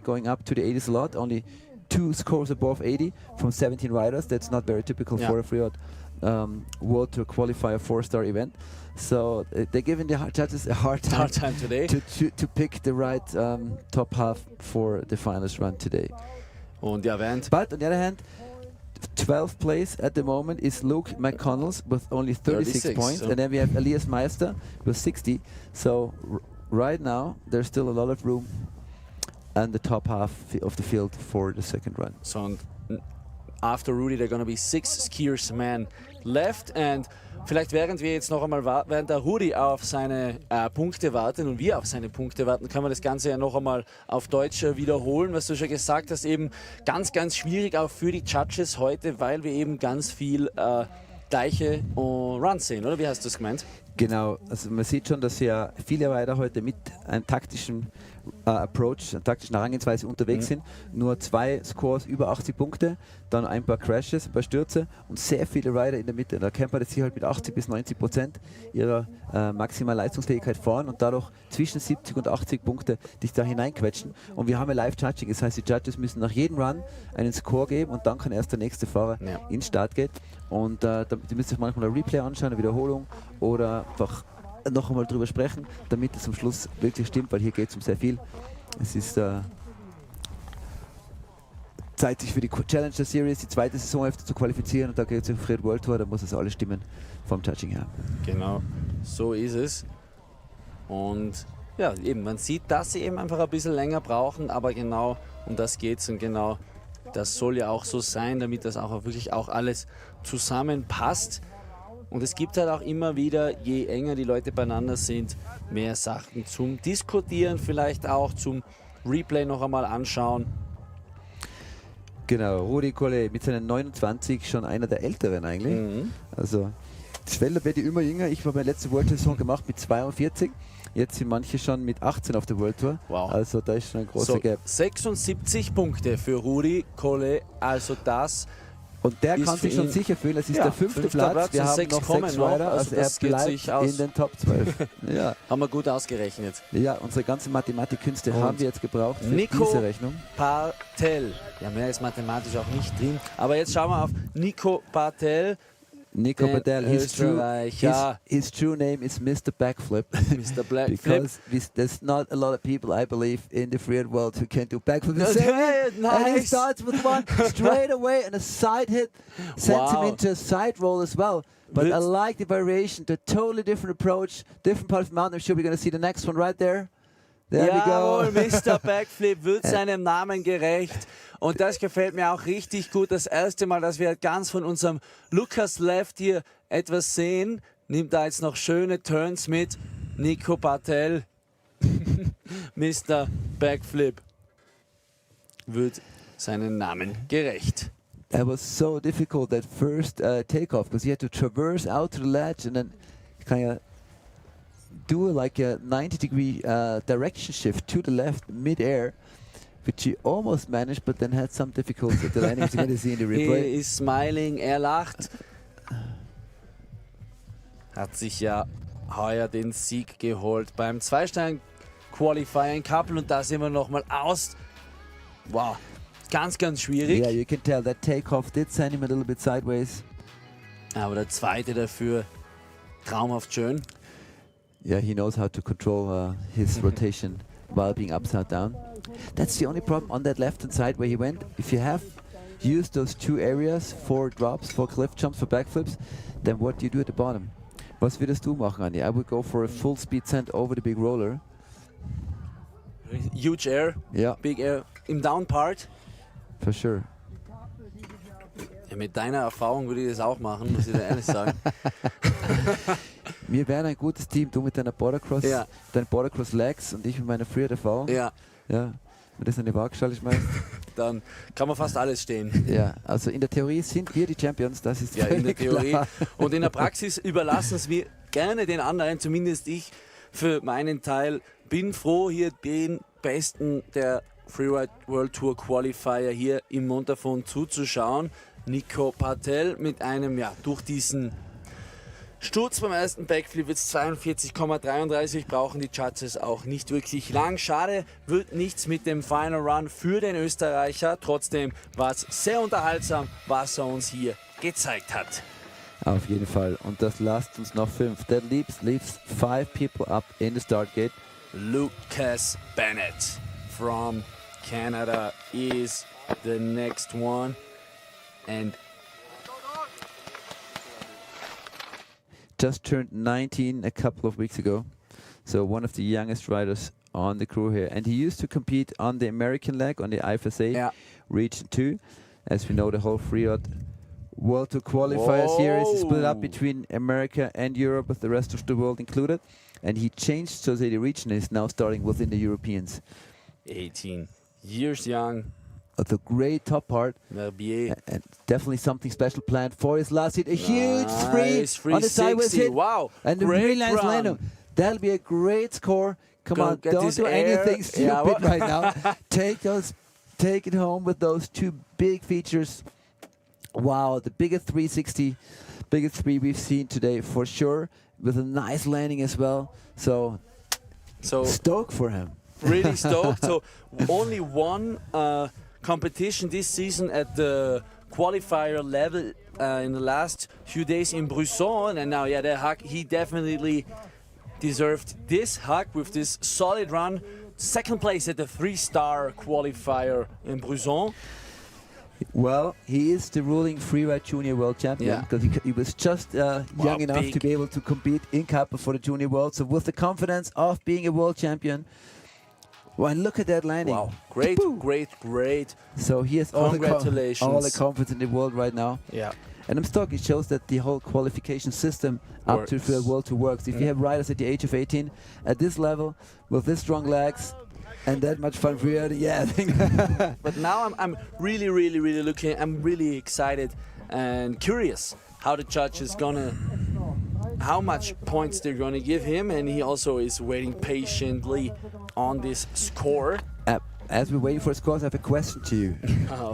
going up to the 80s a lot. Only 2 scores above 80 from 17 riders. That's not very typical for a Freeride World Tour Qualifier 4-star event. So they're giving the judges a hard time today to pick the right top half for the finals run today. Und erwähnt. But on the other hand, 12th place at the moment is Luke McConnells with only 36 points. And then we have Elias Meister with 60. So right now, there's still a lot of room and the top half of the field for the second run. So after Rudi, there are going to be 6 skiers men left. And vielleicht während wir jetzt noch einmal während der Rudi auf seine Punkte warten und wir auf seine Punkte warten, kann man das Ganze ja noch einmal auf Deutsch wiederholen, was du schon gesagt hast, eben ganz schwierig auch für die Judges heute, weil wir eben ganz viel gleiche Runs sehen, oder? Wie hast du es gemeint? Genau, also man sieht schon, dass ja viele Rider heute mit einem taktischen Approach, einer taktischen Herangehensweise unterwegs sind. Nur 2 Scores über 80 Punkte, dann ein paar Crashes, ein paar Stürze und sehr viele Rider in der Mitte. Da camper jetzt hier halt mit 80 bis 90% ihrer maximalen Leistungsfähigkeit fahren und dadurch zwischen 70 und 80 Punkte dich da hineinquetschen. Und wir haben ja Live-Judging, das heißt, die Judges müssen nach jedem Run einen Score geben und dann kann erst der nächste Fahrer ins Start gehen. Und die müssen sich manchmal ein Replay anschauen, eine Wiederholung oder einfach noch einmal drüber sprechen, damit es zum Schluss wirklich stimmt, weil hier geht es um sehr viel. Es ist Zeit, sich für die Challenger Series, die zweite Saisonhälfte zu qualifizieren und da geht es um Freeride World Tour, da muss es alles stimmen vom Judging her. Genau. So ist es. Und ja, eben, man sieht, dass sie eben einfach ein bisschen länger brauchen, aber genau um das geht's und genau das soll ja auch so sein, damit das auch wirklich auch alles zusammenpasst. Und es gibt halt auch immer wieder, je enger die Leute beieinander sind, mehr Sachen zum Diskutieren, vielleicht auch zum Replay noch einmal anschauen. Genau, Rudi Collet mit seinen 29 schon einer der Älteren eigentlich. Also das Felder wird immer jünger. Ich habe meine letzte World Tour Saison gemacht mit 42. Jetzt sind manche schon mit 18 auf der World Tour. Wow. Also da ist schon ein großer Gap. 76 Punkte für Rudi Collet, also das. Und der ist kann sich für schon ihn- sicher fühlen. Es ist Ja, der fünfte Platz. Wir und haben 6 noch kommen 6 noch. Rider. Also Also er das geht bleibt sich aus. in den Top 12. Ja. Haben wir gut ausgerechnet. Ja, unsere ganzen Mathematikkünste Und haben wir jetzt gebraucht für Nico diese Rechnung. Patel. Ja, mehr ist mathematisch auch nicht drin. Aber jetzt schauen wir auf Nico Patel. Nico Der Patel, Österreicher. his true name is Mr. Backflip. Mr. Backflip. Because there's not a lot of people, I believe, in the freeride world who can do backflip. Nice. And he starts with one straight away and a side hit sends him Wow. into a side roll as well. But I That's- like the variation, the totally different approach, different part of the mountain. I'm sure we're going to see the next one right there. There Jawohl, we go. Mr. Backflip wird seinem Namen gerecht. Und das gefällt mir auch richtig gut. Das erste Mal, dass wir ganz von unserem Lukas Left hier etwas sehen. Nimmt da jetzt noch schöne Turns mit. Nico Patel, Mr. Backflip, wird seinen Namen gerecht. That was so difficult, that first takeoff, because you had to traverse out to the ledge and then kind of do like a 90-degree direction shift to the left mid-air, which he almost managed, but then had some difficulty at the landing, as you're going to see in the He replay. is smiling, er lacht. Hat sich ja heuer den Sieg geholt beim Zwei-Stern-Qualifier in Kappel und da sind wir nochmal aus. Wow, ganz, ganz schwierig. Yeah, you can tell that takeoff did send him a little bit sideways. Aber der zweite dafür traumhaft schön. Yeah, he knows how to control his rotation while being upside down. That's the only problem on that left-hand side where he went. If you have used those two areas for drops, for cliff jumps, for backflips, then what do you do at the bottom? Was würdest du machen, Andi? I would go for a full speed send over the big roller. Huge air, Yeah, big air im Down Part. for sure. Ja, mit deiner Erfahrung würde ich das auch machen, muss ich dir ehrlich sagen. Wir wären ein gutes Team, du mit deiner Bordercross, Ja. deinen Bordercross Legs und ich mit meiner Freeride-Erfahrung. Ja, Ja, wenn das in die Waagschale schmeißt. dann kann man fast alles stehen. Ja, also in der Theorie sind wir die Champions, das ist Ja, in der völlig Theorie. klar. Und in der Praxis überlassen es wir gerne den anderen, zumindest ich für meinen Teil. Bin froh, hier den Besten der Freeride World Tour Qualifier hier im Montafon zuzuschauen. Nico Patel mit einem, ja, durch diesen Sturz beim ersten Backflip wird es 42,33, brauchen die Judges auch nicht wirklich lang. Schade, wird nichts mit dem Final Run für den Österreicher. Trotzdem war es sehr unterhaltsam, was er uns hier gezeigt hat. Auf jeden Fall. Und das lasst uns noch 5. That leaves 5 people up in the start gate. Lucas Bennett from Canada is the next one. And Just turned 19 a couple of weeks ago. So one of the youngest riders on the crew here. And he used to compete on the American leg, on the IFSA yeah, Region 2. As we know, the whole Freeride World Tour Qualifier series is split up Whoa. between America and Europe, with the rest of the world included. And he changed, so the region is now starting within the Europeans. 18 years young, The great top part, Merbier. and definitely something special planned for his last hit. A huge Nice, free on the sideways 360. hit. Wow, And the great really nice run. landing. That'll be a great score. Come Go on, get don't this do air. anything stupid Yeah, what? right now. Take it home with those two big features. Wow, the biggest 360, biggest three we've seen today for sure, with a nice landing as well. So stoked for him. Really stoked. So only one competition this season at the qualifier level in the last few days in Brisson, and now the hug, he definitely deserved this hug with this solid run. Second place at the 3-star qualifier in Brisson. Well, he is the ruling freeride junior world champion because he was just young enough to be able to compete in Kappa for the junior world. So with the confidence of being a world champion, well, and look at that landing. Wow, great, great. So he has all Congratulations. the confidence in the world right now. Yeah. And I'm stuck. It shows that the whole qualification system up to the World Tour works. If you have riders at the age of 18 at this level with this strong legs and that much fun freeride, I think. But now I'm really looking. I'm really excited and curious how the judge is gonna, how much points they're gonna give him, and he also is waiting patiently on this score. As we're waiting for scores, I have a question to you.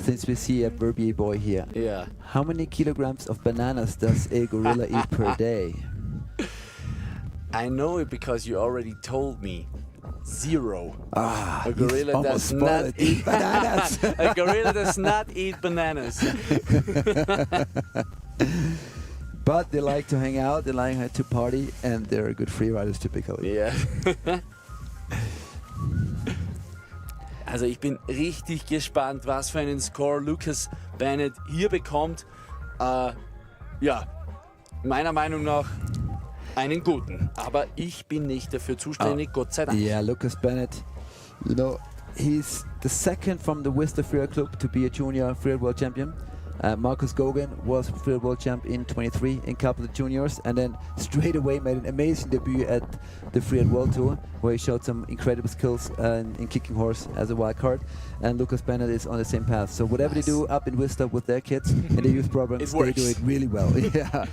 Since we see a Verbier boy here. Yeah. How many kilograms of bananas does a gorilla eat per day? I know it because you already told me. 0. A gorilla does not eat bananas. A gorilla does not eat bananas. But they like to hang out, they like to party, and they're good freeriders typically. Yeah. Also ich bin richtig gespannt, was für einen Score Lucas Bennett hier bekommt. Ja, meiner Meinung nach einen guten. Aber ich bin nicht dafür zuständig, Gott sei Dank. Yeah, Lucas Bennett, you know, he's the second from the Whistler Freeride Club to be a junior freeride world champion. Marcus Gogan was freeride world champ in 23 in Cup of the Juniors, and then straight away made an amazing debut at the Freeride World Tour, where he showed some incredible skills in kicking horse as a wild card. And Lucas Bennett is on the same path. So whatever they do up in Whistler with their kids in the youth programs, they do it really well. Yeah,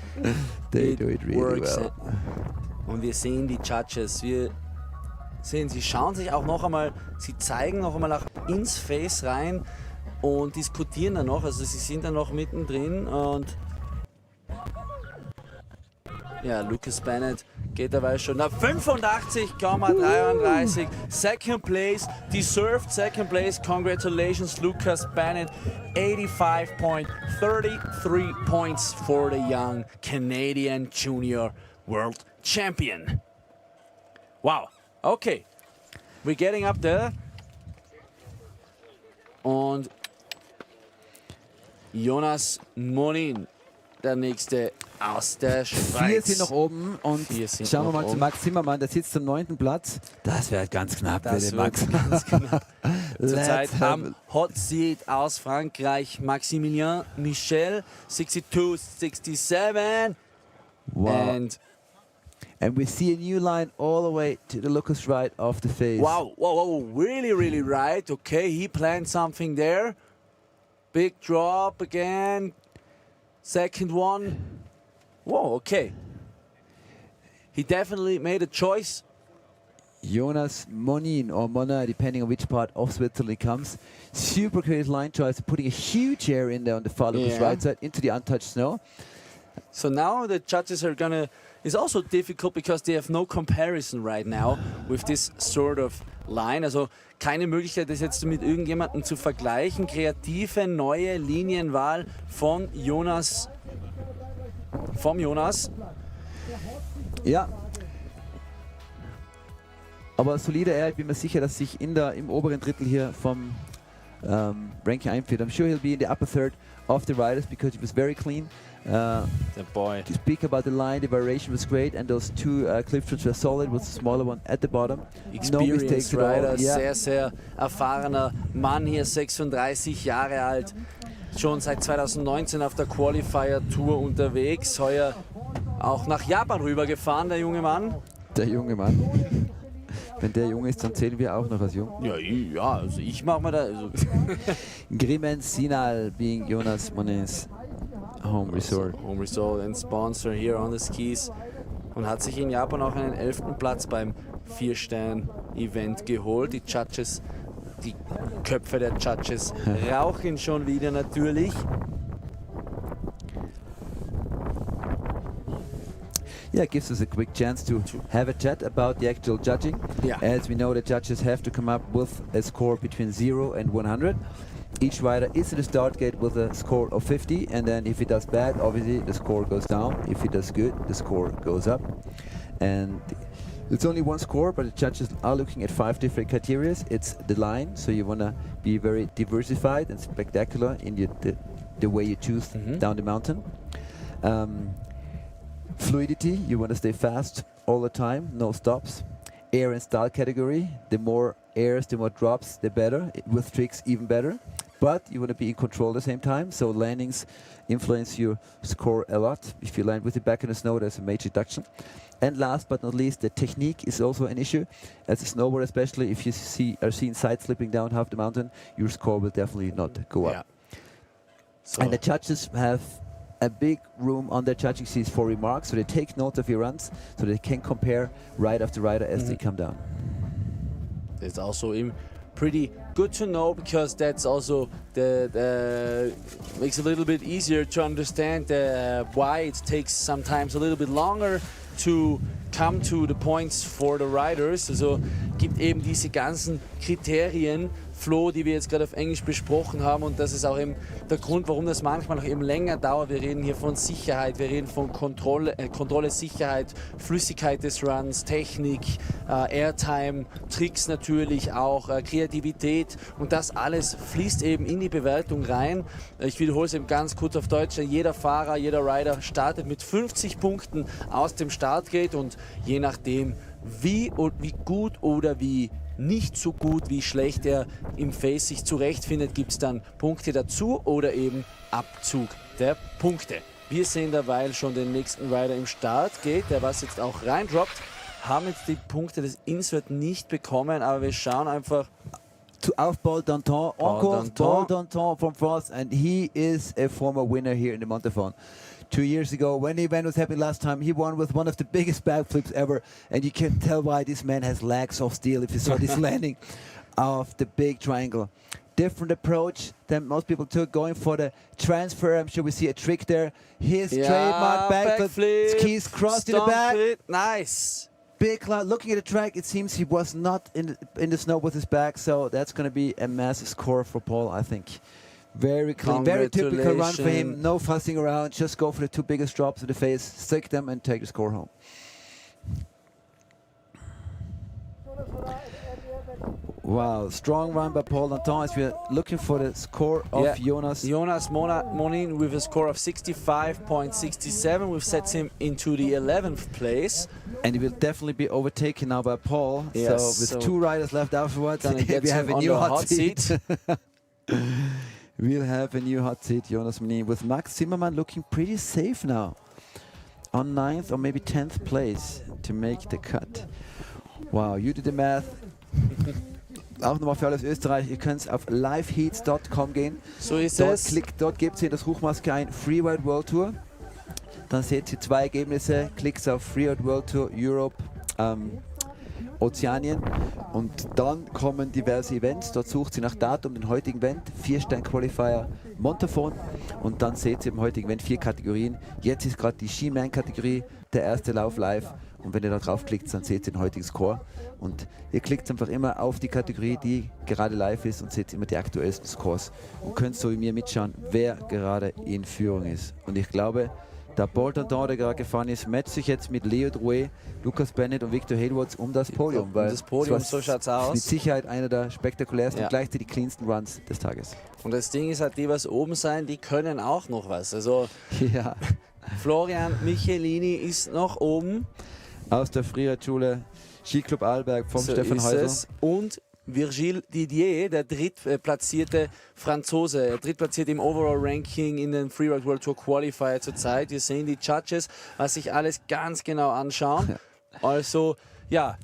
they do it really well. Und wir sehen die Judges. Wir sehen, sie schauen sich auch noch einmal, sie zeigen noch einmal ins Face rein und diskutieren dann noch, also sie sind dann noch mittendrin und ja, Lucas Bennett geht dabei schon nach 85,33. Second place, deserved second place. Congratulations, Lucas Bennett. 85.33 points for the young Canadian Junior World Champion. Wow, okay. We're getting up there. Und Jonas Monin, der nächste aus der Schweiz. 4 sind noch oben und schauen wir mal zu Max Zimmermann, der sitzt am 9. Platz. Das wird ganz knapp für den Max. Ganz knapp. Zurzeit am Hot Seat aus Frankreich Maximilien Michel, 62, 67. Wow. And we see a new line all the way to the Lucas right of the face. Wow, really right. Okay, he planned something there. Big drop again. Second one. Whoa, okay. He definitely made a choice. Jonas Monin, or Mona, depending on which part of Switzerland he comes. Super creative line choice, putting a huge air in there on the far Lucas right side into the untouched snow. So now the judges are gonna... It's also difficult because they have no comparison right now with this sort of line. Also keine Möglichkeit, das jetzt mit irgendjemandem zu vergleichen. Kreative neue Linienwahl von Jonas. Vom Jonas. Ja. Aber solide Air, ich bin mir sicher, dass sich im oberen Drittel hier vom Ranking einführt. I'm sure he'll be in the upper third of the riders because he was very clean. The boy. To speak about the line, the variation was great, and those two cliff trips were solid, with the smaller one at the bottom. Experienced rider, sehr erfahrener Mann hier, 36 Jahre alt, schon seit 2019 auf der Qualifier Tour unterwegs, heuer auch nach Japan rübergefahren, der junge Mann. Der junge Mann. Wenn der jung ist, dann zählen wir auch noch als jung. Ja, also ich mach mal da. Also Grimen Sinal being Jonas Monins home resort. Home resort and sponsor here on the skis. Und hat sich in Japan auch einen 11. Platz beim 4-Stern-Event geholt. Die Judges, die Köpfe der Judges rauchen schon wieder natürlich. Yeah, it gives us a quick chance to have a chat about the actual judging. Yeah. As we know, the judges have to come up with a score between 0 and 100. Each rider is at the start gate with a score of 50, and then if he does bad, obviously the score goes down. If he does good, the score goes up. And It's only one score, but the judges are looking at 5 different criteria. It's the line, so you want to be very diversified and spectacular in the way you choose down the mountain. Fluidity, you want to stay fast all the time, no stops. Air and style category, the more airs, the more drops, the better. With tricks, even better. But you want to be in control at the same time, so landings influence your score a lot. If you land with the back in the snow, there's a major reduction. And last but not least, the technique is also an issue. As a snowboarder, especially if you are seen side slipping down half the mountain, your score will definitely not go up. So and the judges have a big room on their judging seats for remarks, so they take note of your runs, so they can compare ride after rider as they come down. It's also pretty good to know, because that's also makes it a little bit easier to understand why it takes sometimes a little bit longer to come to the points for the riders. Also gibt eben diese ganzen Kriterien, Flo, die wir jetzt gerade auf Englisch besprochen haben, und das ist auch eben der Grund, warum das manchmal noch eben länger dauert. Wir reden hier von Sicherheit, wir reden von Kontrolle, Sicherheit, Flüssigkeit des Runs, Technik, Airtime, Tricks natürlich auch, Kreativität, und das alles fließt eben in die Bewertung rein. Ich wiederhole es eben ganz kurz auf Deutsch: Jeder Fahrer, jeder Rider startet mit 50 Punkten aus dem Startgate, und je nachdem wie gut oder wie nicht so gut, wie schlecht er im Face sich zurechtfindet, gibt es dann Punkte dazu oder eben Abzug der Punkte. Wir sehen derweil schon den nächsten Rider im Startgate, der was jetzt auch reindroppt. Haben jetzt die Punkte des Insert nicht bekommen, aber wir schauen einfach auf Paul Danton, Paul Danton from France, and he is a former winner here in the Montafon. 2 years ago, when the event was happening last time, he won with one of the biggest backflips ever, and you can tell why this man has legs of steel if you saw this landing of the big triangle. Different approach than most people took, going for the transfer. I'm sure we see a trick there. His trademark backflip, skis crossed in the back. Nice. Big cloud. Looking at the track, it seems he was not in the snow with his back, so that's going to be a massive score for Paul, I think. Very clean, very typical run for him. No fussing around, just go for the 2 biggest drops in the face, stick them, and take the score home. Wow, strong run by Paul Danton as we're looking for the score of Jonas. Jonas Monin with a score of 65.67. We've set him into the 11th place. And he will definitely be overtaken now by Paul. Yes, so with 2 riders left afterwards, we have a new hot seat. We'll have a new hot seat, Jonas Monin, with Max Zimmermann looking pretty safe now. On 9th or maybe 10th place to make the cut. Wow, you did the math. Auch nochmal für alles Österreich, ihr könnt auf liveheats.com gehen. So ist es. Dort gebt ihr in das Suchmaske ein Freeride World Tour. Dann seht ihr 2 Ergebnisse. Klickt auf Freeride World Tour Europe, Ozeanien, und dann kommen diverse Events. Dort sucht sie nach Datum, den heutigen Event, 4-Stern-Qualifier Montafon, und dann seht ihr im heutigen Event 4 Kategorien. Jetzt ist gerade die Ski-Man-Kategorie, der erste Lauf live, und wenn ihr da draufklickt, dann seht ihr den heutigen Score, und ihr klickt einfach immer auf die Kategorie, die gerade live ist, und seht immer die aktuellsten Scores und könnt so wie mir mitschauen, wer gerade in Führung ist. Und ich glaube, der Paul Danton, der gerade gefahren ist, matcht sich jetzt mit Leo Drouet, Lucas Bennett und Victor Hayward um das Podium. Weil das Podium, so schaut's aus. Mit Sicherheit einer der spektakulärsten und gleichzeitig die cleansten Runs des Tages. Und das Ding ist halt, die was oben sein, die können auch noch was. Also ja. Florian Michelini ist noch oben. Aus der Freeride-Schule Skiclub Arlberg vom Stefan Häusl. Und Virgile Didier, der drittplatzierte Franzose, drittplatziert im Overall-Ranking in den Freeride World Tour Qualifier zurzeit. Wir sehen die Judges, was sich alles ganz genau anschauen. Also, ja,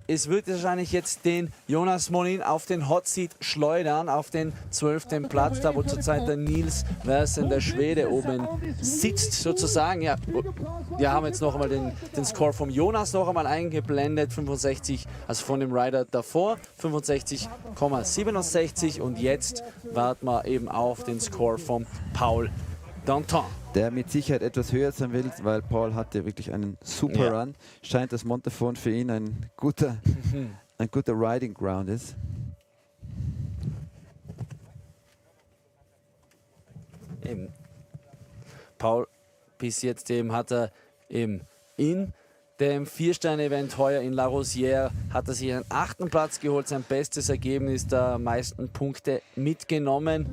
es wird wahrscheinlich jetzt den Jonas Monin auf den Hot Seat schleudern, auf den 12. Platz, da wo zurzeit der Nils Versen, der Schwede, oben sitzt sozusagen. Ja, wir haben jetzt noch einmal den Score vom Jonas noch einmal eingeblendet, 65, also von dem Rider davor, 65,67, und jetzt warten wir eben auf den Score vom Paul Danton. Der mit Sicherheit etwas höher sein will, weil Paul hatte wirklich einen super Run. Scheint das Montafon für ihn ein guter Riding Ground ist. Eben. Paul bis jetzt eben hat er eben in dem 4-Sterne-Event heuer in La Rosière hat er sich einen 8. Platz geholt, sein bestes Ergebnis, der meisten Punkte mitgenommen.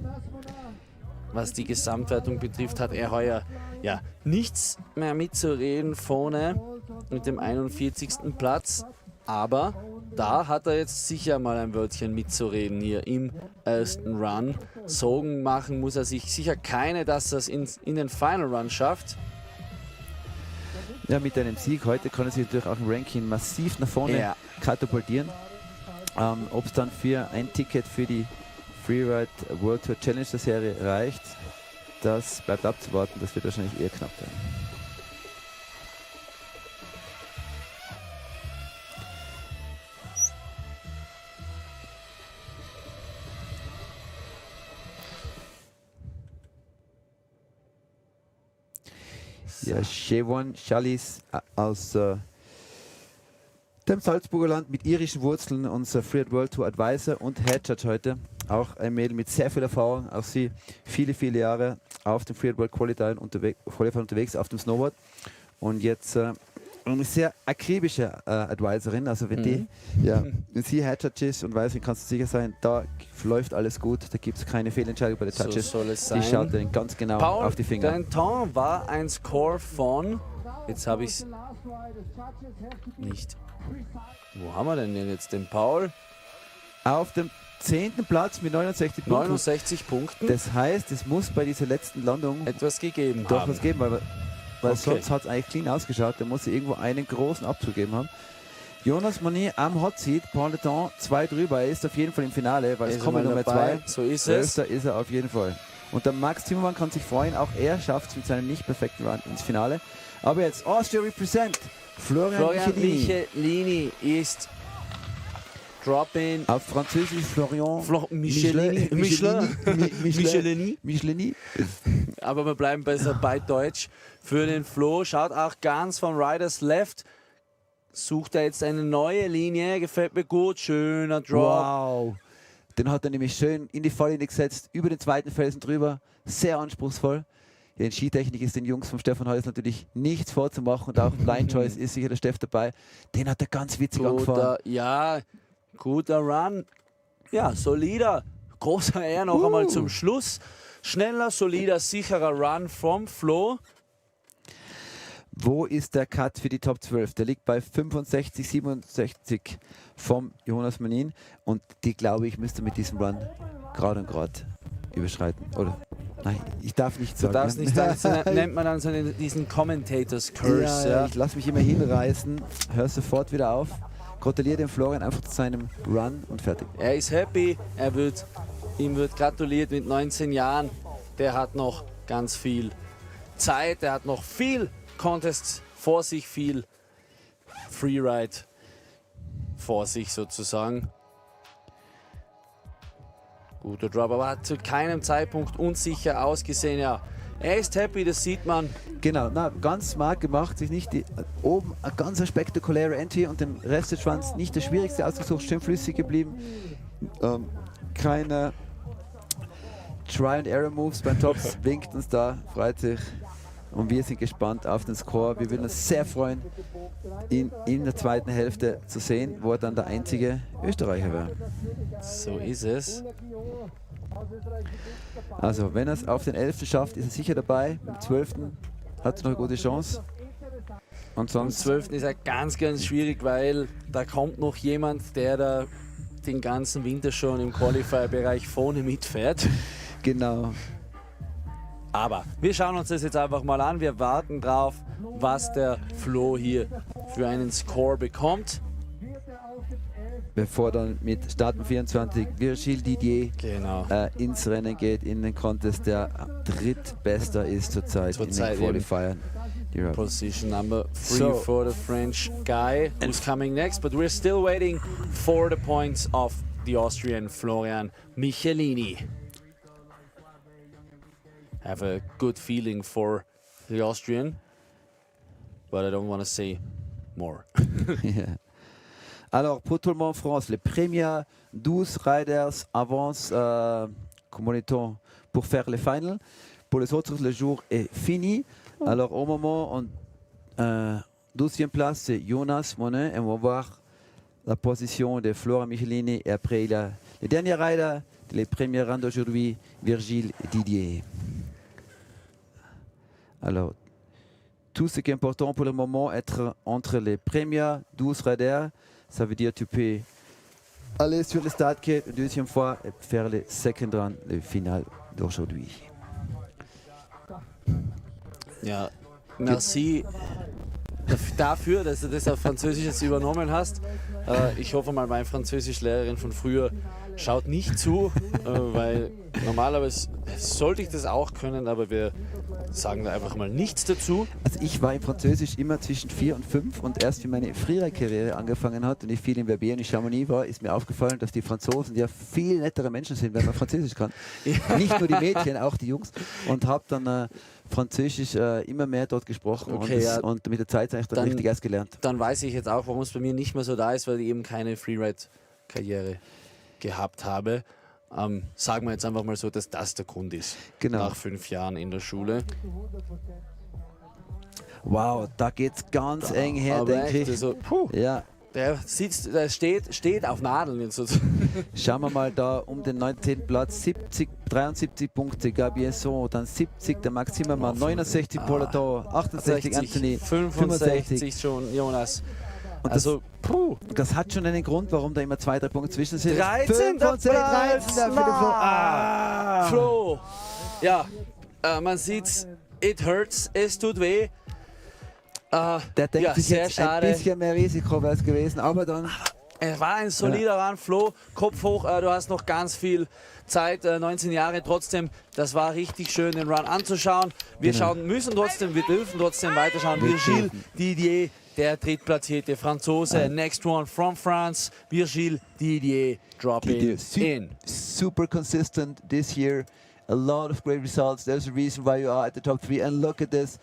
Was die Gesamtwertung betrifft, hat er heuer ja nichts mehr mitzureden vorne mit dem 41. Platz. Aber da hat er jetzt sicher mal ein Wörtchen mitzureden hier im ersten Run. Sorgen machen muss er sich sicher keine, dass er es in den Final Run schafft. Ja, mit einem Sieg heute kann er sich natürlich auch im Ranking massiv nach vorne katapultieren. Ob es dann für ein Ticket für die Freeride World Tour Challenger Serie reicht, das bleibt abzuwarten. Das wird wahrscheinlich eher knapp werden. Ja, Siobhan Challis aus dem Salzburger Land mit irischen Wurzeln, unser Freeride World Tour Advisor und Head Judge heute. Auch ein Mädel mit sehr viel Erfahrung, auch sie viele, viele Jahre auf dem Freeride World Qualifier unterwegs auf dem Snowboard. Und jetzt eine sehr akribische Advisorin, also wenn die, wenn sie Head Judge ist und weiß, kannst du sicher sein, da läuft alles gut, da gibt es keine Fehlentscheidung bei den Touches. So soll es sein. Die schaut dann ganz genau Paul, auf die Finger. Dein Temps war ein Score von, jetzt habe ich es nicht. Wo haben wir denn jetzt den Paul? Auf dem 10. Platz mit 69 Punkten. 69 Punkten. Das heißt, es muss bei dieser letzten Landung etwas gegeben doch haben. was geben, weil Okay. sonst hat es eigentlich clean ausgeschaut. Da muss sie irgendwo einen großen Abzug geben haben. Jonas Monier am Hot Seat, Paul Leton 2 drüber. Er ist auf jeden Fall im Finale, weil es Ist kommen er mal Nummer dabei. 2. So ist es. 12. ist er auf jeden Fall. Und der Max Zimmermann kann sich freuen, auch er schafft es mit seinem nicht perfekten Run ins Finale. Aber jetzt Austria Represent, Florian Michelini ist Drop-in. auf Französisch Florian Michelini. Aber wir bleiben besser bei Deutsch. Für den Flo schaut auch ganz von Riders Left. Sucht er jetzt eine neue Linie. Gefällt mir gut. Schöner Drop. Wow. Den hat er nämlich schön in die Falllinie gesetzt, über den zweiten Felsen drüber. Sehr anspruchsvoll. Ja, in Skitechnik ist den Jungs vom Stefan Heuss natürlich nichts vorzumachen. Und auch Blind Choice ist sicher der Steff dabei. Den hat er ganz witzig angefahren. Ja, guter Run. Ja, solider. Großer R noch einmal zum Schluss. Schneller, solider, sicherer Run vom Flo. Wo ist der Cut für die Top 12? Der liegt bei 65, 67 vom Jonas Manin. Und die, glaube ich, müsste mit diesem Run gerade und gerade überschreiten. Oder? Nein, ich darf nicht sagen. Du darfst nicht sagen, das nennt man dann so diesen Commentators Curse. Ja. Ich lasse mich immer hinreißen, hör sofort wieder auf. Gratuliere dem Florian einfach zu seinem Run und fertig. Er ist happy, ihm wird gratuliert mit 19 Jahren. Der hat noch ganz viel Zeit, der hat noch viel Contests vor sich, viel Freeride vor sich sozusagen. Guter Drop, aber hat zu keinem Zeitpunkt unsicher ausgesehen. Ja, er ist happy, das sieht man. Genau, ganz smart gemacht, sich nicht oben eine ganz spektakuläre Entry und den Rest des Runs nicht das Schwierigste ausgesucht, schön flüssig geblieben. Keine Try-and-Error-Moves beim Tops, winkt uns da, freut sich. Und wir sind gespannt auf den Score. Wir würden uns sehr freuen, ihn in der zweiten Hälfte zu sehen, wo er dann der einzige Österreicher wäre. So ist es. Also, wenn er es auf den 11. schafft, ist er sicher dabei. Mit dem 12. hat er noch eine gute Chance. Und Am sonst 12. ist er ganz, ganz schwierig, weil da kommt noch jemand, der da den ganzen Winter schon im Qualifier-Bereich vorne mitfährt. genau. Aber wir schauen uns das jetzt einfach mal an. Wir warten drauf, was der Flo hier für einen Score bekommt. Bevor dann mit Starten 24 Virgil Didier Genau. ins Rennen geht, in den Contest, der drittbester ist zurzeit in den Qualifiern. Position number 3 So. for the French guy who's coming next, but we're still waiting for the points of the Austrian Florian Michelini. Have a good feeling for the Austrian, but I don't want to say more. Yeah. Alors, pour tout le monde en France, les premiers 12 riders avancent, comment dit-on, pour faire les finals. Pour les autres, le jour est fini. Alors, au moment, 12e place, c'est Jonas Monet. Et on va voir la position de Flora Michelini. Et après, il y a le dernier rider, les premiers rangs d'aujourd'hui, Virgile Didier. Alors, tout ce qui est important pour le moment, être entre les premiers 12 riders, ça veut dire que tu peux aller sur le start gate une deuxième fois et faire le second run, le final d'aujourd'hui. Ja, merci dafür, dass du das auf Französisch jetzt übernommen hast. Ich hoffe mal, meine Französischlehrerin von früher schaut nicht zu, weil normalerweise sollte ich das auch können, aber wir sagen da einfach mal nichts dazu. Also ich war in Französisch immer zwischen 4 und 5 und erst wie meine Freeride-Karriere angefangen hat und ich viel in Verbier und in Chamonix war, ist mir aufgefallen, dass die Franzosen ja viel nettere Menschen sind, wenn man Französisch kann. Ja. Nicht nur die Mädchen, auch die Jungs. Und habe dann Französisch immer mehr dort gesprochen und mit der Zeit habe ich dann richtig erst gelernt. Dann weiß ich jetzt auch, warum es bei mir nicht mehr so da ist, weil ich eben keine Freeride-Karriere gehabt habe. Sagen wir jetzt einfach mal so, dass das der Grund ist. Genau. Nach 5 Jahren in der Schule. Wow, da geht's ganz eng her, denke ich. Also, ja. Der steht auf Nadeln jetzt sozusagen. Schauen wir mal da um den 19. Platz, 73 Punkte, Gabienson, dann 70 der Max Zimmermann, 69 Polator, 68 Anthony, 65 schon Jonas. Und also, das hat schon einen Grund, warum da immer 2-3 Punkte zwischen sind. 13. Platz! Flo! Ja, man sieht's, it hurts, es tut weh. Der denkt sich sehr jetzt schade. ein bisschen mehr Risiko wäre es gewesen, aber dann... Es war ein solider Run, Flo, Kopf hoch, du hast noch ganz viel Zeit, 19 Jahre, trotzdem, das war richtig schön, den Run anzuschauen. Wir dürfen trotzdem weiterschauen. Virgile Didier, der drittplatzierte Franzose, next one from France, Virgile Didier dropping in. Super consistent this year, a lot of great results, there's a reason why you are at the top 3, and look at this.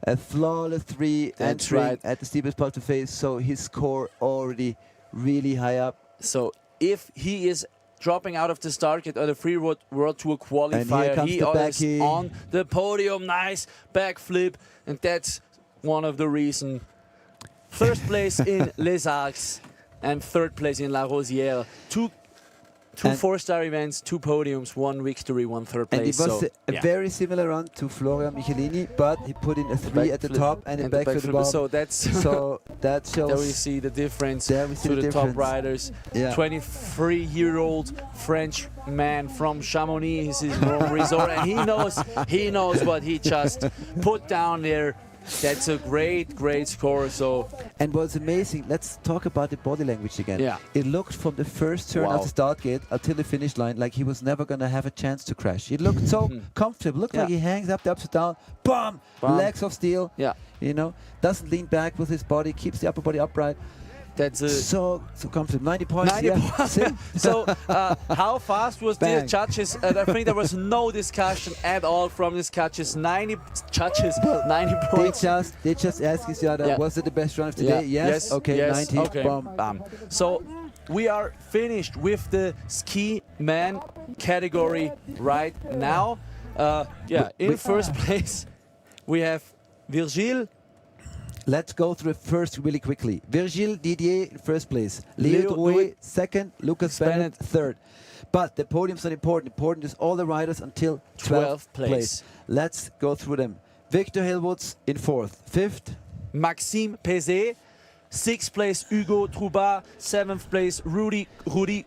A flawless 3 entering at the steepest part of the face, so his score already really high up. So if he is dropping out of the start gate or the Free World Tour qualifier, he is on the podium. Nice backflip, and that's one of the reasons. First place in Les Arcs and third place in La Rosière. Two 4-star events, 2 podiums, 1 victory, 1 third place. And it was a very similar run to Florian Michelini, but he put in a 3 at the top and a backflip at the bottom. So that shows. There we see the difference to the top riders. 23-year-old French man from Chamonix is his home resort, and he knows what he just put down there. That's a great score. So, and what's amazing, let's talk about the body language again. Yeah. It looked from the first turn at the start gate until the finish line like he was never going to have a chance to crash. It looked so comfortable. Looked like he hangs up the upside down, bam, legs of steel. Yeah. You know, doesn't lean back with his body, keeps the upper body upright. That's so comfortable. 90 points. 90 points. So, how fast was the judges? I think there was no discussion at all from these judges. 90 judges, 90 points. They just asked each other, was it the best run of the day? Yes. Okay, yes. 90. Okay. Bam. So, we are finished with the ski man category right now. In first place, we have Virgile. Let's go through it first really quickly. Virgile Didier in first place. Leo Drouet second. Lucas Bennett third. But the podium's not important. Important is all the riders until 12th place. Let's go through them. Victor Hillwoods in fourth. Fifth. Maxime Pézet. 6th place Hugo Troubat. 7th place Rudy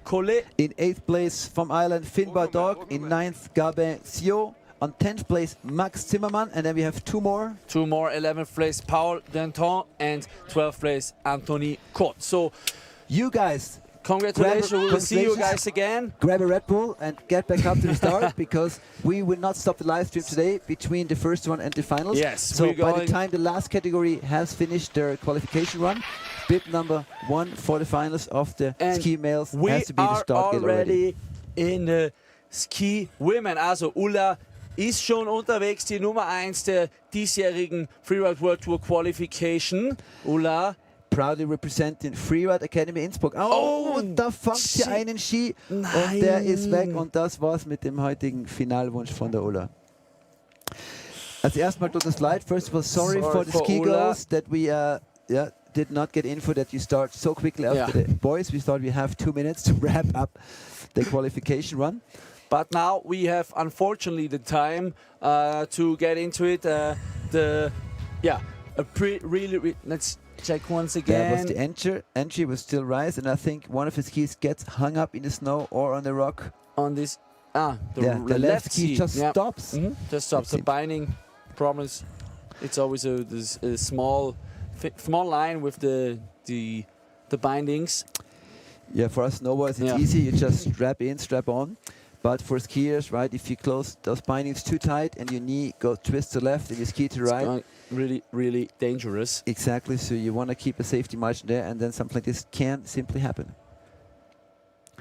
Collet. In 8th place from Ireland Finbar Dog. In 9th Gabin Sio. On 10th place, Max Zimmermann, and then we have 2 more. 2 more, 11th place, Paul Denton, and 12th place, Anthony Cotte. So, you guys, congratulations. We will see you guys again. Grab a Red Bull and get back up to the start, because we will not stop the live stream today between the first one and the finals. Yes. So by the time the last category has finished their qualification run, bib number 1 for the finals of the ski males has to be the start gate already. In the ski women. Also Ulla ist schon unterwegs, die Nummer 1 der diesjährigen Freeride World Tour Qualification. Ulla. Proudly representing Freeride Academy Innsbruck. Und da fängt sie einen Ski. Nein. Und der ist weg. Und das war's mit dem heutigen Finalwunsch von der Ulla. Als erstmal tut uns leid. First of all, sorry for the ski girls that we did not get info that you start so quickly after the boys. We thought we have 2 minutes to wrap up the qualification run. But now we have, unfortunately, the time to get into it. Let's check once again. That was the entry was still rise, and I think one of his skis gets hung up in the snow or on the rock. On this, the left ski just stops. Just stops. The binding problems. It's always a small line with the bindings. Yeah, for us snowboarders it's easy. You just strap in, strap on. But for skiers, right, if you close those bindings too tight and your knee goes twist to left and your ski to right, it's really, really dangerous. Exactly. So you want to keep a safety margin there, and then something like this can simply happen.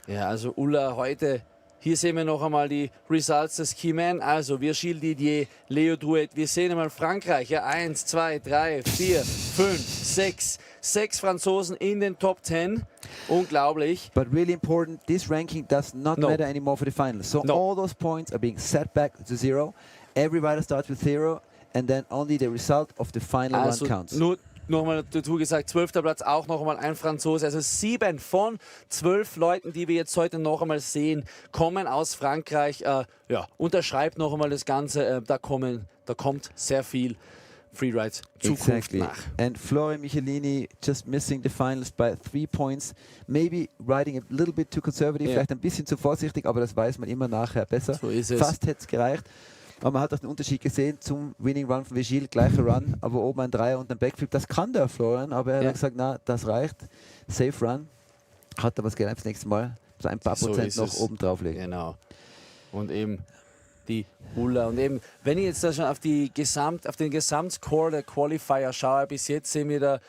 Ja, also Ulla heute. Hier sehen wir noch einmal die Results des Skimen. Also Virgile Didier, Leo Drouet. Wir sehen einmal Frankreich. Ja, 1, 2, 3, 4, 5, 6. 6 Franzosen in den Top 10. Unglaublich. But really important, this ranking does not matter anymore for the finals. So all those points are being set back to 0. Every rider starts with 0, and then only the result of the final run counts. Nur nochmal dazu gesagt, 12. Platz auch noch einmal ein Franzose. Also 7 von 12 Leuten, die wir jetzt heute noch einmal sehen, kommen aus Frankreich. Unterschreibt noch einmal das Ganze. Da kommt sehr viel Freeride Zukunft nach. And Florian Michelini just missing the finals by 3 points. Maybe riding a little bit too conservative, vielleicht ein bisschen zu vorsichtig, aber das weiß man immer nachher besser. So ist es. Fast hätte es gereicht. Aber man hat auch den Unterschied gesehen zum Winning Run von Vigil, gleicher Run, aber oben ein Dreier und ein Backflip. Das kann der Florian, aber er hat gesagt, na, das reicht. Safe Run. Hat er was gelernt das nächste Mal. So ein paar Prozent noch oben drauflegen. Genau. Und eben die Ulla. Und eben, wenn ich jetzt da schon auf den Gesamtscore der Qualifier schaue, bis jetzt sehen wir da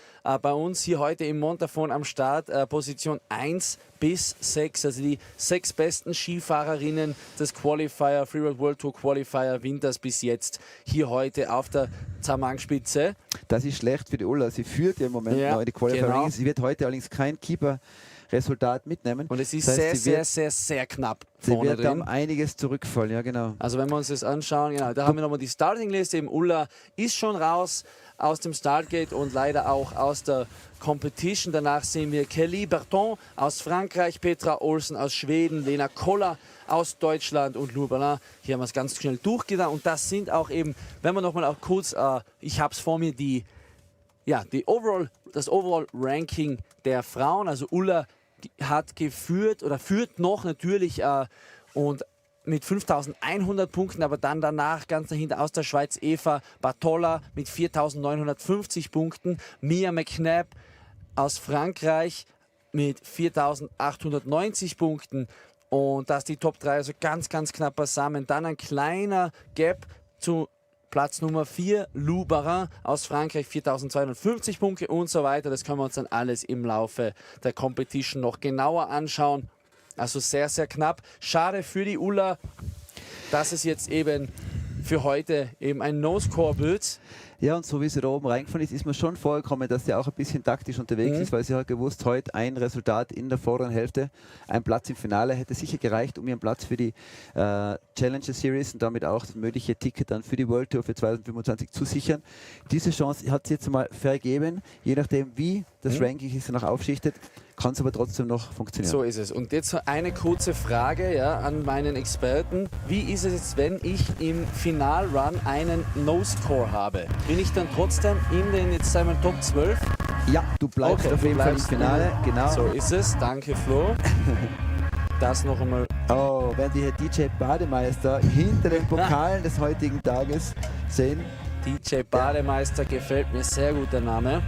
bei uns hier heute im Montafon am Start Position 1 bis 6. Also die 6 besten Skifahrerinnen des Qualifier, Freeride World Tour Qualifier Winters bis jetzt hier heute auf der Zamang-Spitze. Das ist schlecht für die Ulla. Sie führt ja im Moment noch in die Qualifier. Genau. Sie wird heute allerdings kein Keeper-Resultat mitnehmen. Und es ist das heißt, sehr knapp vorne wird drin. Einiges zurückfallen, ja genau. Also wenn wir uns das anschauen, genau, da haben wir nochmal die Starting-Liste. Ulla ist schon raus aus dem Startgate und leider auch aus der Competition. Danach sehen wir Kelly Berton aus Frankreich, Petra Olsen aus Schweden, Lena Koller aus Deutschland und Lubana. Hier haben wir es ganz schnell durchgedacht. Und das sind auch eben, wenn wir nochmal auch kurz, ich habe es vor mir, das Overall-Ranking der Frauen. Also Ulla hat geführt oder führt noch natürlich und mit 5.100 Punkten, aber dann danach ganz dahinter aus der Schweiz Eva Bartola mit 4.950 Punkten, Mia McNabb aus Frankreich mit 4.890 Punkten und das die Top 3, also ganz, ganz knapp beisammen. Dann ein kleiner Gap zu Platz Nummer 4, Lou Barin aus Frankreich, 4.250 Punkte und so weiter. Das können wir uns dann alles im Laufe der Competition noch genauer anschauen. Also sehr, sehr knapp. Schade für die Ulla, dass es jetzt eben für heute eben ein No-Score wird. Ja, und so wie sie da oben reingefallen ist, ist mir schon vorgekommen, dass sie auch ein bisschen taktisch unterwegs ist, weil sie hat gewusst, heute ein Resultat in der vorderen Hälfte, ein Platz im Finale hätte sicher gereicht, um ihren Platz für die Challenger Series und damit auch das mögliche Ticket dann für die World Tour für 2025 zu sichern. Diese Chance hat sie jetzt mal vergeben, je nachdem wie das Ranking sich noch aufschichtet, kann es aber trotzdem noch funktionieren. So ist es. Und jetzt eine kurze Frage an meinen Experten. Wie ist es jetzt, wenn ich im Finalrun einen No-Score habe? Bin ich dann trotzdem in den jetzt einmal Top 12? Ja, du bleibst auf jeden Fall im Finale. Genau. So ist es. Danke, Flo. Das noch einmal. Oh, werden die Herr DJ Bademeister hinter den Pokalen des heutigen Tages sehen. DJ Bademeister gefällt mir sehr gut, der Name.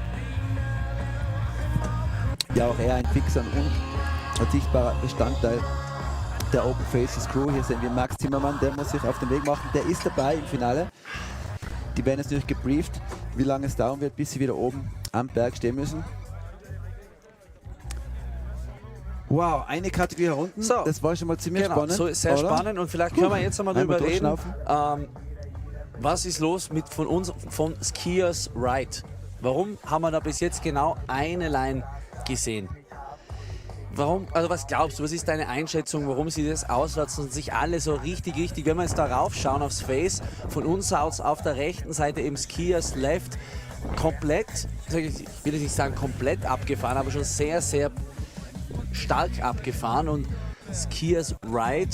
Ja, auch er ein fixer und unsichtbarer Bestandteil der Open Faces Crew. Hier sehen wir Max Zimmermann, der muss sich auf den Weg machen. Der ist dabei im Finale. Die werden jetzt natürlich gebrieft, wie lange es dauern wird, bis sie wieder oben am Berg stehen müssen. Wow, eine Kategorie herunten. So, das war schon mal ziemlich spannend. So sehr spannend und vielleicht können wir jetzt einmal drüber reden. Was ist los von Skiers Ride? Warum haben wir da bis jetzt genau eine Line gesehen? Warum, also was glaubst du, was ist deine Einschätzung, warum sie das auslassen und sich alle so richtig, wenn wir jetzt da raufschauen aufs Face, von uns aus auf der rechten Seite eben Skiers Left, komplett, ich will jetzt nicht sagen komplett abgefahren, aber schon sehr, sehr stark abgefahren und Skiers Ride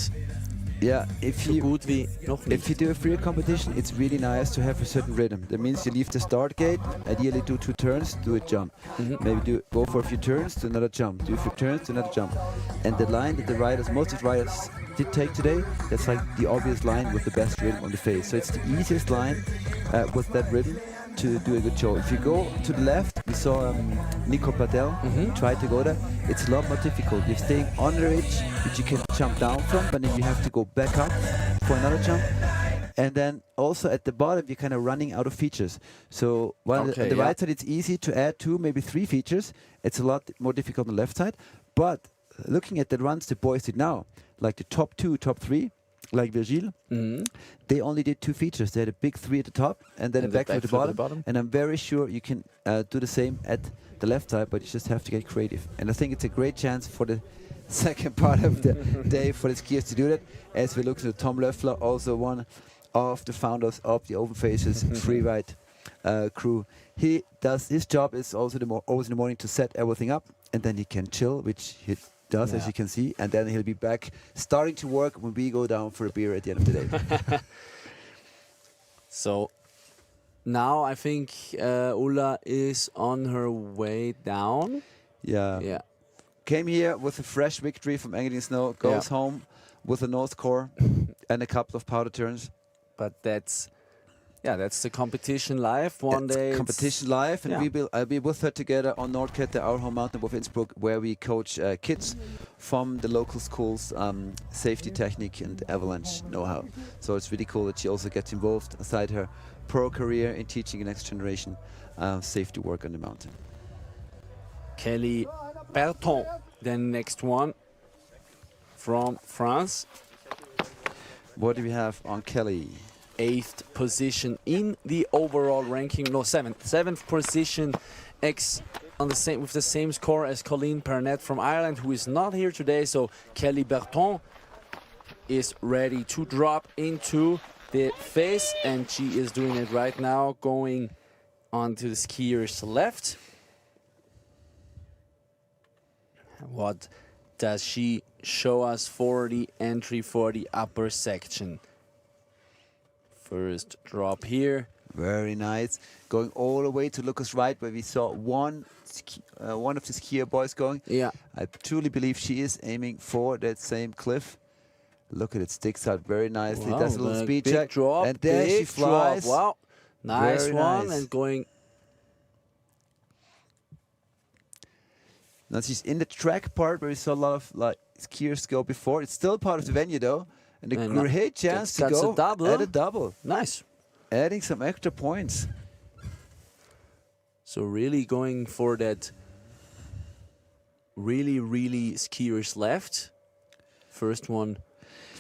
Yeah, if so you gut wie noch if you nicht. do a free competition, it's really nice to have a certain rhythm. That means you leave the start gate, ideally do 2 turns, do a jump. Maybe go for a few turns, do another jump. Do a few turns, do another jump. And the line that the riders, most of the riders did take today, that's like the obvious line with the best rhythm on the face. So it's the easiest line with that rhythm to do a good show. If you go to the left, we saw Nico Patel try to go there. It's a lot more difficult. You're staying on the ridge, which you can jump down from, but then you have to go back up for another jump. And then also at the bottom, you're kind of running out of features. So while Okay, at the yeah. right side, it's easy to add 2, maybe 3 features. It's a lot more difficult on the left side. But looking at the runs the boys did now, like the top 2, top 3, like Virgile, they only did 2 features. They had a big 3 at the top and then a backflip at the bottom. And I'm very sure you can do the same at the left side, but you just have to get creative. And I think it's a great chance for the second part of the day for the skiers to do that. As we look to Tom Löffler, also one of the founders of the Open Faces Freeride crew. He does, his job is also always in the morning to set everything up, and then he can chill, which he does, as you can see, and then he'll be back starting to work when we go down for a beer at the end of the day. So now I think Ulla is on her way down. Yeah. Came here with a fresh victory from Engadine Snow, goes home with a nose core and a couple of powder turns. But that's the competition live. One day it's- competition live, and yeah. I'll be with her together on Nordkette, our home mountain above Innsbruck, where we coach kids from the local schools, safety technique and avalanche know-how. So it's really cool that she also gets involved aside her pro career in teaching the next generation safety work on the mountain. Kelly Berton, then next one from France. What do we have on Kelly? 8th position in the overall ranking. No, 7th position. On the same with the same score as Colleen Pernette from Ireland, who is not here today. So Kelly Berton is ready to drop into the face, and she is doing it right now, going onto the skier's left. What does she show us for the entry for the upper section? First drop here. Very nice. Going all the way to Lucas right, where we saw one of the skier boys going. Yeah. I truly believe she is aiming for that same cliff. Look at it, sticks out very nicely. Wow, Does a little speed big check. drop, and there she big flies. drop. Wow. Nice Very one. nice. And going. Now she's in the track part where we saw a lot of skiers go before. It's still part of the venue though. And a great chance to that's go a double. at a double. Nice. Adding some extra points. So really going for that really skiers left. First line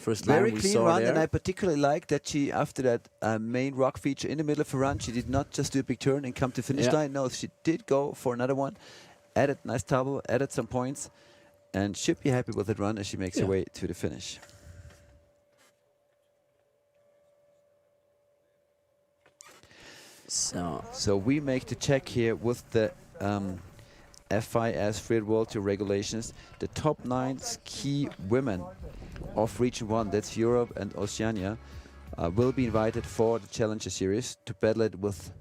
Very we clean saw run, there. and I particularly like that she, after that main rock feature in the middle of her run, she did not just do a big turn and come to finish line. No, she did go for another one, added nice double, added some points, and should be happy with that run as she makes her way to the finish. So we make the check here with the FIS Freeride World Tour regulations. The top 9 ski women of Region 1, that's Europe and Oceania, will be invited for the Challenger Series to battle it with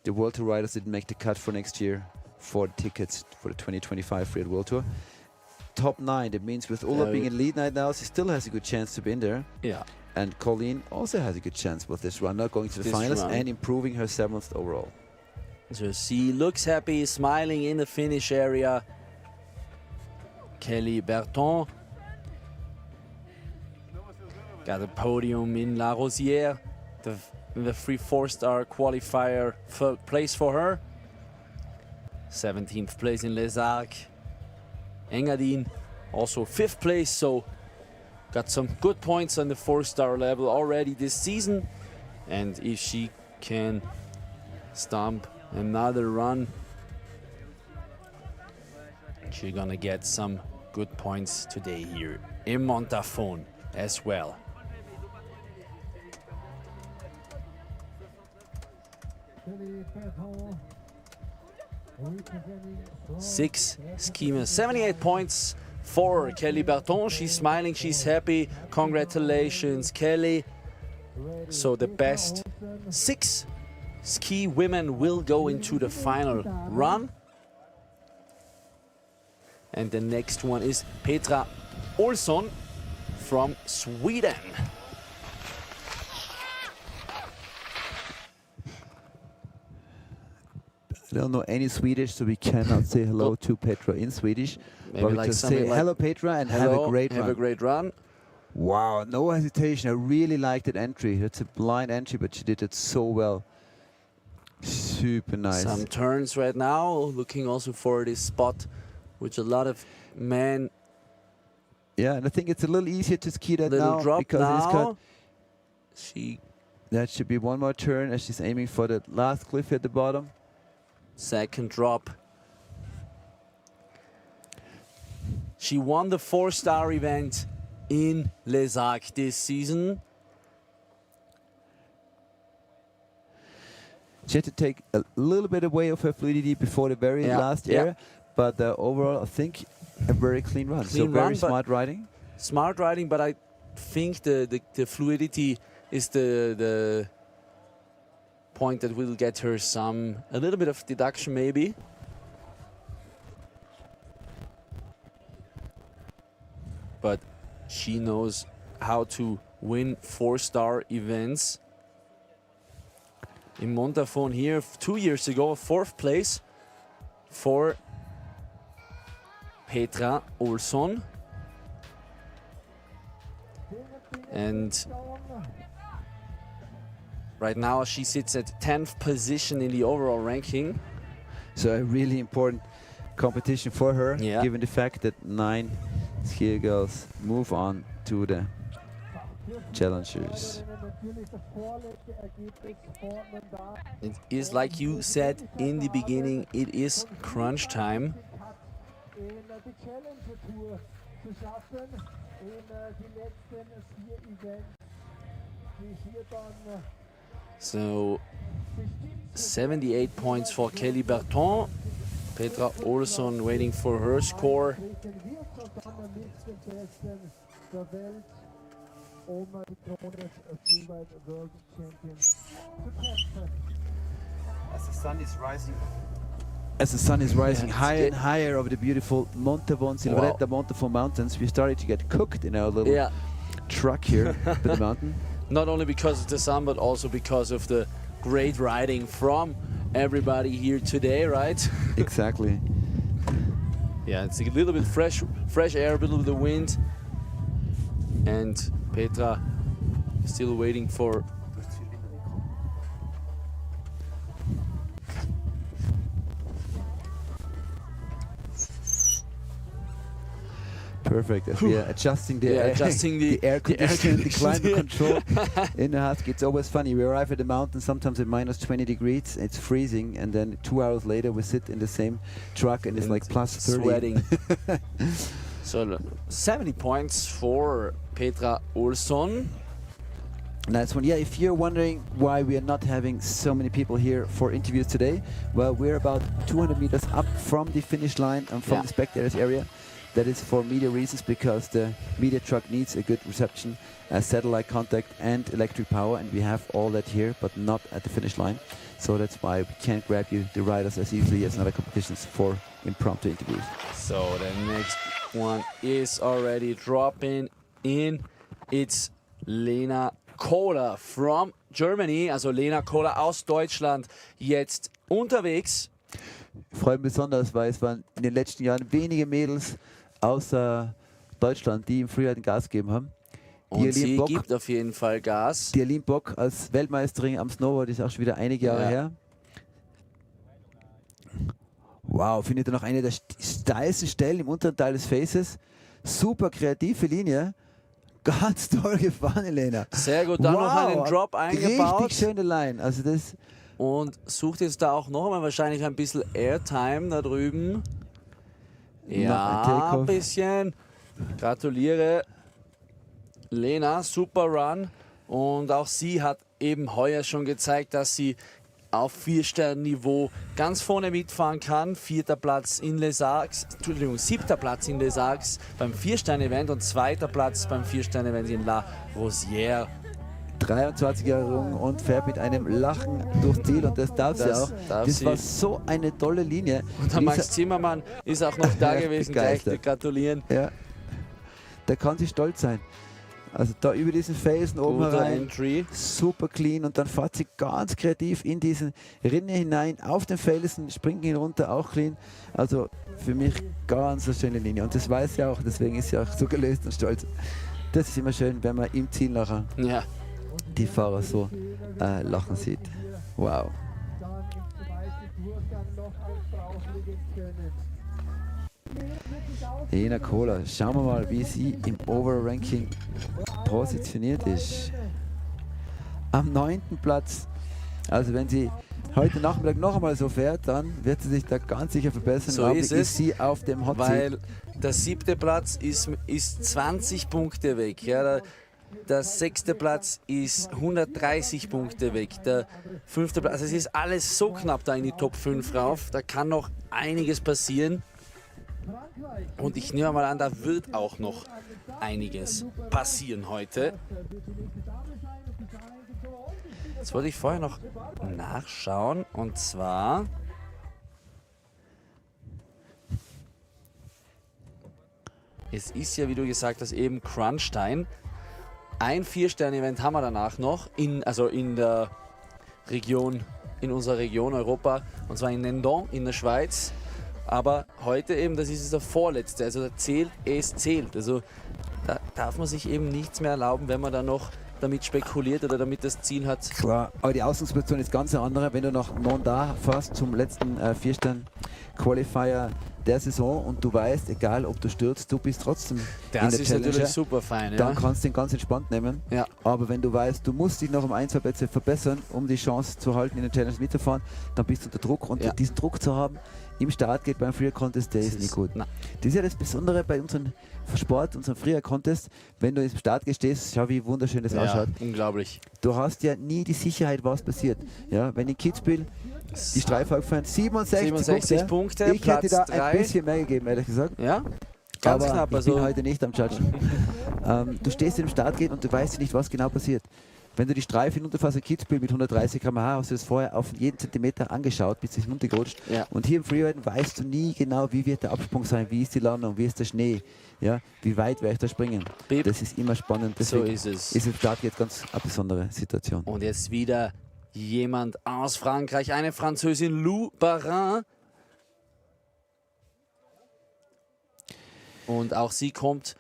the World Tour riders that didn't make the cut for next year for the tickets for the 2025 Freeride World Tour. Top 9, that means with Ulla being in lead right now, she still has a good chance to be in there. Yeah. And Colleen also has a good chance with this run, not going to the finals and improving her 7th overall. So she looks happy, smiling in the finish area. Kelly Berton got a podium in La Rosière, the free 4-star qualifier place for her. 17th place in Les Arcs. Engadine also 5th place, so got some good points on the 4-star level already this season. And if she can stomp another run, she's gonna get some good points today here in Montafon as well. Six schemers, 78 points for Kelly Berton. She's smiling, she's happy. Congratulations, Kelly. So the best 6 ski women will go into the final run. And the next one is Petra Olsson from Sweden. I don't know any Swedish, so we cannot say hello to Petra in Swedish. Maybe but we like just something say like, hello Petra and hello, have a great run. Have a great run. Wow, no hesitation. I really liked that entry. It's a blind entry, but she did it so well. Super nice. Some turns right now, looking also for this spot, which a lot of men. Yeah, and I think it's a little easier to ski that Little now drop because now. that should be one more turn as she's aiming for the last cliff at the bottom. Second drop. She won the 4-star event in Les Arcs this season. She had to take a little bit away of her fluidity before the very last area, but overall I think a very clean run. So very smart riding. Smart riding, but I think the fluidity is the point that will get her a little bit of deduction maybe. But she knows how to win 4-star events. In Montafon here 2 years ago, 4th place for Petra Olsson. And right now she sits at 10th position in the overall ranking. So a really important competition for her, given the fact that 9 skier girls move on to the challengers. It is like you said in the beginning, it is crunch time. So 78 points for Kelly Berton. Petra Olsson waiting for her score. As the sun is rising higher and higher over the beautiful Montafon, Silvretta-Montafon mountains, we started to get cooked in our little truck here up the mountain. Not only because of the sun, but also because of the great riding from everybody here today, right? Exactly. Yeah, it's a little bit fresh air, a little bit of wind. And Petra still waiting for... Perfect. As we are adjusting the air conditioning, the climate control in the Husky. It's always funny. We arrive at the mountain sometimes at minus 20 degrees. It's freezing, and then 2 hours later we sit in the same truck and it's like plus 30. Sweating. So 70 points for Petra Olsson. Nice one. Yeah, if you're wondering why we are not having so many people here for interviews today, well, we're about 200 meters up from the finish line and from the spectators area. That is for media reasons, because the media truck needs a good reception, satellite contact and electric power, and we have all that here, but not at the finish line. So that's why we can't grab you, the riders, as easily as in other competitions for impromptu interviews. So the next one is already dropping in. It's Lena Kohler from Germany, also Lena Kohler aus Deutschland, jetzt unterwegs. Ich freue mich besonders, weil es waren in den letzten Jahren wenige Mädels außer Deutschland, die im Freeride Gas gegeben haben. Und sie gibt auf jeden Fall Gas. Die Aline Bock als Weltmeisterin am Snowboard ist auch schon wieder einige Jahre her. Wow, findet ihr noch eine der steilsten Stellen im unteren Teil des Faces. Super kreative Linie. Ganz toll gefahren, Elena. Sehr gut, dann noch einen Drop eingebaut. Richtig schöne Line. Also das und sucht jetzt da auch noch einmal wahrscheinlich ein bisschen Airtime da drüben. Ja, ein bisschen. Gratuliere, Lena, super Run. Und auch sie hat eben heuer schon gezeigt, dass sie auf 4-Stern-Niveau ganz vorne mitfahren kann. 4. Platz in Les Arcs, Entschuldigung, 7. Platz in Les Arcs beim 4-Stern-Event und 2. Platz beim 4-Stern-Event in La Rosière. 23 Jahre jung und fährt mit einem Lachen durchs Ziel und das darf sie auch. Das war so eine tolle Linie. Und der Max Zimmermann ist auch noch da gewesen, gleich gratulieren. Ja, der kann sich stolz sein. Also da über diesen Felsen oben rein, super clean und dann fährt sie ganz kreativ in diesen Rinne hinein, auf den Felsen, springt ihn runter, auch clean. Also für mich ganz eine schöne Linie und das weiß sie auch, deswegen ist sie auch so gelöst und stolz. Das ist immer schön, wenn man im Ziel nachher die Fahrer so lachen sieht. Wow. Jena Kohler, schauen wir mal, wie sie im Overall-Ranking positioniert ist. Am 9. Platz. Also wenn sie heute Nachmittag noch einmal so fährt, dann wird sie sich da ganz sicher verbessern. So ist sie auf dem Hot Seat. Weil der 7. Platz ist 20 Punkte weg. Ja, der 6. Platz ist 130 Punkte weg. Der 5. Platz, also es ist alles so knapp da in die Top 5 rauf. Da kann noch einiges passieren. Und ich nehme mal an, da wird auch noch einiges passieren heute. Jetzt wollte ich vorher noch nachschauen. Und zwar... Es ist ja, wie du gesagt hast, eben Crunch-Time. Ein 4-Sterne-Event haben wir danach noch, in der Region, in unserer Region Europa, und zwar in Nendon in der Schweiz. Aber heute eben, das ist der vorletzte, also es zählt. Also da darf man sich eben nichts mehr erlauben, wenn man da noch damit spekuliert oder damit das Ziel hat. Klar, aber die Ausgangssituation ist ganz eine andere, wenn du nach Nanda fährst zum letzten 4-Stern-Qualifier der Saison und du weißt, egal ob du stürzt, du bist trotzdem in der Das ist Challenge, natürlich super fein. dann kannst du den ganz entspannt nehmen. Ja. Aber wenn du weißt, du musst dich noch um 1, 2 Plätze verbessern, um die Chance zu halten, in der Challenge mitzufahren, dann bist du unter Druck und diesen Druck zu haben im Startgate beim Freeride Contest, der ist nicht gut. Das ist ja das Besondere bei unserem Sport, unserem Freeride Contest, wenn du im Startgate stehst, schau wie wunderschön das ausschaut. Unglaublich. Du hast ja nie die Sicherheit, was passiert. Ja, wenn in Kitzbühel die Streife aufgefallen, 67 Punkte, ich Platz hätte da 3. ein bisschen mehr gegeben, ehrlich gesagt. Ja, ganz aber knapp. Ich Also bin heute nicht am Judgen. Du stehst im Startgate und du weißt nicht, was genau passiert. Wenn du die Streife hinunterfährst in Kitzbühel mit 130 km/h, hast du das vorher auf jeden Zentimeter angeschaut, bis du hinuntergerutscht. Ja. Und hier im Freeride weißt du nie genau, wie wird der Absprung sein, wie ist die Landung, wie ist der Schnee, ja, wie weit werde ich da springen. Das ist immer spannend. Deswegen so ist es. Ist im Startgate ganz eine besondere Situation. Und jetzt wieder jemand aus Frankreich, eine Französin, Lou Barin. Und auch sie kommt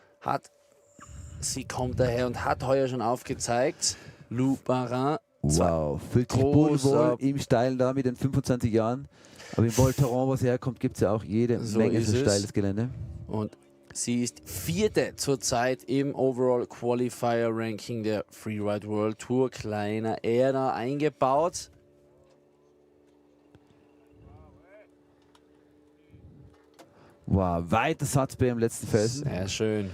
daher und hat heuer schon aufgezeigt. Lou Barin. Wow, fühlt sich wohl im Steilen da mit den 25 Jahren. Aber im Volteron, wo sie herkommt, gibt es ja auch jede Menge so steiles Gelände. Und sie ist 4. zurzeit im Overall Qualifier Ranking der Freeride World Tour. Kleiner Äder eingebaut. Wow, weiter Satz bei ihrem letzten Felsen. Sehr schön.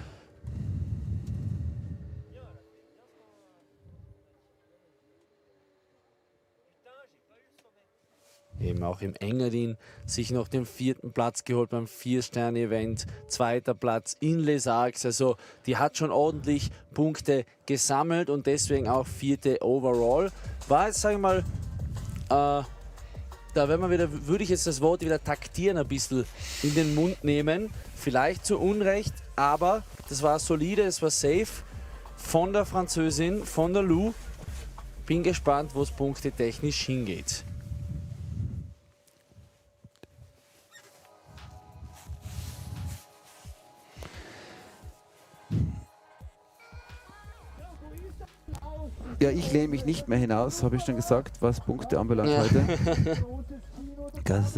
Eben auch im Engadin sich noch den 4. Platz geholt beim 4-Sterne-Event, 2. Platz in Les Arcs. Also die hat schon ordentlich Punkte gesammelt und deswegen auch 4. Overall. War jetzt, sagen wir mal, würde ich jetzt das Wort wieder taktieren ein bisschen in den Mund nehmen. Vielleicht zu Unrecht, aber das war solide, es war safe von der Französin, von der Lou. Bin gespannt, wo es punktetechnisch hingeht. Ja, ich lehne mich nicht mehr hinaus, habe ich schon gesagt, was Punkte anbelangt heute. Das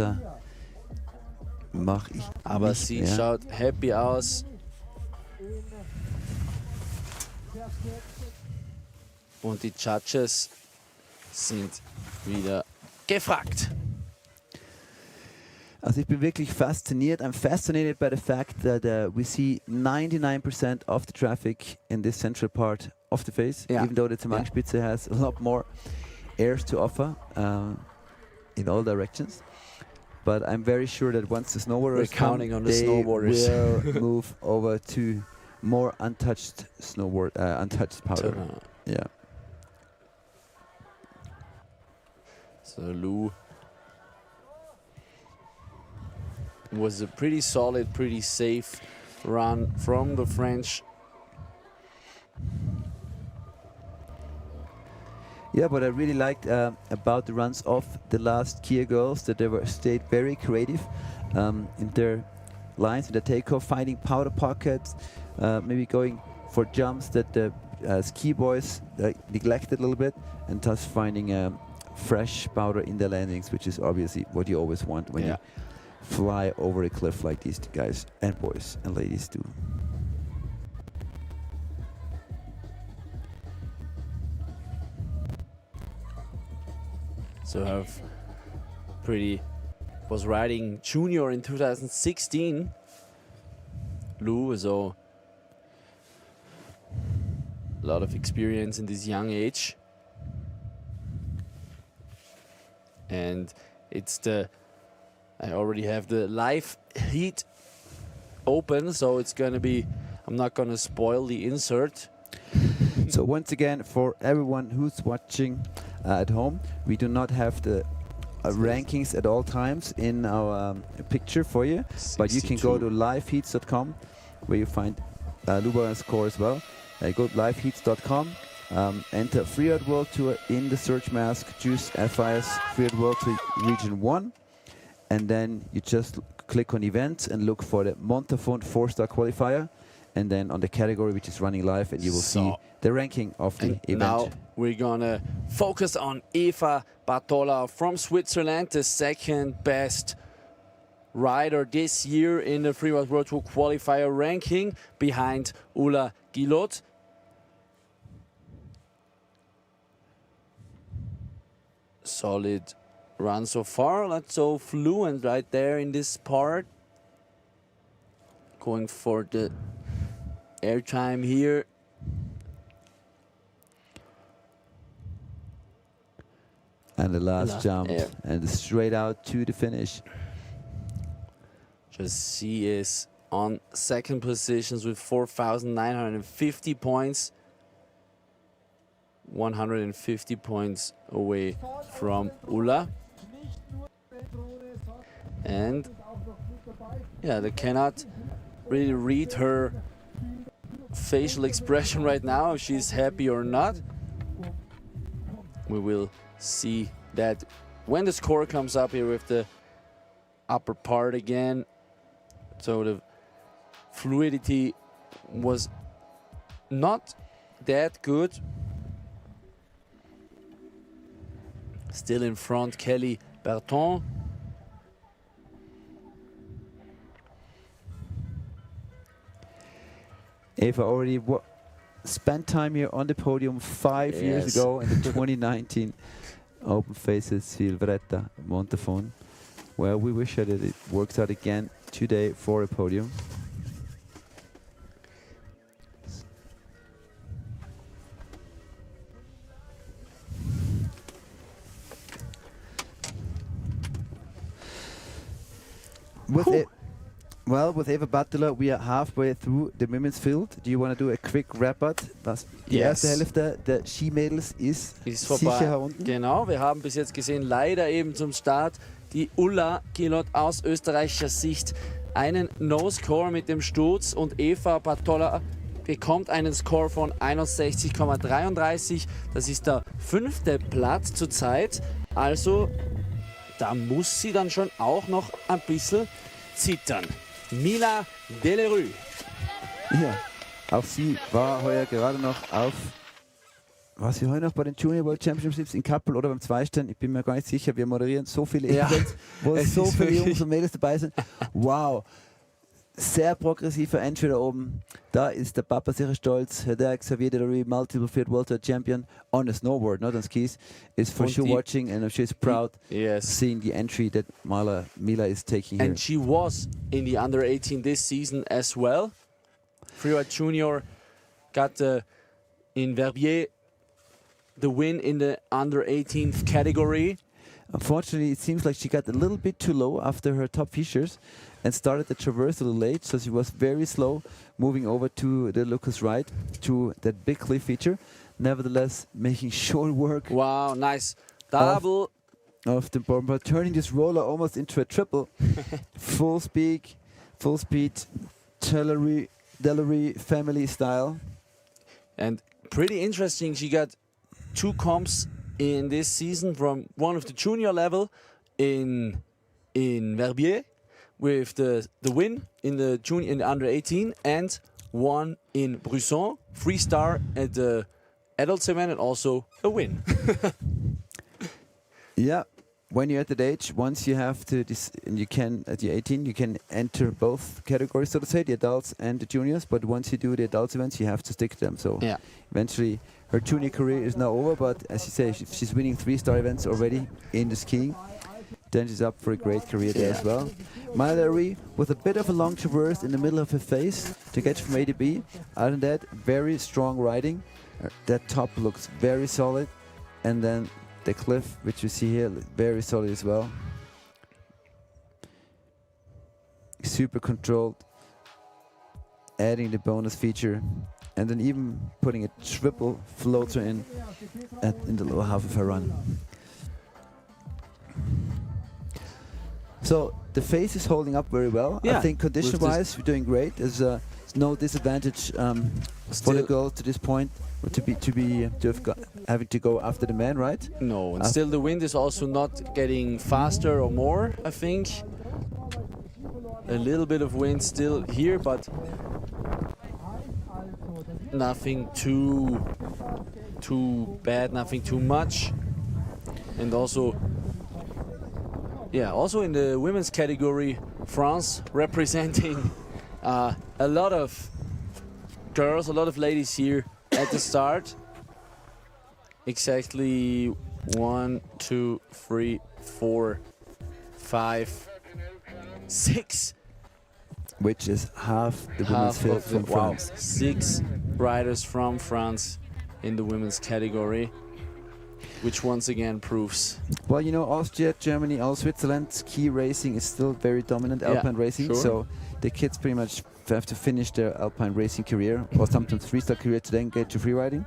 mache ich. Aber sie schaut happy aus. Und die Judges sind wieder gefragt. Also ich bin wirklich fasziniert. I'm fascinated by the fact that we see 99% of the traffic in this central part of the face, even though the Tamang Spitze has a lot more airs to offer. in all directions. But I'm very sure that once the snowboarders We're counting on the they snowboarders. will move over to more untouched snowboard, untouched powder. Yeah. So Lou was a pretty solid, pretty safe run from the French. Yeah, but I really liked about the runs of the last Kia girls that they stayed very creative in their lines, in the takeoff, finding powder pockets, maybe going for jumps that the ski boys neglected a little bit, and thus finding fresh powder in the landings, which is obviously what you always want when you fly over a cliff like these guys and boys and ladies do. So have was riding junior in 2016. Lou, so a lot of experience in this young age. And it's I already have the live heat open, so it's gonna be, I'm not gonna spoil the insert. So once again, for everyone who's watching at home, we do not have the rankings at all times in our picture for you, but you can go to liveheats.com where you find Luba's score as well. Go to liveheats.com, enter Freeride World Tour in the search mask, choose FIS Freeride World Tour Region 1, and then you just click on events and look for the Montafon 4-star qualifier, and then on the category which is running live, and you will see the ranking of the event. Now we're gonna focus on Eva Bartola from Switzerland, the second best rider this year in the Freeride World Tour qualifier ranking, behind Ulla Gillot. Solid run so far, not so fluent right there in this part. Going for the airtime here. And the last jump, and straight out to the finish. Just she is on second positions with 4,950 points. 150 points away from Ulla. And yeah, they cannot really read her facial expression right now, if she's happy or not. We will see that when the score comes up here with the upper part again. So the fluidity was not that good. Still in front, Kelly Berton. Eva already spent time here on the podium 5 years ago in the 2019 Open Faces Silvretta-Montafon. Well, we wish that it works out again today for a podium. With Eva Bartola, we are halfway through the women's field. Do you want to do a quick wrap-up? Die erste Hälfte der Skimädels ist vorbei. Sicher unten. Genau, wir haben bis jetzt gesehen, leider eben zum Start die Ulla Gillot aus österreichischer Sicht einen No-Score mit dem Sturz, und Eva Bartola bekommt einen Score von 61,33. Das ist der 5. Platz zurzeit. Also da muss sie dann schon auch noch ein bisschen zittern. Mila Delerue. Ja, auch sie war heuer gerade noch auf, war sie heuer noch bei den Junior World Championships in Kappel oder beim Zweistein? Ich bin mir gar nicht sicher. Wir moderieren so viele Events, wo so viele Jungs und Mädels dabei sind. Wow, sehr progressiver Entry da oben. Da ist der Papa sicher stolz. Her dad, Xavier Delerue, multiple Freeride World Tour Champion on a snowboard, not on skis, is for sure watching, and she's proud seeing the entry that Mila is taking here. And she was in the under 18 this season as well. Freeride Junior got in Verbier the win in the under 18 category. Unfortunately, it seems like she got a little bit too low after her top features and started the traverse a little late, so she was very slow moving over to the Lucas Ride, to that big cliff feature. Nevertheless, making short work Wow, nice. Double. of the bomber, turning this roller almost into a triple. full speed, Delary family style. And pretty interesting, she got 2 comps in this season from one of the junior level in Verbier with the win in the junior in the under 18 and one in Brisson, 3-star at the adults event and also a win. Yeah, when you're at that age, once you have to, you can at the 18, you can enter both categories, so to say, the adults and the juniors. But once you do the adults events, you have to stick to them. So Yeah. eventually, her junior career is now over. But as you say, if she's winning 3-star events already in the skiing, then she's up for a great career there as well. Mallory with a bit of a long traverse in the middle of her face to get from A to B. Other than that, very strong riding. That top looks very solid, and then the cliff, which you see here, very solid as well. Super controlled, adding the bonus feature, and then even putting a triple floater in the lower half of her run. So the face is holding up very well. Yeah, I think condition-wise, we're doing great. There's no disadvantage for the girl to this point, having to go after the man, right? No, and still the wind is also not getting faster or more, I think. A little bit of wind still here, but nothing too bad, nothing too much. And also, yeah, also in the women's category, France representing a lot of girls, a lot of ladies here at the start. Exactly 1, 2, 3, 4, 5, 6. Which is half the women's field from France. 6 riders from France in the women's category, which once again proves. Well, you know, Austria, Germany, all Switzerland, ski racing is still very dominant, alpine racing. Sure. So the kids pretty much have to finish their alpine racing career, or sometimes 3-star career, to then get to freeriding.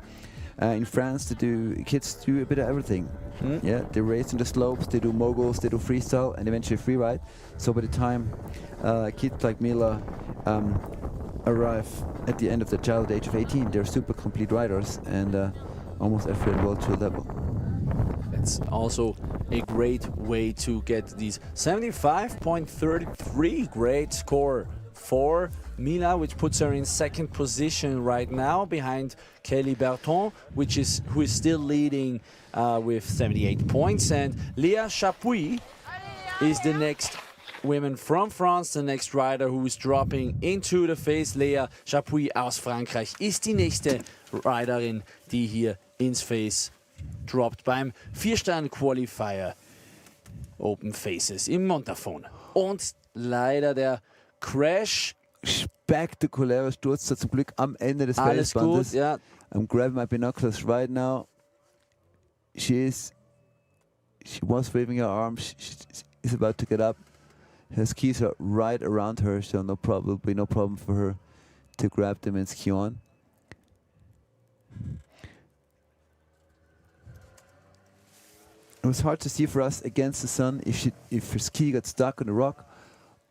In France, kids do a bit of everything. Yeah, they race on the slopes, they do moguls, they do freestyle, and eventually freeride. So by the time kids like Mila arrive at the end of the child age of 18, they're super complete riders and almost every World Tour level. That's also a great way to get these 75.33, great score for Mila, which puts her in second position right now behind Kelly Berton, who is still leading with 78 points, and Léa Chapuis is the next woman from France, the next rider who is dropping into the face. Léa Chapuis aus Frankreich ist die nächste Riderin, die hier ins Face droppt beim 4-Stern-Qualifier Open Faces im Montafon. Und leider der Crash. Spektakulärer Sturz, zum Glück am Ende des Alles Felsbandes. gut, ja. I'm grabbing my binoculars right now. She was waving her arms. She's about to get up. Her skis are right around her, so no problem for her to grab them and ski on. It was hard to see for us against the sun if her ski got stuck on the rock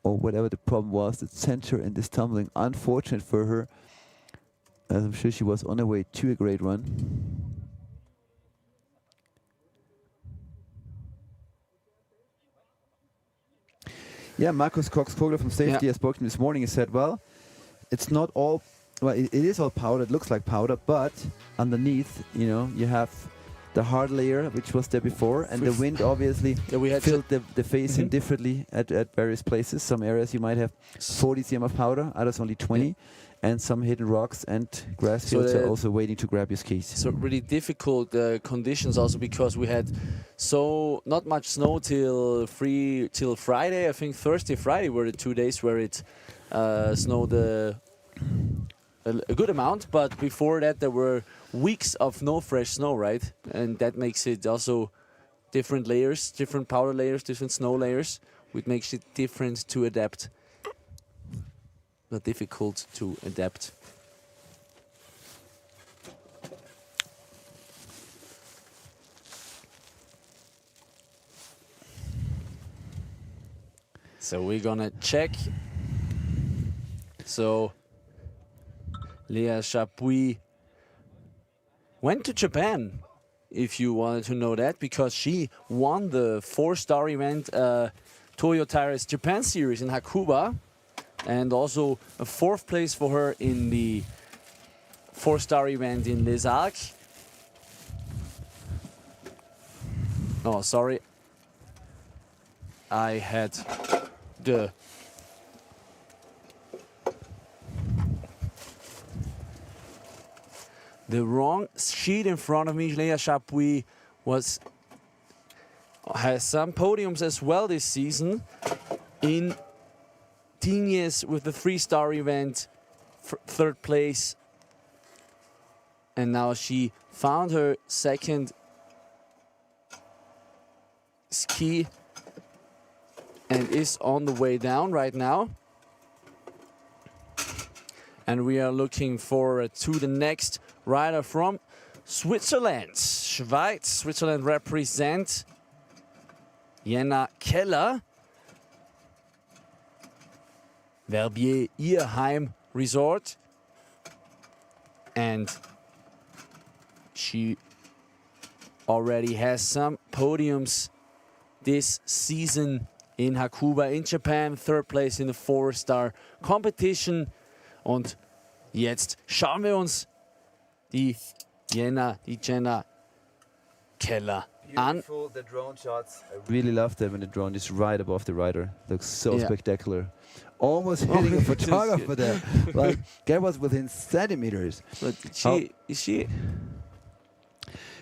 or whatever the problem was that sent her in this tumbling. Unfortunate for her, as I'm sure she was on her way to a great run. Yeah, Markus Cox-Kogler from Safety, I spoke to him this morning. He said, well, it's not all, well, it is all powder, it looks like powder, but underneath, you know, you have the hard layer, which was there before, and the wind obviously filled the face in differently at various places. Some areas you might have 40 cm of powder, others only 20, and some hidden rocks and grass fields are also waiting to grab your skis. So really difficult conditions also because we had not much snow till Friday. I think Thursday, Friday were the 2 days where it snowed a good amount, but before that there were weeks of no fresh snow, right? And that makes it also different layers, different powder layers, different snow layers, which makes it different to adapt, but difficult to adapt. So we're gonna check. So Lea Chapuis went to Japan, if you wanted to know that, because she won the 4-star event Toyo Tires Japan Series in Hakuba, and also a 4th place for her in the 4-star event in Les Arcs. Oh, sorry. I had the wrong sheet in front of me. Lea Chapuis has some podiums as well this season in Tignes with the 3-star event, 3rd place, and now she found her 2nd ski and is on the way down right now. And we are looking forward to the next rider from Switzerland. Schweiz, Switzerland represent Jenna Keller. Verbier, ihr Heimresort. And she already has some podiums this season in Hakuba in Japan, 3rd place in the 4-star competition. Und jetzt schauen wir uns die Jenna Keller an. Beautiful, the drone shots. I really love them when the drone is right above the rider. Looks so spectacular. Almost hitting a photographer there. Like, that was within centimeters. But is she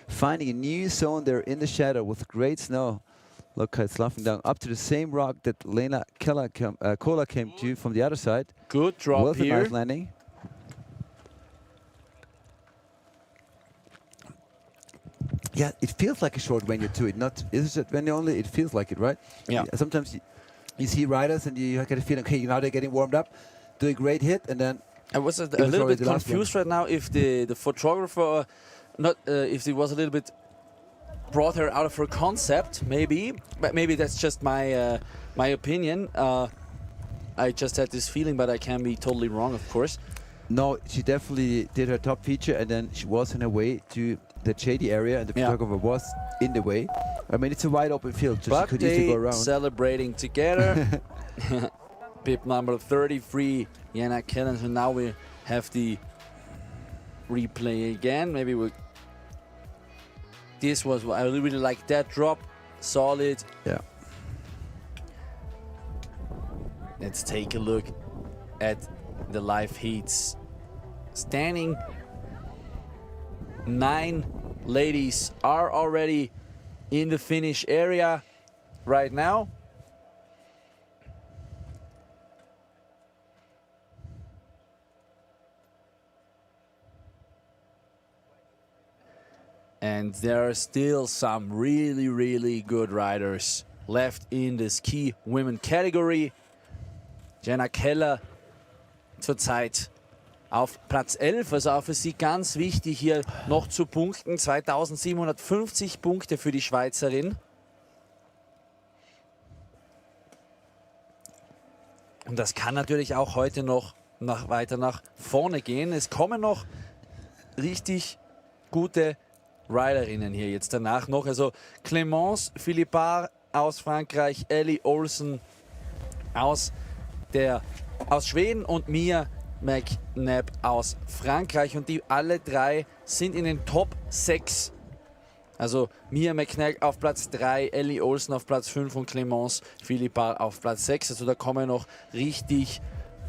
finding a new zone there in the shadow with great snow. Look how it's laughing down up to the same rock that Lena Kola came to from the other side. Good drop With here. a nice landing. Yeah, it feels like a short when you do it. Not is it when only it feels like it, right? Yeah. Sometimes you see riders and you get a feeling, okay, now they're getting warmed up, do a great hit, and then I was a little bit confused right now if the photographer, if it was a little bit brought her out of her concept, maybe, but maybe that's just my my opinion. I just had this feeling, but I can be totally wrong, of course. No, she definitely did her top feature, and then she was on her way to the shady area, and the photographer was in the way. I mean, it's a wide open field, so but she could easily go around. Celebrating together. Pip number 33, Jenna Keller. So now we have the replay again. Maybe we. This was, I really like that drop. Solid. Yeah. Let's take a look at the live heats. Standing 9 ladies are already in the finish area right now. And there are still some really, really good riders left in the ski women category. Jenna Keller zurzeit auf Platz 11, also auch für sie ganz wichtig hier noch zu punkten. 2750 Punkte für die Schweizerin. Und das kann natürlich auch heute noch weiter nach vorne gehen. Es kommen noch richtig gute Riderinnen hier jetzt danach noch. Also Clémence Philippard aus Frankreich, Ellie Olsen aus Schweden und Mia McNabb aus Frankreich. Und die alle 3 sind in den Top 6. Also Mia McNabb auf Platz 3, Ellie Olsen auf Platz 5 und Clémence Philippard auf Platz 6. Also da kommen noch richtig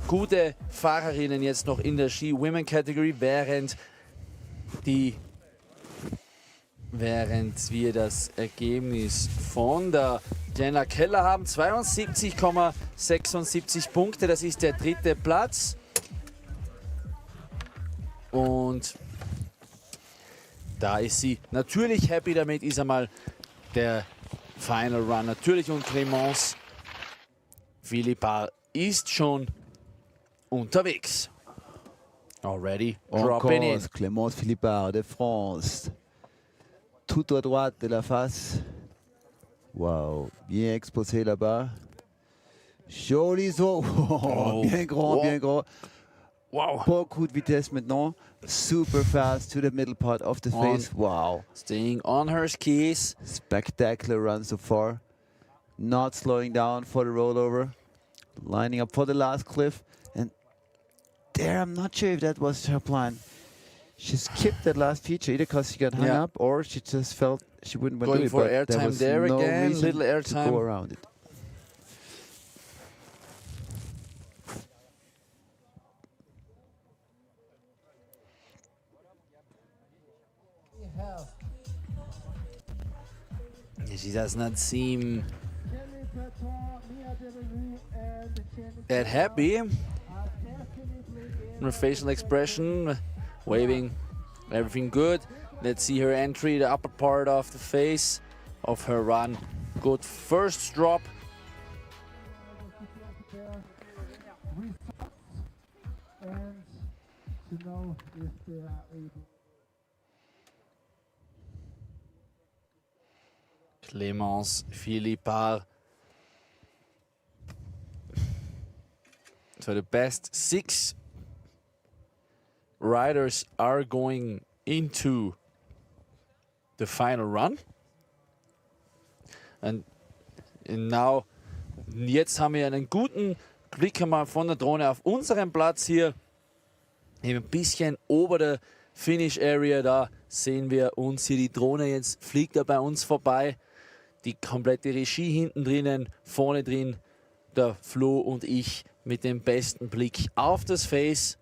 gute Fahrerinnen jetzt noch in der Ski Women Category, während wir das Ergebnis von der Jenna Keller haben. 72,76 Punkte, das ist der 3. Platz. Und da ist sie natürlich happy damit, ist einmal der Final Run natürlich. Und Clémence Philippard ist schon unterwegs. Already dropping in. Clémence Philippard de France. Tout à droite de la face. Wow, bien exposé là-bas. Joli saut. Bien grand, bien grand. Wow. Beaucoup de vitesse maintenant. Super fast to the middle part of the face. Wow. Staying on her skis. Spectacular run so far. Not slowing down for the rollover. Lining up for the last cliff. And there, I'm not sure if that was her plan. She skipped that last feature either because she got hung up or she just felt she wouldn't want to do it. Going for but airtime there no again. reason Little airtime. to go around it. She does not seem that happy. Her facial expression, waving, everything good. Let's see her entry, the upper part of the face of her run. Good first drop. Clémence Philippard. So the best 6 riders are going into the final run. And now, jetzt haben wir einen guten Blick einmal von der Drohne auf unseren Platz hier. Ein bisschen ober der Finish Area, da sehen wir uns hier. Die Drohne jetzt fliegt da bei uns vorbei. Die komplette Regie hinten drinnen, vorne drin der Flo und ich mit dem besten Blick auf das Face.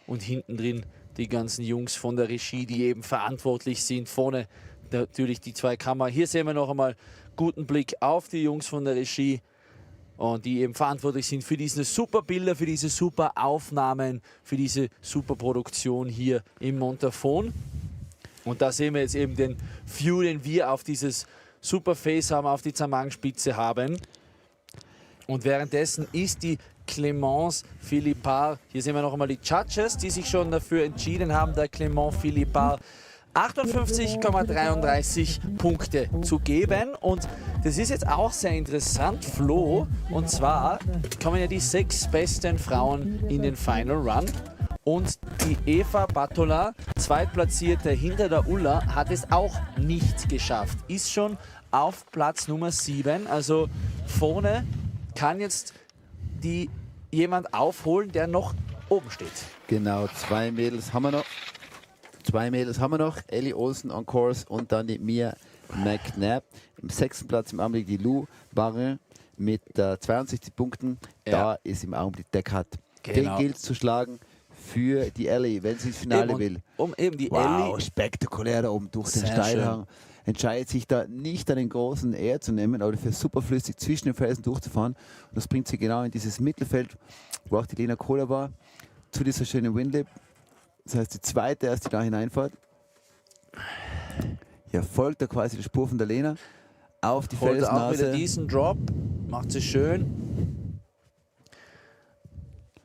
Und hinten drin die ganzen Jungs von der Regie, die eben verantwortlich sind. Vorne natürlich die 2 Kameras. Hier sehen wir noch einmal guten Blick auf die Jungs von der Regie. Und die eben verantwortlich sind für diese super Bilder, für diese super Aufnahmen, für diese super Produktion hier im Montafon. Und da sehen wir jetzt eben den View, den wir auf dieses super Face haben, auf die Zermagenspitze haben. Und währenddessen ist die Clémence Philippard, hier sehen wir noch einmal die Judges, die sich schon dafür entschieden haben, der Clémence Philippard 58,33 Punkte zu geben. Und das ist jetzt auch sehr interessant, Flo. Und zwar kommen ja die 6 besten Frauen in den Final Run. Und die Eva Batola, Zweitplatzierte hinter der Ulla, hat es auch nicht geschafft. Ist schon auf Platz Nummer 7. Also vorne kann jetzt jemand aufholen, der noch oben steht. Genau, 2 Mädels haben wir noch. 2 Mädels haben wir noch. Ellie Olsen on Course und dann die Mia McNabb. Im 6. Platz im Augenblick die Lou Barre mit 62 Punkten. Ja. Da ist im Augenblick der Cut. Genau. Den gilt es zu schlagen für die Ellie, wenn sie ins Finale Eben, will. Um eben die Wow, Ellie. spektakulär da oben durch den Sehr Steilhang. Entscheidet sich da nicht an den großen Air zu nehmen, aber dafür superflüssig zwischen den Felsen durchzufahren. Und das bringt sie genau in dieses Mittelfeld, wo auch die Lena Kohler war, zu dieser schönen Windlip. Das heißt, die zweite erst, die da hineinfährt. Ja, folgt da quasi die Spur von der Lena auf die Holt auch wieder Felsnase. diesen Drop, macht sie schön.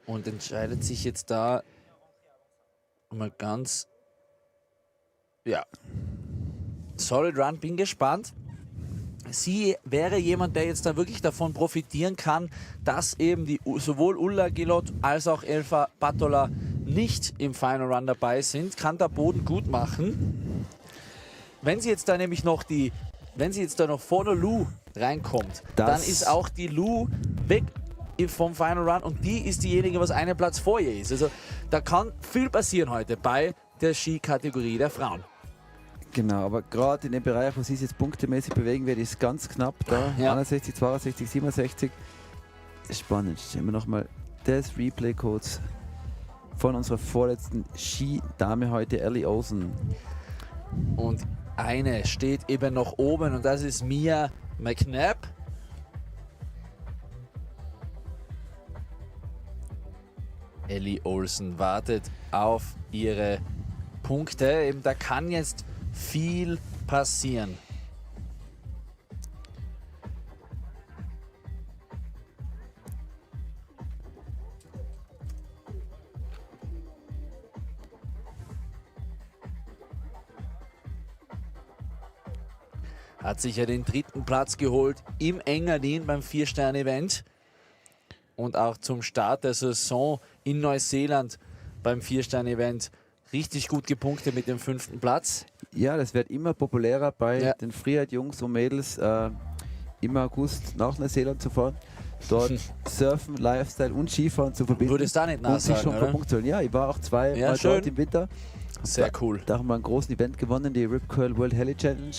Und entscheidet sich jetzt da mal ganz, ja, solid run, bin gespannt. Sie wäre jemand, der jetzt da wirklich davon profitieren kann, dass eben sowohl Ulla Gilot als auch Elfa Batola nicht im Final Run dabei sind, kann der Boden gut machen. Wenn sie jetzt da nämlich noch vor der Lou reinkommt, dann ist auch die Lou weg vom Final Run und die ist diejenige, was einen Platz vor ihr ist. Also da kann viel passieren heute bei der Skikategorie der Frauen. Genau, aber gerade in dem Bereich, wo sie sich jetzt punktemäßig bewegen wird, ist ganz knapp da. Ja. 61, 62, 67. Spannend. Sehen wir nochmal das Replay-Codes von unserer vorletzten Skidame heute, Ellie Olsen. Und eine steht eben noch oben und das ist Mia McNabb. Ellie Olsen wartet auf ihre Punkte. Eben, da kann jetzt viel passieren. hat sich ja den 3. Platz geholt im Engadin beim 4-Sterne-Event. Und auch zum Start der Saison in Neuseeland beim 4-Sterne-Event richtig gut gepunktet mit dem 5. Platz. Ja, das wird immer populärer bei den Freeride-Jungs und Mädels, im August nach Neuseeland zu fahren. Dort Surfen, Lifestyle und Skifahren zu verbinden. Würdest du da nicht und sich nachsagen, schon oder? Punkte holen. Ja, ich war auch 2 Mal schön. dort im Winter. Sehr cool. Da haben wir einen großen Event gewonnen, die Rip Curl World Heli Challenge.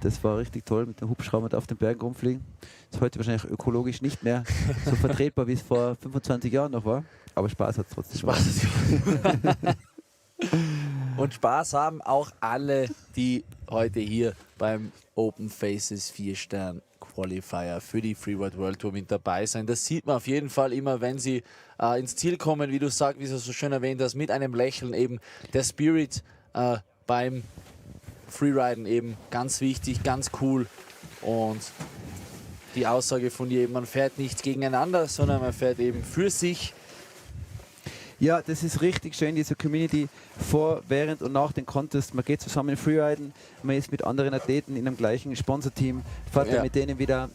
Das war richtig toll, mit dem Hubschrauber auf den Bergen rumfliegen. Ist heute wahrscheinlich ökologisch nicht mehr so vertretbar, wie es vor 25 Jahren noch war. Aber Spaß hat es trotzdem. Und Spaß haben auch alle, die heute hier beim Open Faces 4-Stern Qualifier für die Freeride World Tour mit dabei sein. Das sieht man auf jeden Fall immer, wenn sie ins Ziel kommen, wie du sagst, wie du so schön erwähnt hast, mit einem Lächeln eben. Der Spirit beim Freeriden eben ganz wichtig, ganz cool. Und die Aussage von dir eben, man fährt nicht gegeneinander, sondern man fährt eben für sich. Ja, das ist richtig schön, diese Community vor, während und nach dem Contest. Man geht zusammen Freeriden, man ist mit anderen Athleten in einem gleichen Sponsorteam, fährt dann mit denen wieder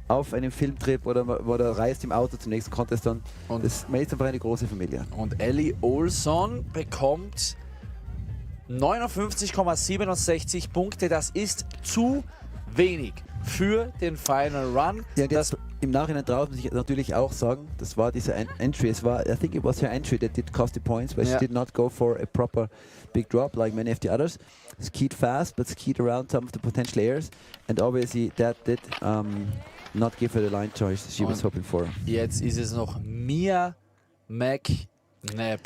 auf einem Filmtrip oder reist im Auto zum nächsten Contest dann. Und man ist einfach eine große Familie. Und Ellie Olson bekommt 59,67 Punkte. Das ist zu wenig für den Final Run. Ja, das im Nachhinein darf man sich natürlich auch sagen, das war dieser Entry. Es war, I think it was her entry that did cost the points, but she did not go for a proper big drop like many of the others. Skied fast, but skied around some of the potential airs, and obviously that did not give her the line choice she was hoping for. Jetzt ist es noch Mia McNabb,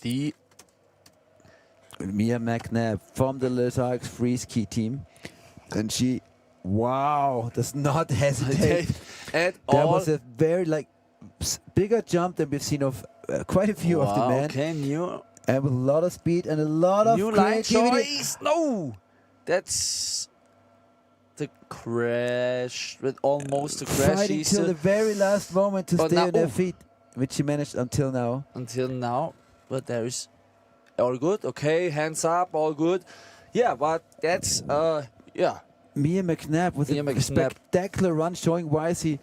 die Mia McNabb from the Les Arcs free ski team, and she does not hesitate at That all. was a very bigger jump than we've seen of quite a few of the men. Okay, new And with a lot of speed and a lot of line creativity. choice. No, that's the crash. With almost the crash. Fighting till the very last moment to stay on their feet, which she managed until now. Until now, but there is all good. Okay, hands up, all good. Yeah, but that's Mia McNabb with a spectacular run, showing why she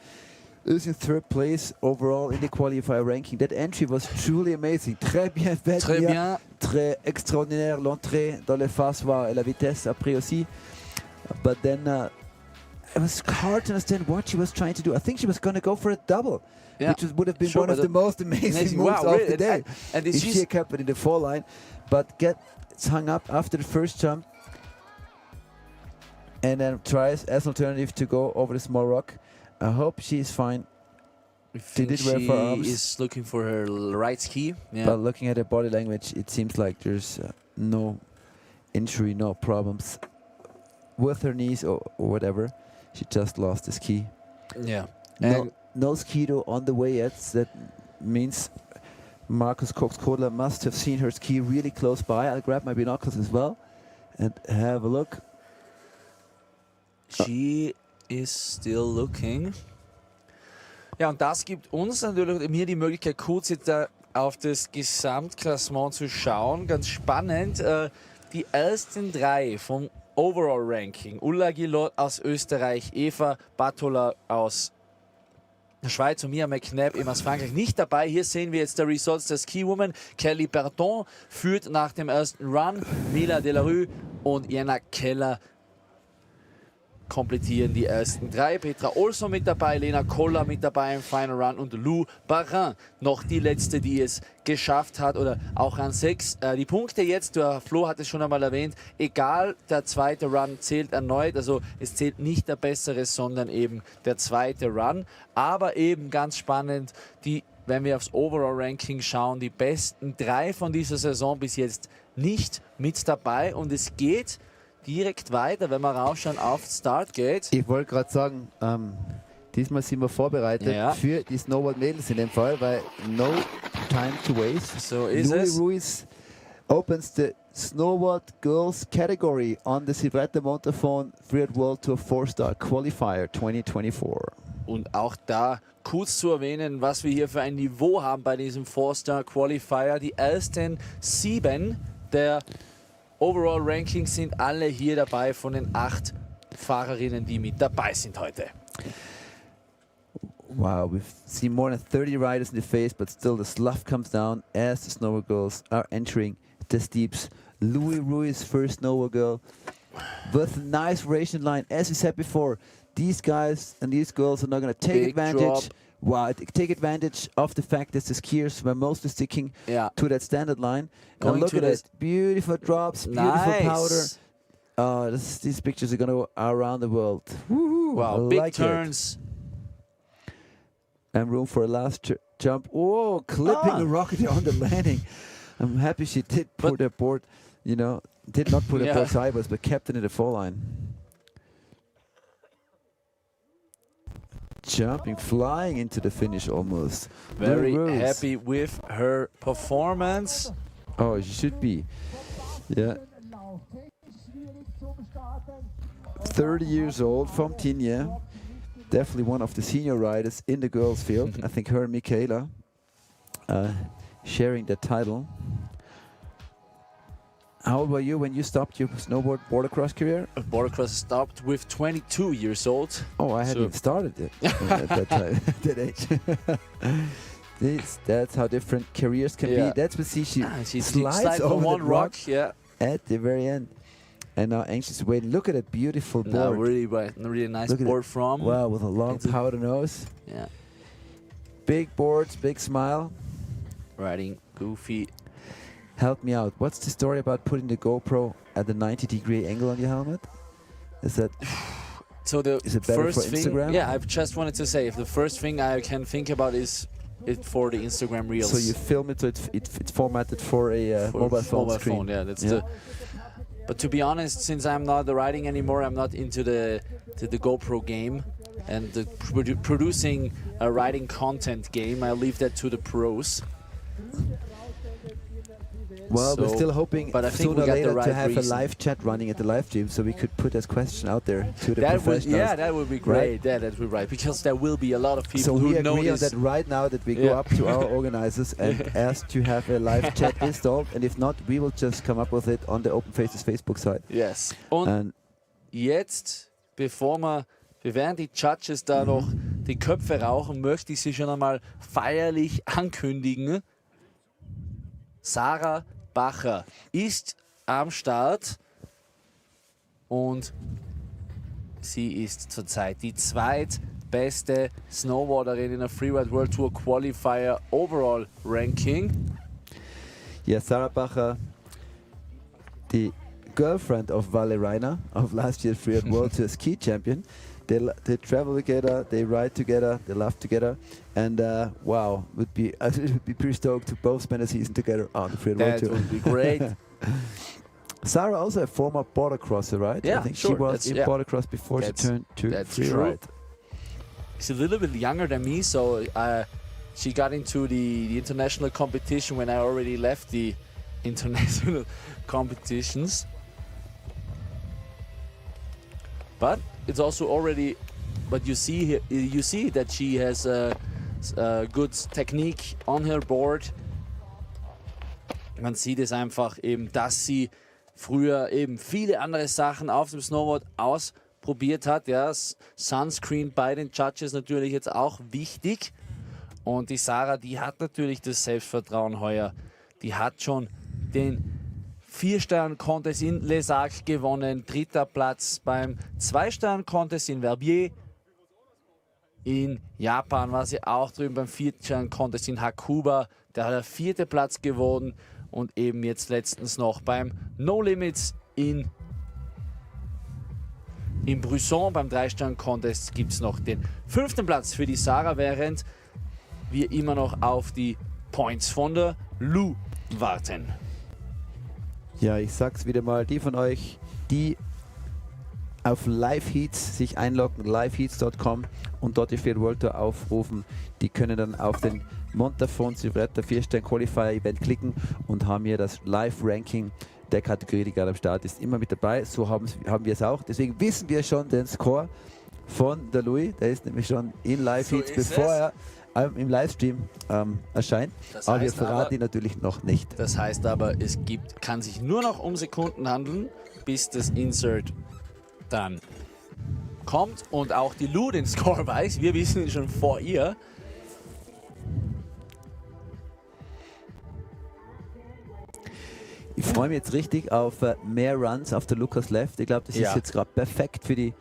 is in 3rd place overall in the qualifier ranking. That entry was truly amazing. Très bien fait. Très bien. Très extraordinaire. L'entrée dans les faces et la vitesse après aussi. But then it was hard to understand what she was trying to do. I think she was going to go for a double, which would have been one of the most amazing moves of the day. And if she had kept it in the fall line, but gets hung up after the first jump. And then tries as an alternative to go over the small rock. I hope she's fine. She is looking for her right ski. Yeah. But looking at her body language, it seems like there's no injury, no problems with her knees or whatever. She just lost the ski. Yeah. No skido on the way yet. That means Marcus Cox-Kodler must have seen her ski really close by. I'll grab my binoculars as well and have a look. She is still looking. Ja, und das gibt uns natürlich mir die Möglichkeit, kurz jetzt auf das Gesamtklassement zu schauen. Ganz spannend. Die ersten 3 vom Overall Ranking. Ulla Gillot aus Österreich, Eva Batola aus der Schweiz und Mia McNabb eben aus Frankreich nicht dabei. Hier sehen wir jetzt die Results der Ski-Woman. Kelly Berton führt nach dem ersten Run. Mila Delarue und Jenna Keller komplettieren die ersten 3. Petra Olson mit dabei, Lena Koller mit dabei im Final Run und Lou Barin noch die letzte, die es geschafft hat, oder auch an 6. Die Punkte jetzt, der Flo hat es schon einmal erwähnt, egal, der zweite Run zählt erneut, also es zählt nicht der bessere, sondern eben der zweite Run. Aber eben ganz spannend, wenn wir aufs Overall Ranking schauen, die besten 3 von dieser Saison bis jetzt nicht mit dabei, und es geht direkt weiter, wenn wir rausschauen auf Startgate. Ich wollte gerade sagen, diesmal sind wir vorbereitet für die Snowboard-Mädels in dem Fall, weil no time to waste. So ist Louis es. Ruiz opens the Snowboard Girls category on the Silvretta-Montafon Freeride World Tour 4-Star Qualifier 2024. Und auch da kurz zu erwähnen, was wir hier für ein Niveau haben bei diesem 4-Star Qualifier. Die ersten 7 der Overall Rankings sind alle hier dabei von den 8 Fahrerinnen, die mit dabei sind heute. Wow, we've seen more than 30 riders in the face, but still the slough comes down as the snowboard girls are entering the steeps. Louis Ruiz, first snowboard girl, with a nice racing line. As we said before, these guys and these girls are not going to take Big advantage. drop. Wow, take advantage of the fact that the skiers were mostly sticking to that standard line. Going And look to at it, beautiful drops, beautiful powder. These pictures are going to go around the world. Wow, I big like turns. It. And room for a last jump. Oh, clipping a rocket on the landing. I'm happy she did put her board, you know, did not put her board sideways, but kept it in the fall line. Jumping, flying into the finish almost. Very happy with her performance. Oh, she should be. Yeah. 30 years old from Tinia. Definitely one of the senior riders in the girls' field. I think her and Michaela sharing that title. How old were you when you stopped your snowboard bordercross career? Bordercross stopped with 22 years old. Oh, I hadn't even started it at that time, that age. That's how different careers can be. That's what she slides over one rock at the very end. And now anxious waiting. Look at that beautiful board. No, really nice board from. Wow, with a long powder nose. Yeah. Big boards, big smile. Riding goofy. Help me out. What's the story about putting the GoPro at the 90-degree angle on your helmet? Is that so? Is it better for Instagram? Yeah, I just wanted to say, if the first thing I can think about is it for the Instagram reels. So you film it, so it's formatted for a mobile phone screen. Yeah, that's the. But to be honest, since I'm not riding anymore, I'm not into the GoPro game and the producing a riding content game. I leave that to the pros. Well, we're still hoping sooner or later to have reason. a live chat running at the live stream, so we could put this question out there to the professionals. That would be great. Right? Yeah, that would be right, because there will be a lot of people who know this. So we agree on that right now, that we go up to our organizers and ask to have a live chat installed, and if not, we will just come up with it on the Open Faces Facebook site. Yes. Und jetzt, bevor während die Judges da noch die Köpfe rauchen, möchte ich sie schon einmal feierlich ankündigen. Sarah Bacher ist am Start und sie ist zurzeit die zweitbeste Snowboarderin in der Freeride World Tour Qualifier Overall Ranking. Ja, Sarah Bacher, die girlfriend of Vale Reiner, of last year's Freeride World Tour ski champion. They travel together, they ride together, they laugh together, and wow, I would be pretty stoked to both spend a season together on the Freeride World Tour. That would be great. Sarah also a former border crosser, right? Yeah, I think sure. she was in border cross before she turned to Freeride. She's a little bit younger than me, so she got into the international competition when I already left the international competitions. But it's also already, but you see that she has good technique on her board. Man sieht es einfach eben, dass sie früher eben viele andere Sachen auf dem Snowboard ausprobiert hat. Ja, Sunscreen bei den Judges natürlich jetzt auch wichtig. Und die Sarah, die hat natürlich das Selbstvertrauen heuer. Die hat schon den 4-Stern-Contest in Les Arcs gewonnen, 3. Platz beim 2-Stern-Contest in Verbier. In Japan war sie auch drüben beim 4-Stern-Contest in Hakuba. Da hat er 4. Platz gewonnen und eben jetzt letztens noch beim No Limits in Brisson. Beim 3-Stern-Contest gibt es noch den 5. Platz für die Sarah, während wir immer noch auf die Points von der Lou warten. Ja, ich sag's wieder mal, die von euch, die auf Live-Heats sich einloggen, liveheats.com und dort die Freeride World Tour aufrufen, die können dann auf den Montafon Silvretta 4-Stern Qualifier Event klicken und haben hier das Live-Ranking der Kategorie, die gerade am Start ist, immer mit dabei. So haben wir es auch. Deswegen wissen wir schon den Score von der Louis. Der ist nämlich schon in Live-Heats, bevor er im Livestream erscheint. Das Aber wir heißt verraten ihn natürlich noch nicht. Das heißt aber, kann sich nur noch um Sekunden handeln, bis das Insert dann kommt und auch die Lou den Score weiß. Wir wissen ihn schon vor ihr. Ich freue mich jetzt richtig auf mehr Runs auf der Lucas Left. Ich glaube, das ist jetzt gerade perfekt für die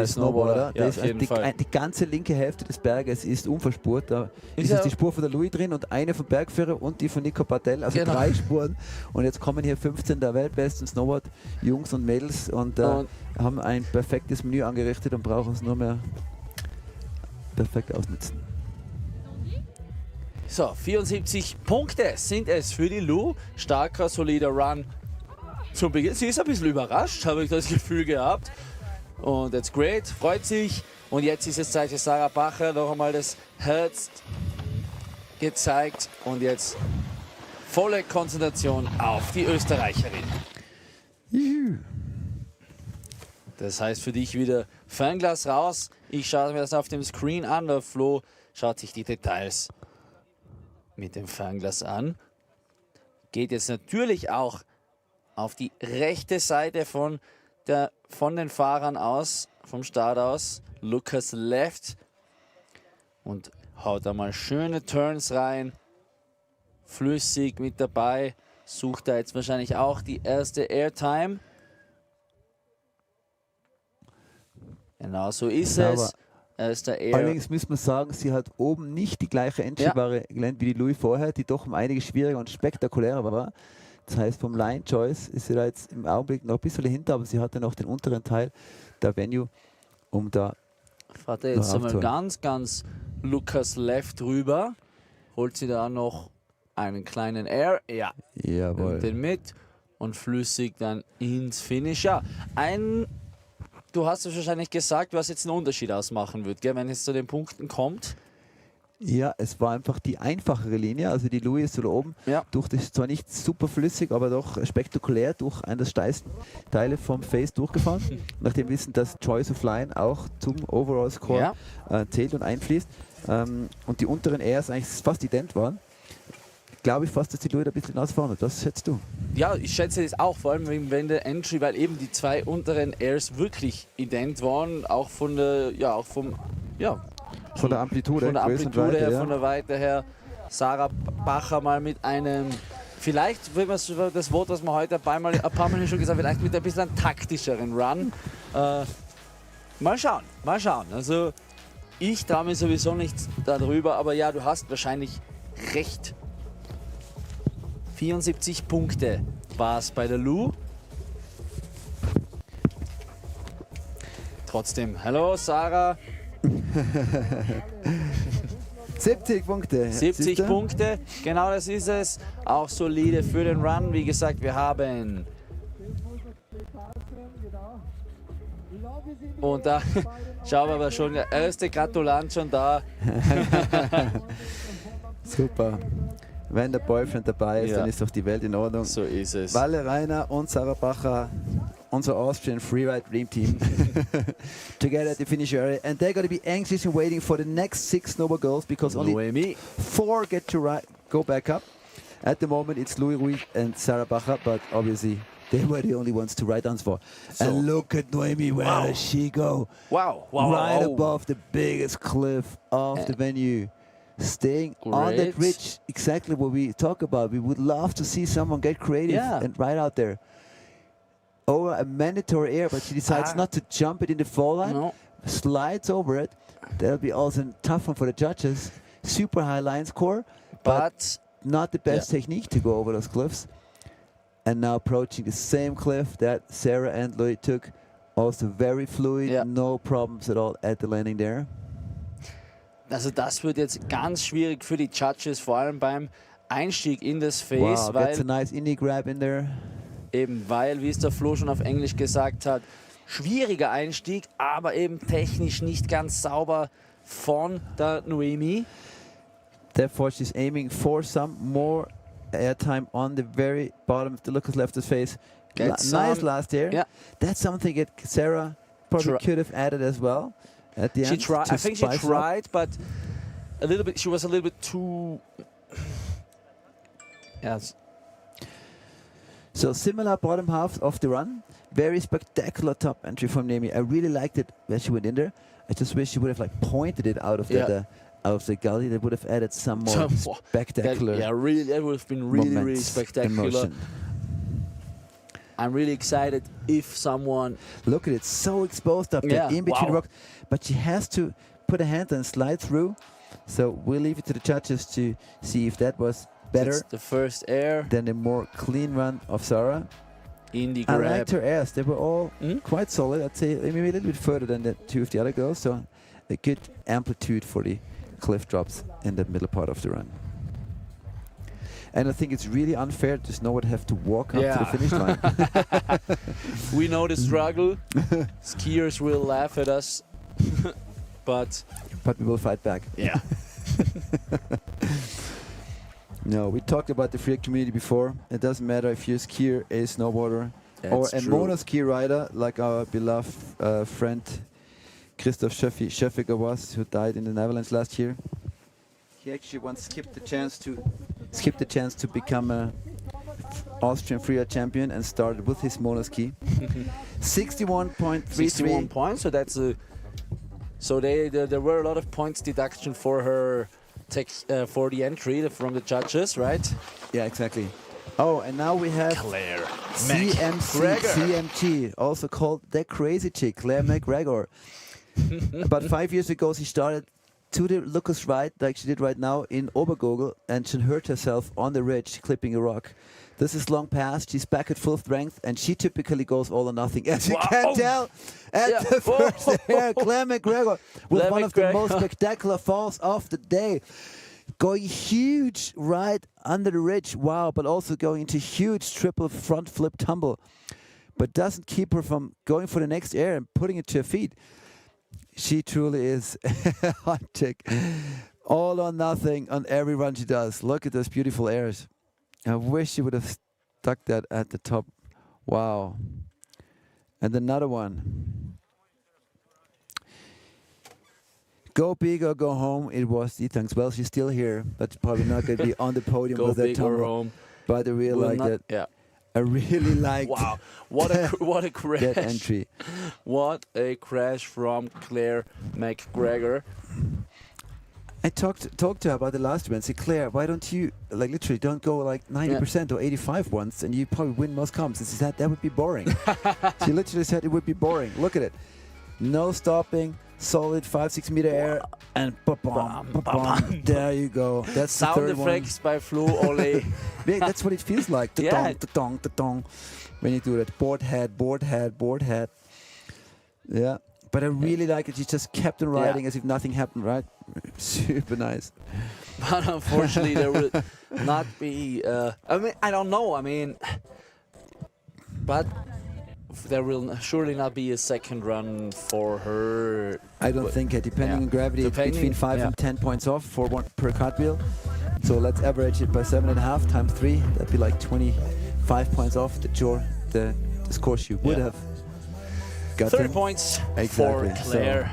Snowboarder. Ja, Das ist die ganze linke Hälfte des Berges ist unverspurt. Da ist jetzt die Spur von der Louis drin und eine vom Bergführer und die von Nico Bartel, also 3 Spuren. Und jetzt kommen hier 15 der weltbesten Snowboard-Jungs und Mädels und haben ein perfektes Menü angerichtet und brauchen es nur mehr perfekt ausnutzen. So, 74 Punkte sind es für die Lou. Starker, solider Run zum Beginn. Sie ist ein bisschen überrascht, habe ich das Gefühl gehabt. Und that's great, freut sich. Und jetzt ist es Zeit für Sarah Bacher. Noch einmal das Herz gezeigt. Und jetzt volle Konzentration auf die Österreicherin. Juhu. Das heißt für dich wieder Fernglas raus. Ich schaue mir das auf dem Screen an. Der Flo schaut sich die Details mit dem Fernglas an. Geht jetzt natürlich auch auf die rechte Seite von den Fahrern aus, vom Start aus. Lucas Left. Und haut da mal schöne Turns rein. Flüssig mit dabei. Sucht da jetzt wahrscheinlich auch die erste Airtime. Genau so ist es. Allerdings müssen wir sagen, sie hat oben nicht die gleiche Entry-Variante wie die Louis vorher, die doch um einiges schwieriger und spektakulärer war. Das heißt, vom Line Choice ist sie da jetzt im Augenblick noch ein bisschen dahinter, aber sie hatte noch den unteren Teil der Venue, um da. Fahrt er jetzt einmal ganz Lucas Left rüber, holt sie da noch einen kleinen Air, Jawohl. Nimmt den mit und flüssig dann ins Finish. Ja, du hast es wahrscheinlich gesagt, was jetzt einen Unterschied ausmachen wird, gell, wenn es zu den Punkten kommt. Ja, es war einfach die einfachere Linie, also die Louis ist so da oben, durch das zwar nicht super flüssig, aber doch spektakulär durch einen der steilsten Teile vom Face durchgefahren. Nachdem wir wissen, dass Choice of Line auch zum Overall Score zählt und einfließt und die unteren Airs eigentlich fast ident waren, glaube ich fast, dass die Louis da ein bisschen ausfahren hat. Was schätzt du? Ja, ich schätze das auch, vor allem wegen der Entry, weil eben die 2 unteren Airs wirklich ident waren, auch von der, von der Amplitude her, von der Weite her. Sarah Bacher mal mit einem, vielleicht, wenn man das Wort, was wir heute ein paar Mal schon gesagt haben, vielleicht mit ein bisschen taktischeren Run. Mal schauen. Also ich traue mir sowieso nichts darüber, aber ja, du hast wahrscheinlich recht. 74 Punkte war es bei der Lou. Trotzdem, hallo Sarah. 70 Punkte. 70 Punkte, genau das ist es. Auch solide für den Run. Wie gesagt, wir haben. Und da schauen wir aber schon, der erste Gratulant schon da. Super. Wenn der Boyfriend dabei ist, dann ist doch die Welt in Ordnung. So ist es. Walle Reiner und Sarah Bacher, unser Austrian Freeride Dream Team, together at the finish area. And they're going to be anxious and waiting for the next 6 snowboard girls because only 4 get to go back up. At the moment, it's Louis Ruiz and Sarah Bacher, but obviously they were the only ones to ride on for. So, and look at Noemi, where does she go? Wow. Right above the biggest cliff of the venue. Staying on that ridge, exactly what we talk about. We would love to see someone get creative and ride out there. Over a mandatory air, but she decides not to jump it in the fall line, slides over it. That'll be also a tough one for the judges. Super high line score, but not the best technique to go over those cliffs. And now approaching the same cliff that Sarah and Louis took. Also very fluid, no problems at all at the landing there. Also das wird jetzt ganz schwierig für die Judges, vor allem beim Einstieg in das Face. Wow, that's a nice indie grab in there. Eben weil, wie es der Flo schon auf Englisch gesagt hat, schwieriger Einstieg, aber eben technisch nicht ganz sauber von der Noemi. Therefore she's aiming for some more airtime on the very bottom of the Lucas Left's face. Nice last air. Yeah. That's something that Sarah probably could have added as well. At the end, I think she tried, but a little bit. She was a little bit too. Yes. So similar bottom half of the run. Very spectacular top entry from Naomi. I really liked it when she went in there. I just wish she would have like pointed it out of out of the gully. That would have added some more spectacular. Really, that would have been really spectacular. I'm really excited if someone. Look at it, so exposed up there in between rocks. But she has to put a hand and slide through. So we'll leave it to the judges to see if that was better. That's the first air. Than the more clean run of Sarah. In the grab. I liked her airs. They were all quite solid. I'd say maybe a little bit further than the two of the other girls. So a good amplitude for the cliff drops in the middle part of the run. And I think it's really unfair to Snowboard have to walk up to the finish line. We know the struggle. Skiers will laugh at us. but we will fight back. Yeah. No, we talked about the free community before. It doesn't matter if you're a skier, a snowboarder, or a monoski rider, like our beloved friend Christoph Schöffiger was, who died in the Netherlands last year. He actually once skipped the chance to become a Austrian freeride champion and started with his monoski. 61.33. 61 points. So that's a. So there were a lot of points deduction for her. For the entry from the judges, right? Yeah, exactly. Oh, and now we have Claire CMG, also called the crazy chick, Claire McGregor. About 5 years ago, she started to the Lucas ride, like she did right now in Obergurgl, and she hurt herself on the ridge, clipping a rock. This is long past. She's back at full strength, and she typically goes all or nothing, as you can tell. At the first air, Claire McGregor with one of the most spectacular falls of the day. Going huge right under the ridge, wow, but also going into huge triple front flip tumble. But doesn't keep her from going for the next air and putting it to her feet. She truly is a hot chick. All or nothing on every run she does. Look at those beautiful airs. I wish she would have stuck that at the top. Wow. And another one. Go big or go home. It was Ethan's. Well, she's still here, but probably not going to be on the podium with that tumble. But I really like that. Yeah. I really liked. Wow, what a crash! That entry. What a crash from Claire McGregor. I talked to her about the last event. Say, Claire, why don't you literally don't go like 90% or 85 once, and you probably win most comps? And she said that would be boring. She literally said it would be boring. Look at it, no stopping, solid 5-6 meter air, and ba-bam. There you go. That's sound the third effects by Flo Ole. Yeah, that's what it feels like. Ta-dong, when you do that. Board head. Yeah. But I really like it. She just kept on riding as if nothing happened, right? Super nice. But unfortunately, there will not be. I don't know. But there will surely not be a second run for her. I don't think. Depending on gravity, it's between 5 and 10 points off for one per cartwheel. So let's average it by 7.5 times 3. That'd be like 25 points off the score she would have. 30 points for Claire.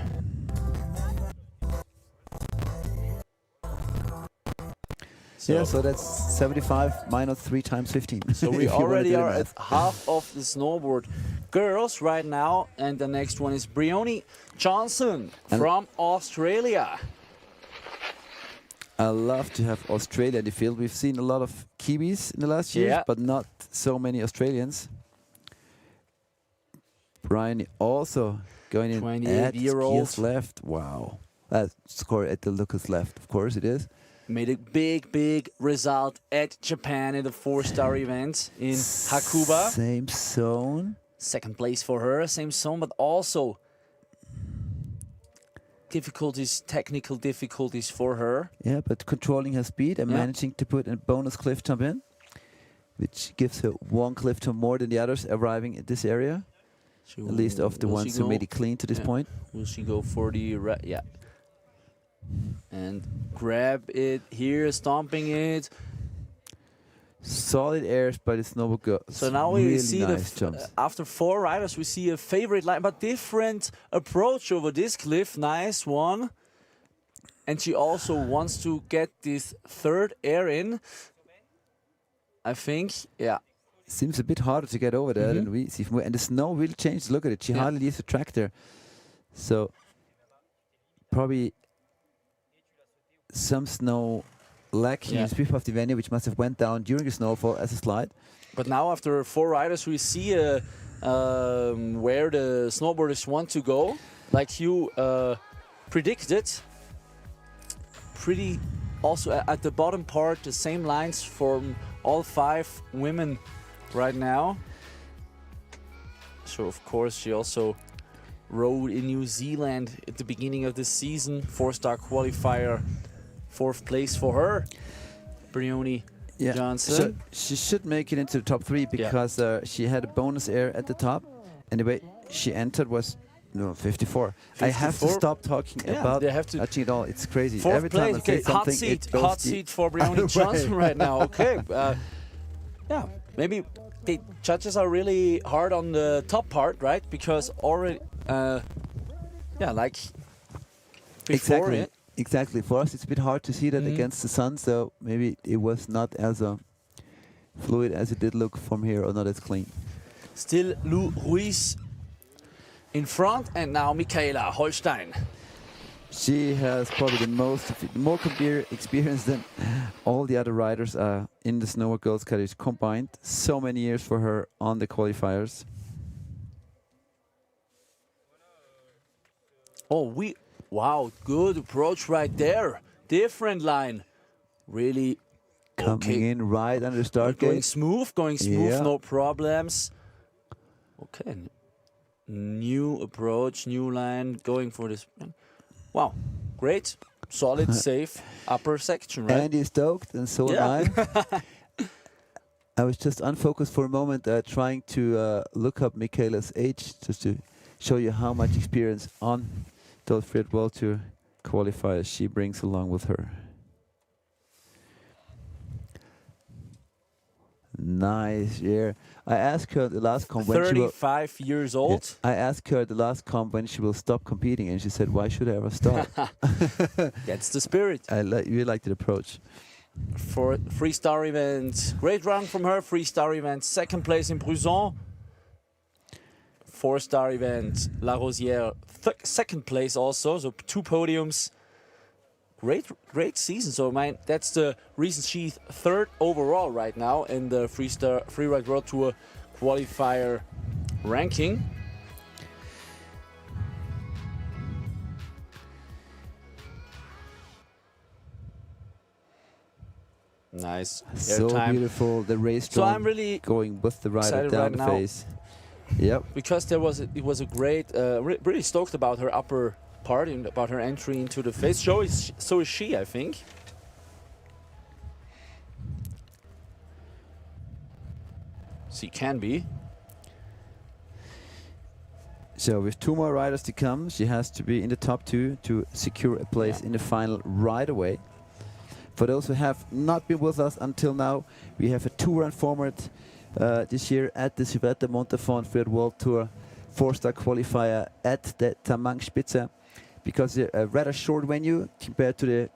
So that's 75 minus 3 times 15. So we already are at half of the snowboard girls right now, and the next one is Briony Johnson from Australia. I love to have Australia in the field. We've seen a lot of Kiwis in the last years, but not so many Australians. Brian also going in at skiers left. Wow. Score at the Lucas left, of course it is. Made a big result at Japan in the 4-star event in Hakuba. Same zone. Second place for her, same zone, but also technical difficulties for her. Yeah, but controlling her speed and managing to put a bonus cliff jump in, which gives her one cliff jump more than the others arriving in this area. At least of the ones who made it clean to this point. Will she go for the and grab it here, stomping it. Solid airs by the snowboard girl. So now we see after 4 riders, we see a favorite line, but different approach over this cliff. Nice one. and she also wants to get this third air in. I think, yeah. Seems a bit harder to get over there than we see. And the snow really changed. Look at it. She hardly leaves the track there. So probably some snow lacking in the speed of the venue, which must have went down during the snowfall as a slide. But now after 4 riders, we see where the snowboarders want to go. Like you predicted. Pretty also at the bottom part, the same lines from all 5 women right now. So of course she also rode in New Zealand at the beginning of the season. 4-star qualifier, 4th place for her. Brioni Johnson. She should make it into the top 3 because she had a bonus air at the top, and the way she entered was 54. I have to stop talking about touching it all. It's crazy. 4th Every time place. I say something, Hot seat for Brioni Johnson right now. Okay. Yeah, maybe the judges are really hard on the top part, right? Because already, like before Exactly. For us, it's a bit hard to see that against the sun, so maybe it was not as fluid as it did look from here, or not as clean. Still Lou Ruiz in front, and now Michaela Holstein. She has probably more experience than all the other riders in the Snowboard Girls category combined. So many years for her on the qualifiers. Wow, good approach right there. Different line. Really coming in right under the start going gate. Smooth, no problems. Okay. New approach, new line, going for this. Wow, great, solid, safe upper section, right? Andy is stoked, and so am I. I was just unfocused for a moment, trying to look up Michaela's age, just to show you how much experience on those Freeride World Tour qualifiers she brings along with her. Nice, yeah. I asked her the last comp when 35 years old. I asked her the last comp when she will stop competing, and she said, "Why should I ever stop?" That's the spirit. I really like the approach. For 3-star event, great run from her. 3-star event, 2nd place in Bruzon. 4-star event, La Rosière, 2nd place also. So 2 podiums. Great season. So that's the reason she's 3rd overall right now in the Freeride World Tour qualifier ranking. Nice. So beautiful. The race so I'm really going with the rider down the face. Yep. Because it was a great, really stoked about her upper part, about her entry into the face. So is she, I think. She can be. So with 2 more riders to come, she has to be in the top 2 to secure a place in the final right away. For those who have not been with us until now, we have a 2-run format this year at the Silvretta-Montafon Freeride World Tour 4-star qualifier at the Tamang-Spitze. Because it's a rather short venue compared to the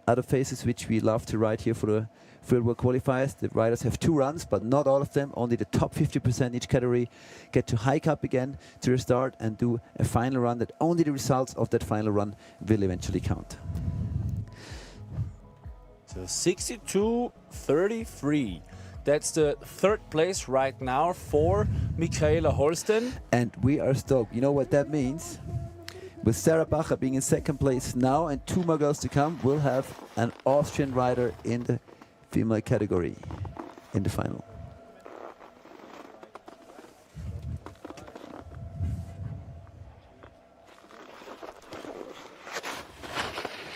other phases which we love to ride here for the Freeride World qualifiers. The riders have 2 runs, but not all of them. Only the top 50% each category get to hike up again to the start and do a final run that only the results of that final run will eventually count. So 62-33. That's the 3rd place right now for Michaela Holsten. And we are stoked. You know what that means? With Sarah Bacher being in 2nd place now and 2 more girls to come, we'll have an Austrian rider in the female category in the final.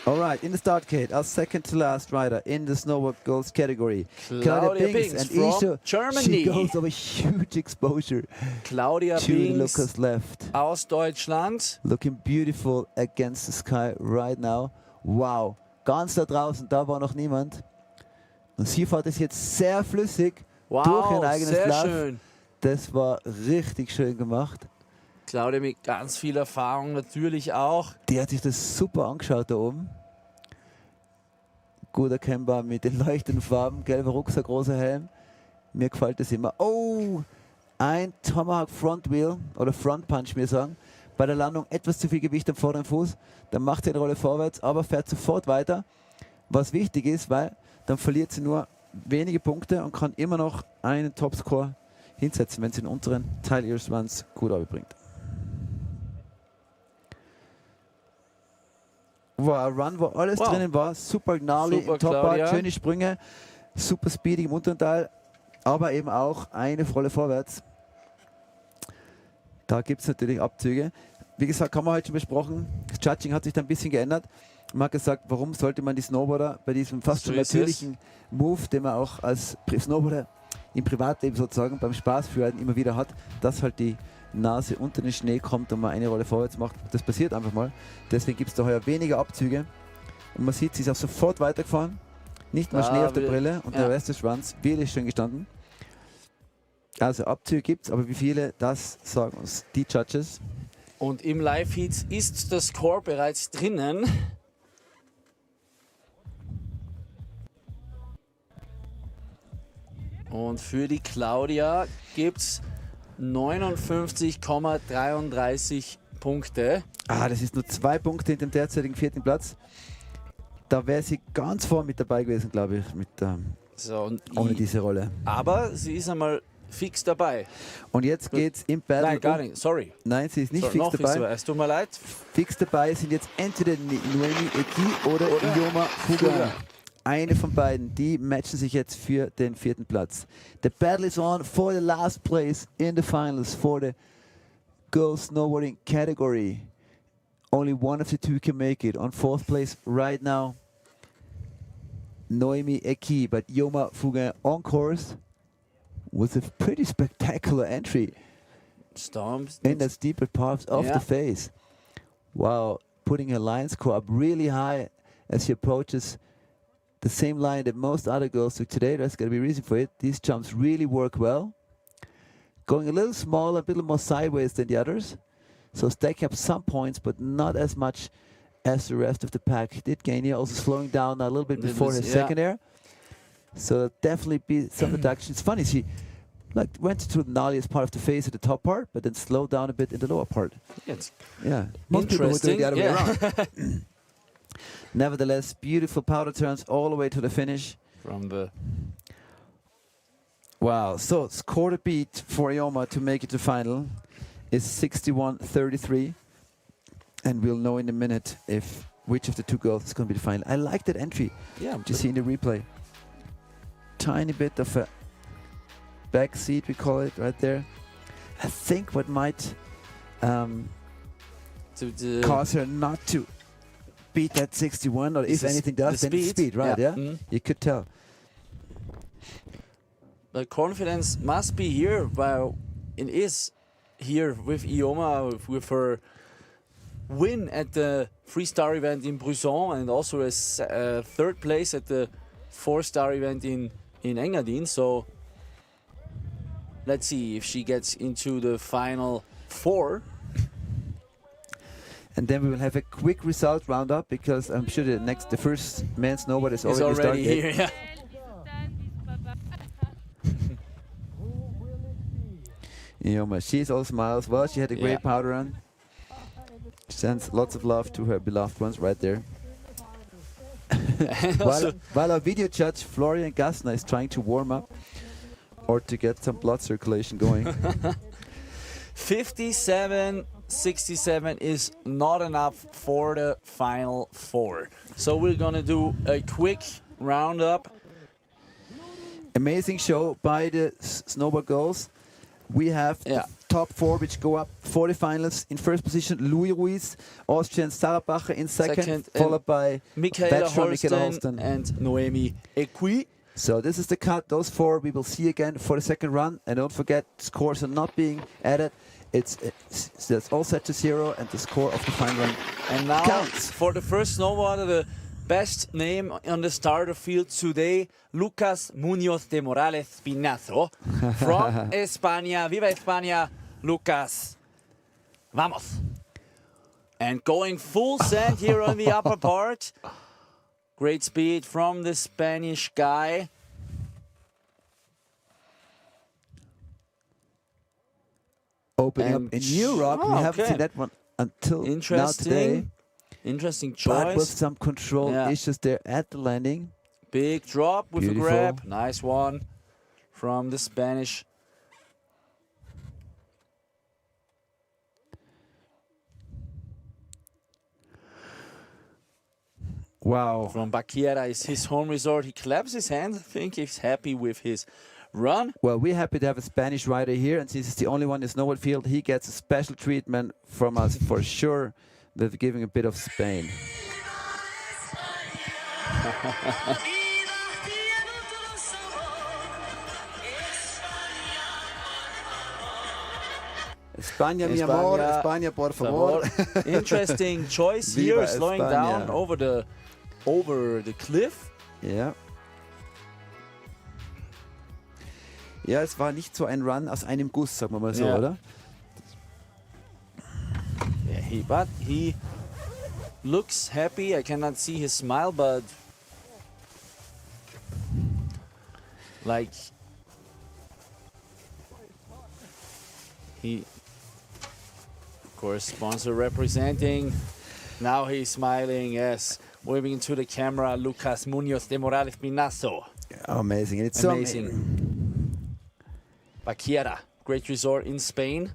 All right, in the start gate, our 2nd to last rider in the Snowboard Girls category. Claudia Binks and from Isha, Germany. She goes over huge exposure. Claudia to Binks Lucas left. aus Deutschland. Looking beautiful against the sky right now. Wow, ganz da draußen, da war noch niemand. Und sie fährt es jetzt sehr flüssig durch ihr eigenes sehr Lauf. schön. Das war richtig schön gemacht. Claudia mit ganz viel Erfahrung natürlich auch. Die hat sich das super angeschaut da oben. Gut erkennbar mit den leuchtenden Farben, gelber Rucksack, großer Helm. Mir gefällt das immer. Oh, ein Tomahawk Front Wheel oder Front Punch, wir sagen. Bei der Landung etwas zu viel Gewicht am vorderen Fuß. Dann macht sie eine Rolle vorwärts, aber fährt sofort weiter. Was wichtig ist, weil dann verliert sie nur wenige Punkte und kann immer noch einen Topscore hinsetzen, wenn sie den unteren Teil ihres Runs gut abbringt. War ein Run, wo alles drinnen war. Super gnarly im Top-Part, schöne Sprünge, super speedy im unteren Teil, aber eben auch eine Rolle vorwärts. Da gibt es natürlich Abzüge. Wie gesagt, haben wir heute schon besprochen. Das Judging hat sich da ein bisschen geändert. Man hat gesagt, warum sollte man die Snowboarder bei diesem fast schon natürlichen Move, den man auch als Snowboarder im Privatleben sozusagen beim Spaßfreeriden immer wieder hat, dass halt die Nase unter den Schnee kommt und man eine Rolle vorwärts macht. Das passiert einfach mal. Deswegen gibt es da heuer weniger Abzüge. Und man sieht, sie ist auch sofort weitergefahren. Nicht mal Schnee auf der Brille und der Rest des Runs wirklich schön gestanden. Also Abzüge gibt es, aber wie viele, das sagen uns die Judges. Und im Live-Heat ist der Score bereits drinnen. Und für die Claudia gibt es 59,33 Punkte. Das ist nur 2 Punkte hinter dem derzeitigen 4. Platz. Da wäre sie ganz vorn mit dabei gewesen, glaube ich, mit, ohne diese Rolle. Aber sie ist einmal fix dabei. Und jetzt geht's im Battle. Nein, gar nicht, sorry. Nein, sie ist nicht fix dabei. Es tut mir leid. Fix dabei sind jetzt entweder Noemi Eki oder Ioma Fuga. Eine von beiden, die matchen sich jetzt für den 4. Platz. The battle is on for the last place in the finals for the girls snowboarding category. Only one of the two can make it. On 4th place right now, Noemi Eki, but Ioma Fuga on course with a pretty spectacular entry. Storms. In the steeper parts of the face. Wow, putting her line score up really high as she approaches the same line that most other girls took today. There's got to be a reason for it. These jumps really work well. Going a little smaller, a little more sideways than the others. So stacking up some points, but not as much as the rest of the pack. Did gain here, also slowing down a little bit before her second air. So definitely be some reduction. It's funny, she went to the gnarliest part of the face at the top part, but then slowed down a bit in the lower part. Most people would do it the other way around. Nevertheless, beautiful powder turns all the way to the finish. Wow, so score to beat for Ioma to make it to final is 61-33. And we'll know in a minute which of the two girls is going to be the final. I like that entry. Yeah. You see in the replay. Tiny bit of a back seat, we call it, right there. I think what might cause her not to beat that 61, or if anything does, then speed, right? Yeah, you could tell. The confidence must be here, while it is here with Ioma, with her win at the 3-star event in Brisson and also a 3rd place at the 4-star event in Engadin. So let's see if she gets into the final 4. And then we will have a quick result roundup, because I'm sure the first men's snowboard is already started. Here, yeah. Ioma, she's all smiles. Well, she had a great powder run. Sends lots of love to her beloved ones right there. while our video judge Florian Gassner is trying to warm up or to get some blood circulation going. 57-67 is not enough for the final 4. So we're gonna do a quick roundup. Amazing show by the snowboard girls. We have the top 4 which go up for the finals. In first position, Louis Ruiz, Austrian Sarah Bacher in second followed by Michaela Holstein and Noemi Eki. So this is the cut. Those 4 we will see again for the second run. And don't forget, scores are not being added. It's all set to 0, and the score of the final run and now counts. For the first snowboarder, the best name on the starter field today, Lucas Muñoz de Morales Pinazo from España. Viva España, Lucas. Vamos. And going full send here on the upper part. Great speed from the Spanish guy. Opening And up a new rock. We haven't seen that one until now today. Interesting But with choice. some control issues there at the landing. Big drop with Beautiful. a grab. Nice one from the Spanish. Wow. From Baquiera is his home resort. He claps his hands. I think he's happy with his run. Well, we're happy to have a Spanish rider here, and since he's the only one in the snowboard field, he gets a special treatment from us for sure. With giving a bit of Spain. España, mi amor, España, por favor. Interesting choice Viva here, slowing España. down over the cliff. Ja. Ja, es war nicht so ein Run aus einem Guss, sagen wir mal so, Ja. oder? Yeah, but he looks happy. I cannot see his smile, but like he, of course, sponsor representing. Now he's smiling. Yes, waving into the camera. Lucas Munoz de Morales Pinazo. Amazing. And it's Amazing. so Baquiera, great resort in Spain.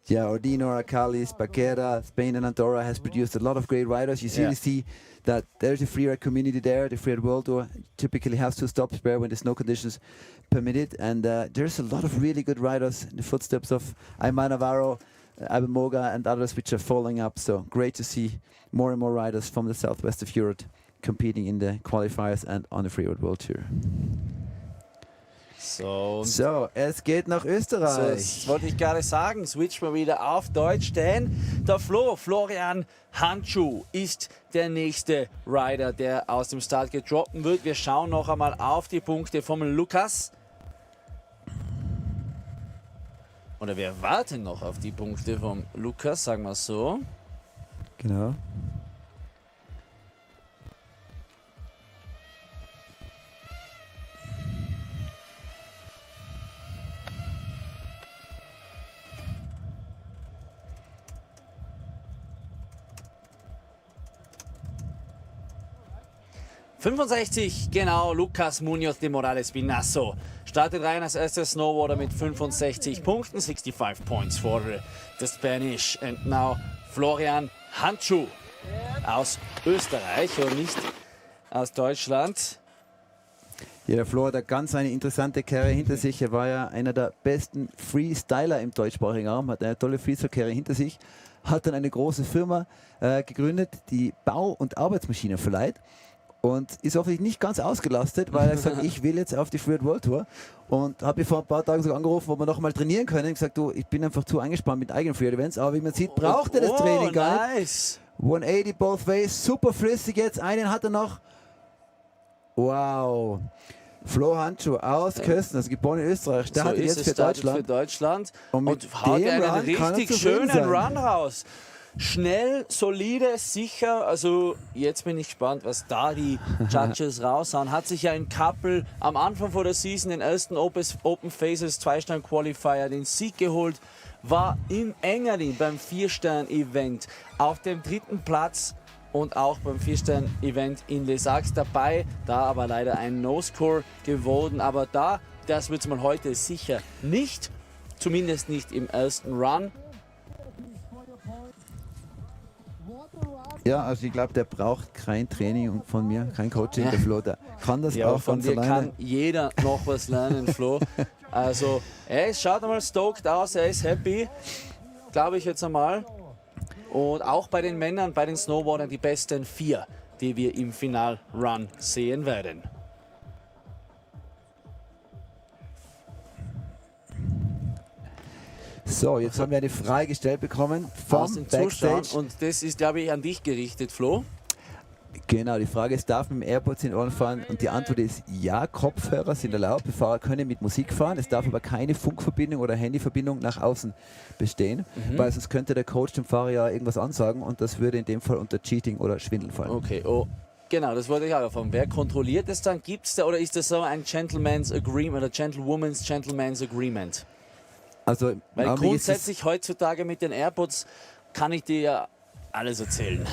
Yeah, Ordino, Arcalis, Baquera, Spain and Andorra has produced a lot of great riders. You really see that there's a freeride community there. The Freeride World Tour typically has to stop spare when the snow conditions permit it. And there's a lot of really good riders in the footsteps of Ayman Navarro, Abemoga and others which are following up. So great to see more and more riders from the southwest of Europe competing in the qualifiers and on the Freeride World Tour. So, es geht nach So, Österreich. das wollte ich gerade sagen. Switchen wir wieder auf Deutsch, denn der Florian Handschuh ist der nächste Rider, der aus dem Start gedroppt wird. Wir schauen noch einmal auf die Punkte vom Lukas. Oder wir warten noch auf die Punkte vom Lukas, sagen wir so. Genau. ...65, genau, Lucas Munoz de Morales Pinazo startet rein als erster Snowboarder mit 65 Punkten, 65 points for the Spanish. And now Florian Handschuh aus Österreich und nicht aus Deutschland. Ja, der Flo hat eine ganz eine interessante Karriere hinter sich. Er war ja einer der besten Freestyler im deutschsprachigen Raum, hat eine tolle Freestyle-Karriere hinter sich, hat dann eine große Firma gegründet, die Bau- und Arbeitsmaschinen verleiht. Und ist hoffentlich nicht ganz ausgelastet, weil er gesagt hat, ich will jetzt auf die Freeride World Tour. Und habe mich vor ein paar Tagen sogar angerufen, wo wir noch mal trainieren können. Und gesagt, du, ich bin einfach zu eingespannt mit eigenen Freeride Events. Aber wie man sieht, braucht er das Training gar nicht. Nice. 180 both ways, super flüssig jetzt. Einen hat er noch. Wow. Flo Handschuh aus Kösten, also geboren in Österreich, startet jetzt für Deutschland. Und haut einen richtig schönen Run raus. Schnell, solide, sicher. Also jetzt bin ich gespannt, was da die Judges raushauen. Hat sich ja ein Couple am Anfang vor der Season den ersten Open Phases 2-Stern Qualifier den Sieg geholt. War in Engadin beim 4-Stern-Event auf dem 3. Platz und auch beim 4-Stern-Event in Les Arcs dabei. Da aber leider ein No-Score geworden. Aber das wird es mal heute sicher nicht. Zumindest nicht im ersten Run. Ja, also ich glaube, der braucht kein Training von mir, kein Coaching, der Flo, der kann das auch von ganz dir alleine. kann jeder noch was lernen, Flo. Also, er schaut einmal stoked aus, er ist happy, glaube ich jetzt einmal. Und auch bei den Männern, bei den Snowboardern die besten 4, die wir im Final-Run sehen werden. So, jetzt haben wir eine Frage gestellt bekommen vom Aus den Zuschauern. Backstage. Und das ist, glaube ich, an dich gerichtet, Flo. Genau, die Frage ist, darf man mit dem AirPods in den Ohren fahren? Und die Antwort ist ja, Kopfhörer sind erlaubt. Die Fahrer können mit Musik fahren. Es darf aber keine Funkverbindung oder Handyverbindung nach außen bestehen, weil sonst könnte der Coach dem Fahrer ja irgendwas ansagen und das würde in dem Fall unter Cheating oder Schwindel fallen. Okay, oh, genau, das wollte ich auch erfahren. Wer kontrolliert es dann? Gibt es da oder ist das so ein Gentleman's Agreement oder Gentleman's Agreement? Also Weil grundsätzlich heutzutage mit den AirPods kann ich dir ja alles erzählen.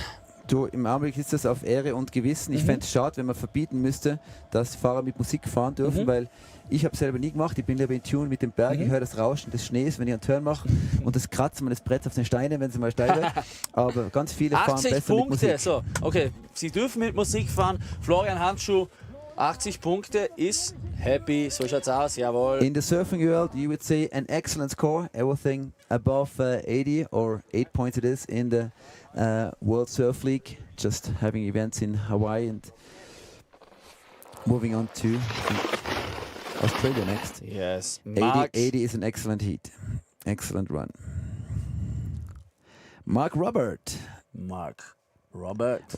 Du, im Augenblick ist das auf Ehre und Gewissen. Ich fände es schade, wenn man verbieten müsste, dass Fahrer mit Musik fahren dürfen, weil ich habe es selber nie gemacht. Ich bin lieber in Tune mit dem Berg. Ich höre das Rauschen des Schnees, wenn ich einen Turn mache und das Kratzen meines Bretts auf den Steinen, wenn sie mal steil wird. Aber ganz viele fahren besser mit Musik. So, okay, Sie dürfen mit Musik fahren. Florian Handschuh, 80 Punkte ist happy. So schaut's aus, jawohl. In the surfing world, you would say an excellent score. Everything above 80 or 8 points it is in the World Surf League. Just having events in Hawaii and moving on to Australia next. Yes, 80 is an excellent heat. Excellent run. Mark Robert.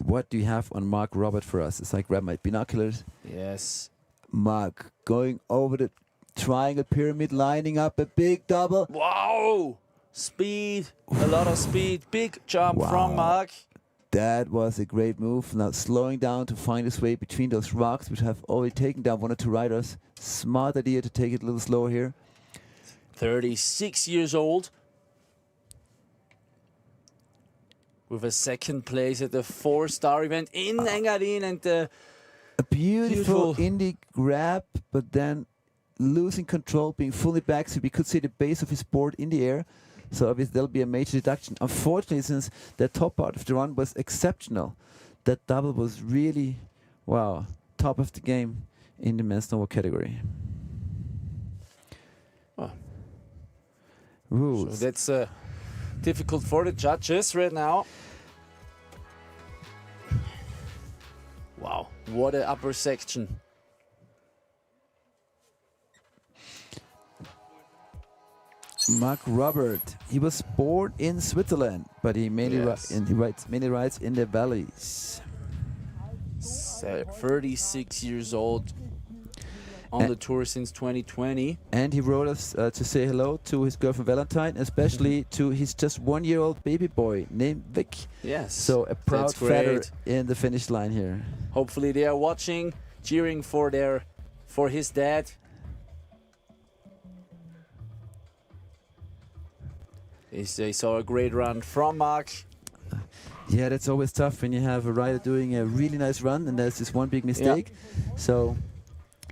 What do you have on Mark Robert for us? As I grab my binoculars. Yes. Mark going over the triangle pyramid, lining up a big double. Wow! Speed, a lot of speed. Big jump from Mark. That was a great move. Now slowing down to find his way between those rocks, which have already taken down one or two riders. Smart idea to take it a little slower here. 36 years old. With a second place at the 4-star event in Engadin and a beautiful indie grab, but then losing control, being fully back, so we could see the base of his board in the air. So obviously there'll be a major deduction. Unfortunately, since the top part of the run was exceptional, that double was really, wow, top of the game in the men's snowboard category. Oh. Rules. So that's difficult for the judges right now. Wow, what an upper section. Mark Robert, he was born in Switzerland, but he mainly rides in the valleys. 36 years old, on the tour since 2020. And he wrote us to say hello to his girlfriend Valentine, especially to his just 1-year-old baby boy named Vic. Yes. So a proud father in the finish line here. Hopefully they are watching, cheering for his dad. They saw a great run from Mark. Yeah, that's always tough when you have a rider doing a really nice run and there's this one big mistake. So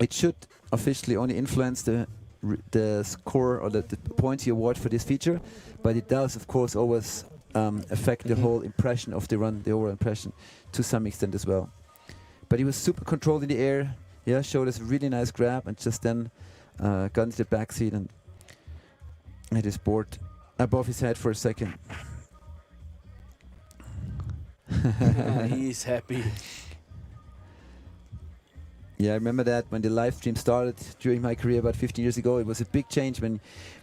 it should officially only influence the score or the points you award for this feature, but it does, of course, always affect the whole impression of the run, the overall impression, to some extent as well. But he was super controlled in the air. Yeah, showed us a really nice grab and just then got into the backseat and had his board above his head for a second. He's happy. Yeah, I remember that when the live stream started during my career about 15 years ago. It was a big change when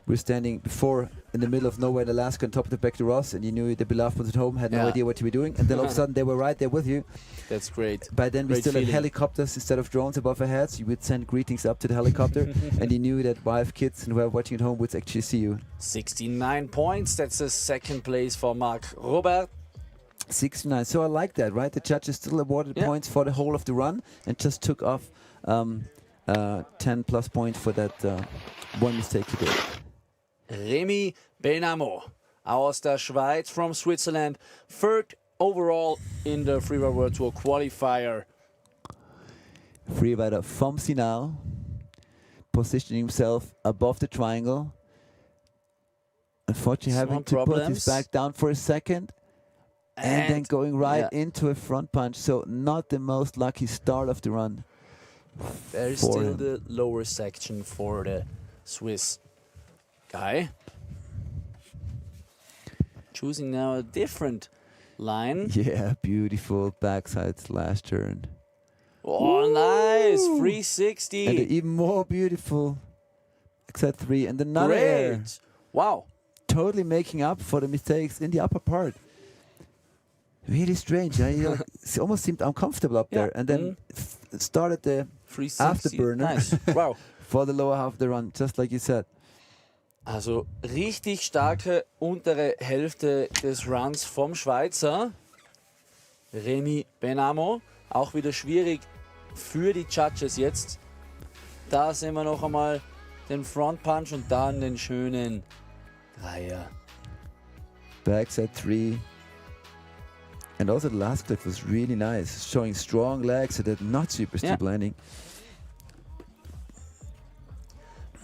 we were standing before in the middle of nowhere in Alaska on top of the Back to Ross, and you knew the beloved ones at home had no idea what you were doing, and then all of a sudden they were right there with you. That's great. By then we still had helicopters instead of drones above our heads. You would send greetings up to the helicopter, and you knew that wife, kids, and whoever watching at home would actually see you. 69 points. That's a second place for Mark Robert. 69. So I like that, right? The judges still awarded points for the whole of the run and just took off 10 plus points for that one mistake he did. Remy Benamo aus der Schweiz from Switzerland. Third overall in the Freeride World Tour qualifier. Freerider from Sinal, positioning himself above the triangle. Unfortunately having to put his back down for a second. And then going right into a front punch, so not the most lucky start of the run. There is still the lower section for the Swiss guy. Choosing now a different line. Yeah, beautiful backside slash turn. Oh, nice! 360. And even more beautiful exit 3 and another air. Wow. Totally making up for the mistakes in the upper part. Really strange. He almost seemed uncomfortable up there, and then started the 360. afterburner Nice. Wow. for the lower half of the run, just like you said. Also richtig starke untere Hälfte des Runs vom Schweizer Remy Benamo. Auch wieder schwierig für die Judges jetzt. Da sehen wir noch einmal den Front Punch und dann den schönen Dreier. Backside 3. And also the last clip was really nice, showing strong legs, so that not super steep landing.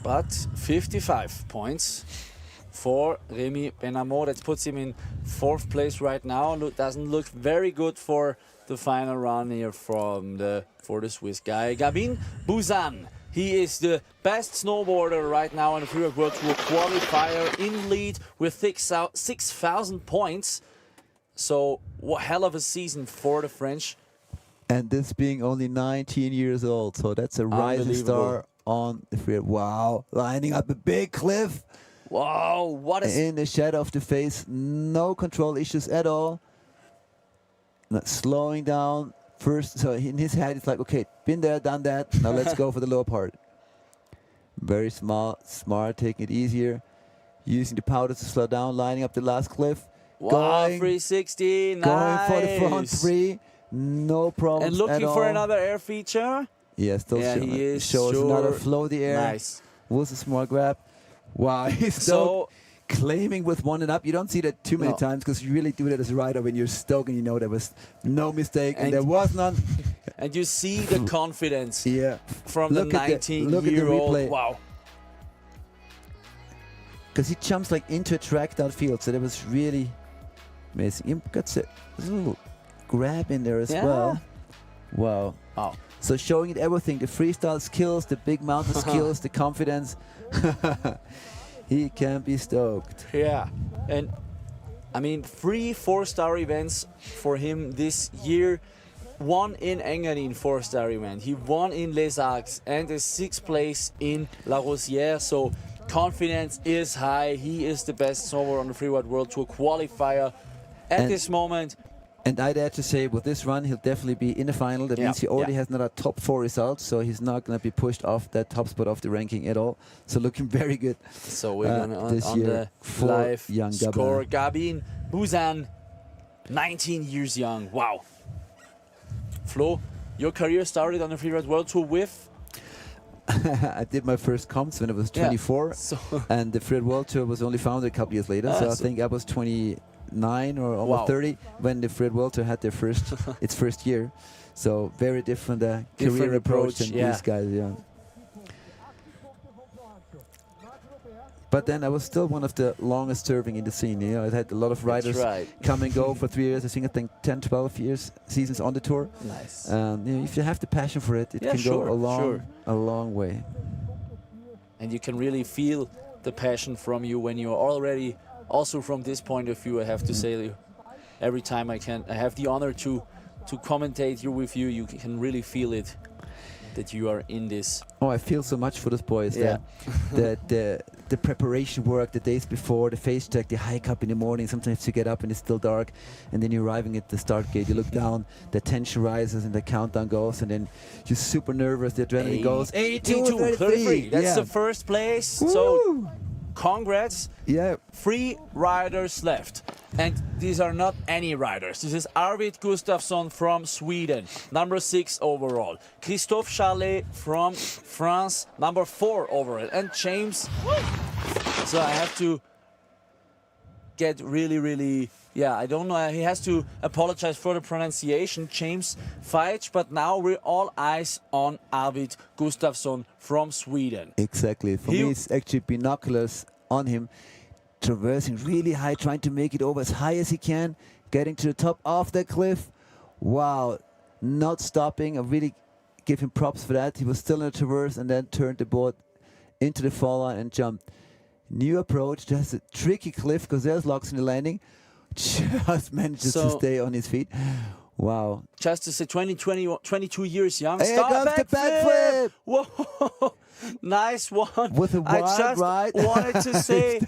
But 55 points for Remy Benamo. That puts him in 4th place right now. Doesn't look very good for the final run here for the Swiss guy. Gabin Buzan. He is the best snowboarder right now in the Freeride World Tour qualifier, in lead with 6,000 points. So, what hell of a season for the French. And this being only 19 years old, so that's a rising star on the Freeride. Wow, lining up a big cliff. Wow, what is... In the shadow of the face, no control issues at all. Not slowing down. First, so in his head, it's like, okay, been there, done that. Now let's go for the lower part. Very smart, taking it easier. Using the powder to slow down, lining up the last cliff. Wow, 360, nice. Going for the front 3, no problems and looking at all. for another air feature. Yeah, still shows another flow the air. Nice. Was a smart grab. Wow, he's so claiming with 1 and up. You don't see that too many times because you really do that as a rider when you're stoked and you know there was no mistake and there was none. And you see the confidence from look the 19-year-old. Wow. Because he jumps like into a tracked out field, so that was really amazing. He got a little grab in there as well. Wow. So showing it everything, the freestyle skills, the big mountain skills, the confidence. He can be stoked. Yeah. And I mean, 3 4-star events for him this year. 1 in Engadin 4-star event. He won in Les Arcs and is 6th place in La Rosière. So confidence is high. He is the best snowboarder on the Freeride World Tour qualifier at this moment. And I dare to say, with this run, he'll definitely be in the final. That means he already has another top 4 results, so he's not going to be pushed off that top spot of the ranking at all. So looking very good. So we're going on the live score. Gabin Buzan, 19 years young. Wow. Flo, your career started on the Freeride World Tour with? I did my first comps when I was 24, and the Freeride World Tour was only founded a couple years later. So I think I was 29 or almost 30 when the Freeride World Tour had their its first year. So very different career approach than these guys. Yeah. But then I was still one of the longest serving in the scene. You know, I had a lot of riders come and go for 3 years. I think 10, 12 years seasons on the tour. Nice. You know, if you have the passion for it, it can go a long way. And you can really feel the passion from you when you're already. Also, from this point of view, I have to say, every time I have the honor to commentate here with you, you can really feel it, that you are in this. Oh, I feel so much for those boys. Yeah. The preparation work, the days before, the face check, the hike up in the morning. Sometimes you get up and it's still dark, and then you're arriving at the start gate. You look down, the tension rises and the countdown goes, and then you're super nervous. The adrenaline goes 82, 33. That's the first place. Woo! So congrats. Yeah. 3 riders left. And these are not any riders. This is Arvid Gustafsson from Sweden, number 6 overall. Christophe Charlet from France, number 4 overall. And James. So I have to get really, I don't know. He has to apologize for the pronunciation, James Feitsch. But now we're all eyes on Arvid Gustafsson from Sweden. Exactly. For me, it's actually binoculars on him. Traversing really high, trying to make it over as high as he can, getting to the top of the cliff. Wow, not stopping. I really give him props for that. He was still in a traverse and then turned the board into the fall line and jumped. New approach, just a tricky cliff because there's locks in the landing. Just manages to stay on his feet. Wow. Just to say, 22 years young. Here comes the backflip! Whoa! Nice one. With a wild ride. I just wanted to say,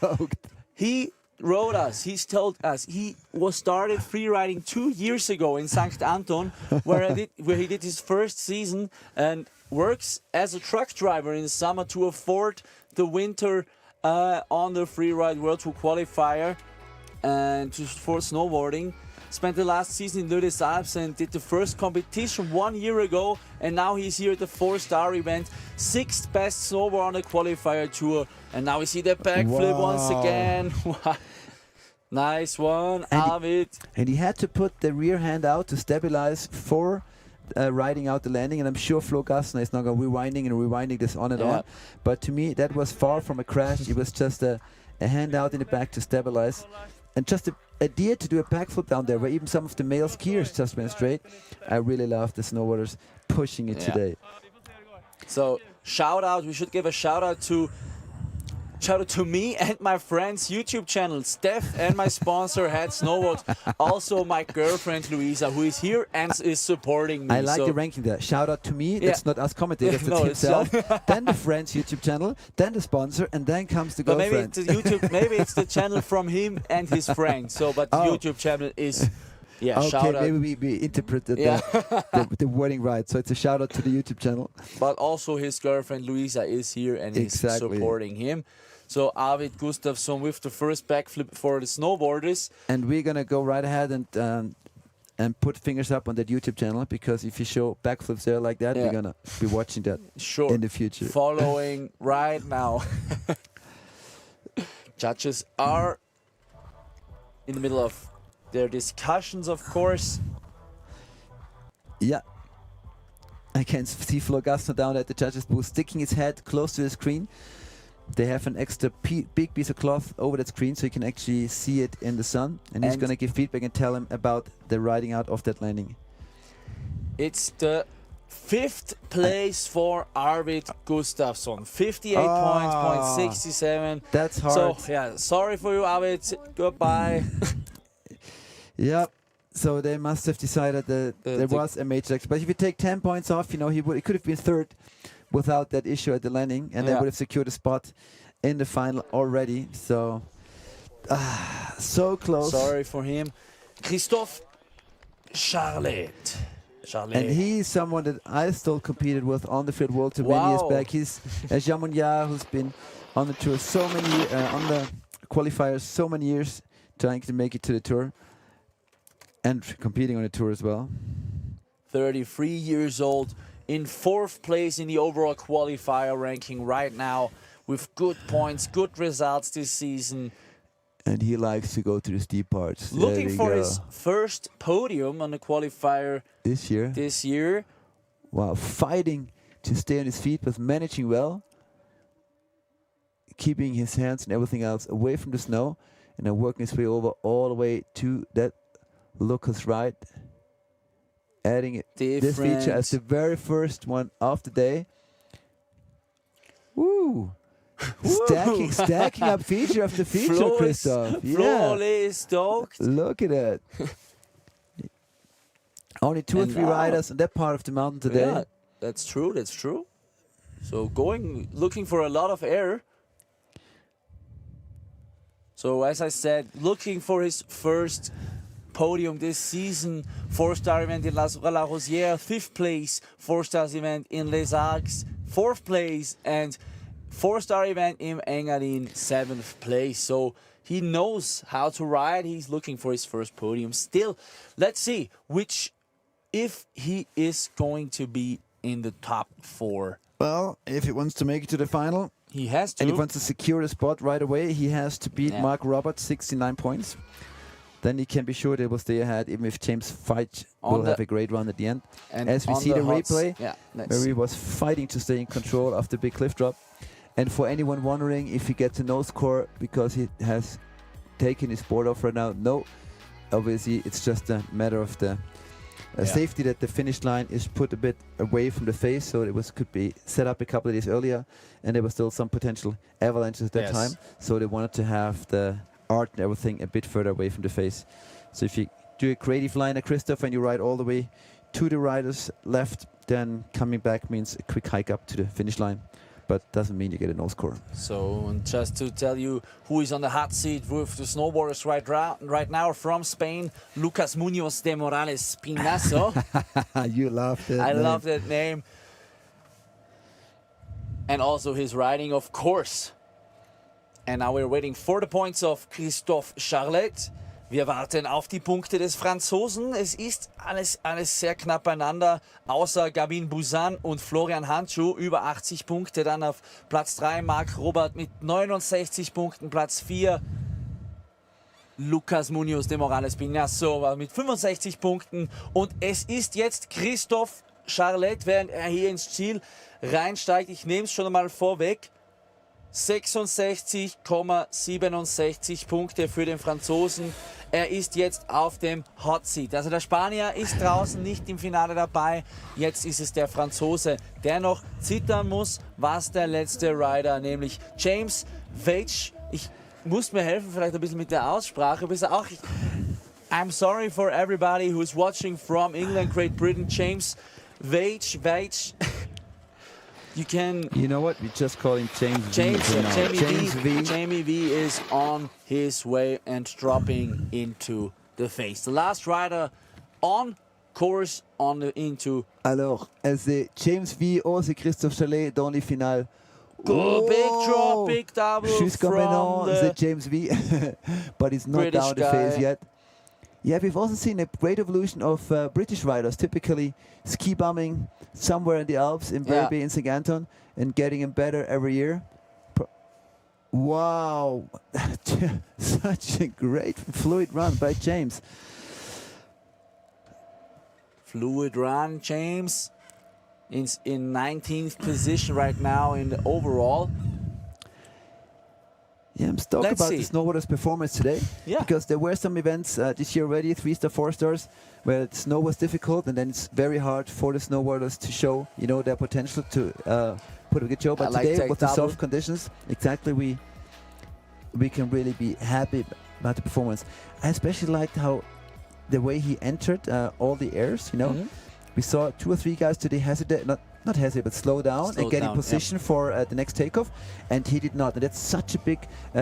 he wrote us. He's told us he was started freeriding 2 years ago in St. Anton, where he did his first season and works as a truck driver in summer to afford the winter on the Freeride World Tour qualifier and for snowboarding. Spent the last season in Les Alpes and did the first competition 1 year ago, and now he's here at the 4-star event, 6th best snowboard on the qualifier tour, and now we see the backflip once again. Nice one, Arvid. And he had to put the rear hand out to stabilize for riding out the landing, and I'm sure Flo Gassner is not going to rewinding this on and on. But to me, that was far from a crash. It was just a hand out in the back to stabilize, and just a idea to do a backflip down there, where even some of the male skiers just went straight. I really love the snowboarders pushing it today. So shout out, we should give a shout out to me and my friend's YouTube channel, Steph, and my sponsor, Head Snowboard. Also my girlfriend, Luisa, who is here and is supporting me. I like the ranking there. Shout out to me. That's not us commentators, that's himself. Then the friend's YouTube channel, then the sponsor, and then comes the girlfriend. Maybe it's the channel from him and his friend. So, but the YouTube channel is... Yeah, okay, shout out. maybe we interpreted the wording right. So it's a shout out to the YouTube channel. But also his girlfriend Luisa is here and is supporting him. So Arvid Gustafsson with the first backflip for the snowboarders. And we're gonna go right ahead and put fingers up on that YouTube channel, because if you show backflips there like that, we're gonna be watching that in the future. Following right now. Judges are in the middle of their discussions, of course. Yeah. I can see Flo Gassner down at the judges' booth, sticking his head close to the screen. They have an extra big piece of cloth over that screen, so you can actually see it in the sun. And he's going to give feedback and tell him about the riding out of that landing. It's the 5th place for Arvid Gustafsson. 58 points, 0.67. That's hard. So, yeah, sorry for you, Arvid. Goodbye. Yeah, so they must have decided that there was a major extra. But if you take 10 points off, you know, he could have been 3rd without that issue at the landing, and they would have secured a spot in the final already. So, so close. Sorry for him. Christophe Charlet. And he's someone that I still competed with on the Freeride World Tour many years back. He's a Jamon who's been on the tour so many, on the qualifiers so many years, trying to make it to the tour. And competing on the tour as well. 33 years old, in 4th place in the overall qualifier ranking right now, with good points, good results this season. And he likes to go to the steep parts. Looking for his first podium on the qualifier this year. Wow, fighting to stay on his feet, but managing well. Keeping his hands and everything else away from the snow, and then working his way over all the way to that Lucas ride, adding this feature as the very first one of the day. Woo! Stacking up feature after feature, Christoph. Flo is stoked. Look at that. Only 2 or 3 riders on that part of the mountain today. Yeah, that's true. That's true. So looking for a lot of air. So as I said, looking for his first podium this season. 4-star event in La Rosière, 5th place. 4-star event in Les Arcs, 4th place, and 4-star event in Engadin, 7th place. So he knows how to ride. He's looking for his first podium. Still, let's see if he is going to be in the top 4. Well, if he wants to make it to the final, he has to. And he wants to secure a spot right away, he has to beat Mark Roberts, 69 points. Then he can be sure they will stay ahead, even if James Feich will have a great run at the end. And as we see the replay, where he was fighting to stay in control after the big cliff drop. And for anyone wondering if he gets a no score because he has taken his board off right now, no. Obviously, it's just a matter of the safety that the finish line is put a bit away from the face, so it could be set up a couple of days earlier, and there was still some potential avalanches at that time. So they wanted to have the art and everything a bit further away from the face. So if you do a creative liner, Christoph, and you ride all the way to the riders left, then coming back means a quick hike up to the finish line. but doesn't mean you get a no score. So, and just to tell you who is on the hot seat with the snowboarders right now from Spain, Lucas Munoz de Morales Pinazo. You love that I name. love that name. And also his riding, of course. And now we're waiting for the points of Christophe Charlet. Wir warten auf die Punkte des Franzosen. Es ist alles sehr knapp beieinander, außer Gabin Buzan und Florian Handschuh. Über 80 Punkte. Dann auf Platz 3 Marc Robert mit 69 Punkten. Platz 4 Lucas Munoz de Morales Pinazo mit 65 Punkten. Und es ist jetzt Christophe Charlet, während er hier ins Ziel reinsteigt. Ich nehme es schon einmal vorweg. 66,67 Punkte für den Franzosen. Er ist jetzt auf dem Hot Seat. Also der Spanier ist draußen nicht im Finale dabei. Jetzt ist es der Franzose, der noch zittern muss, was der letzte Rider, nämlich James Veitch. Ich muss mir helfen, vielleicht ein bisschen mit der Aussprache. I'm sorry for everybody who's watching from England, Great Britain. James Veitch. You know what? We just call him James V. James V. Jamie V is on his way and dropping into the face. The last rider on course into. Alors, c'est James V. C'est Christophe Charlet dans les finales. Good, big drop, big double Jusqu'à maintenant, c'est James V. But he's not British down the face yet. Yeah, we've also seen a great evolution of British riders, typically ski bumming somewhere in the Alps, in Berby, in St. Anton, and getting him better every year. Wow, such a great fluid run by James. Fluid run, James, in 19th position right now in the overall. Yeah, I'm stoked about the snowboarders' performance today. Yeah. Because there were some events this year already, 3-star, 4-stars, where the snow was difficult, and then it's very hard for the snowboarders to show, their potential to put a good show. But today, with the soft conditions, exactly, we can really be happy about the performance. I especially liked how the way he entered all the airs. We saw 2 or 3 guys today hesitate, not hesitate, but slow down and get in position for the next takeoff, and he did not. And that's such a big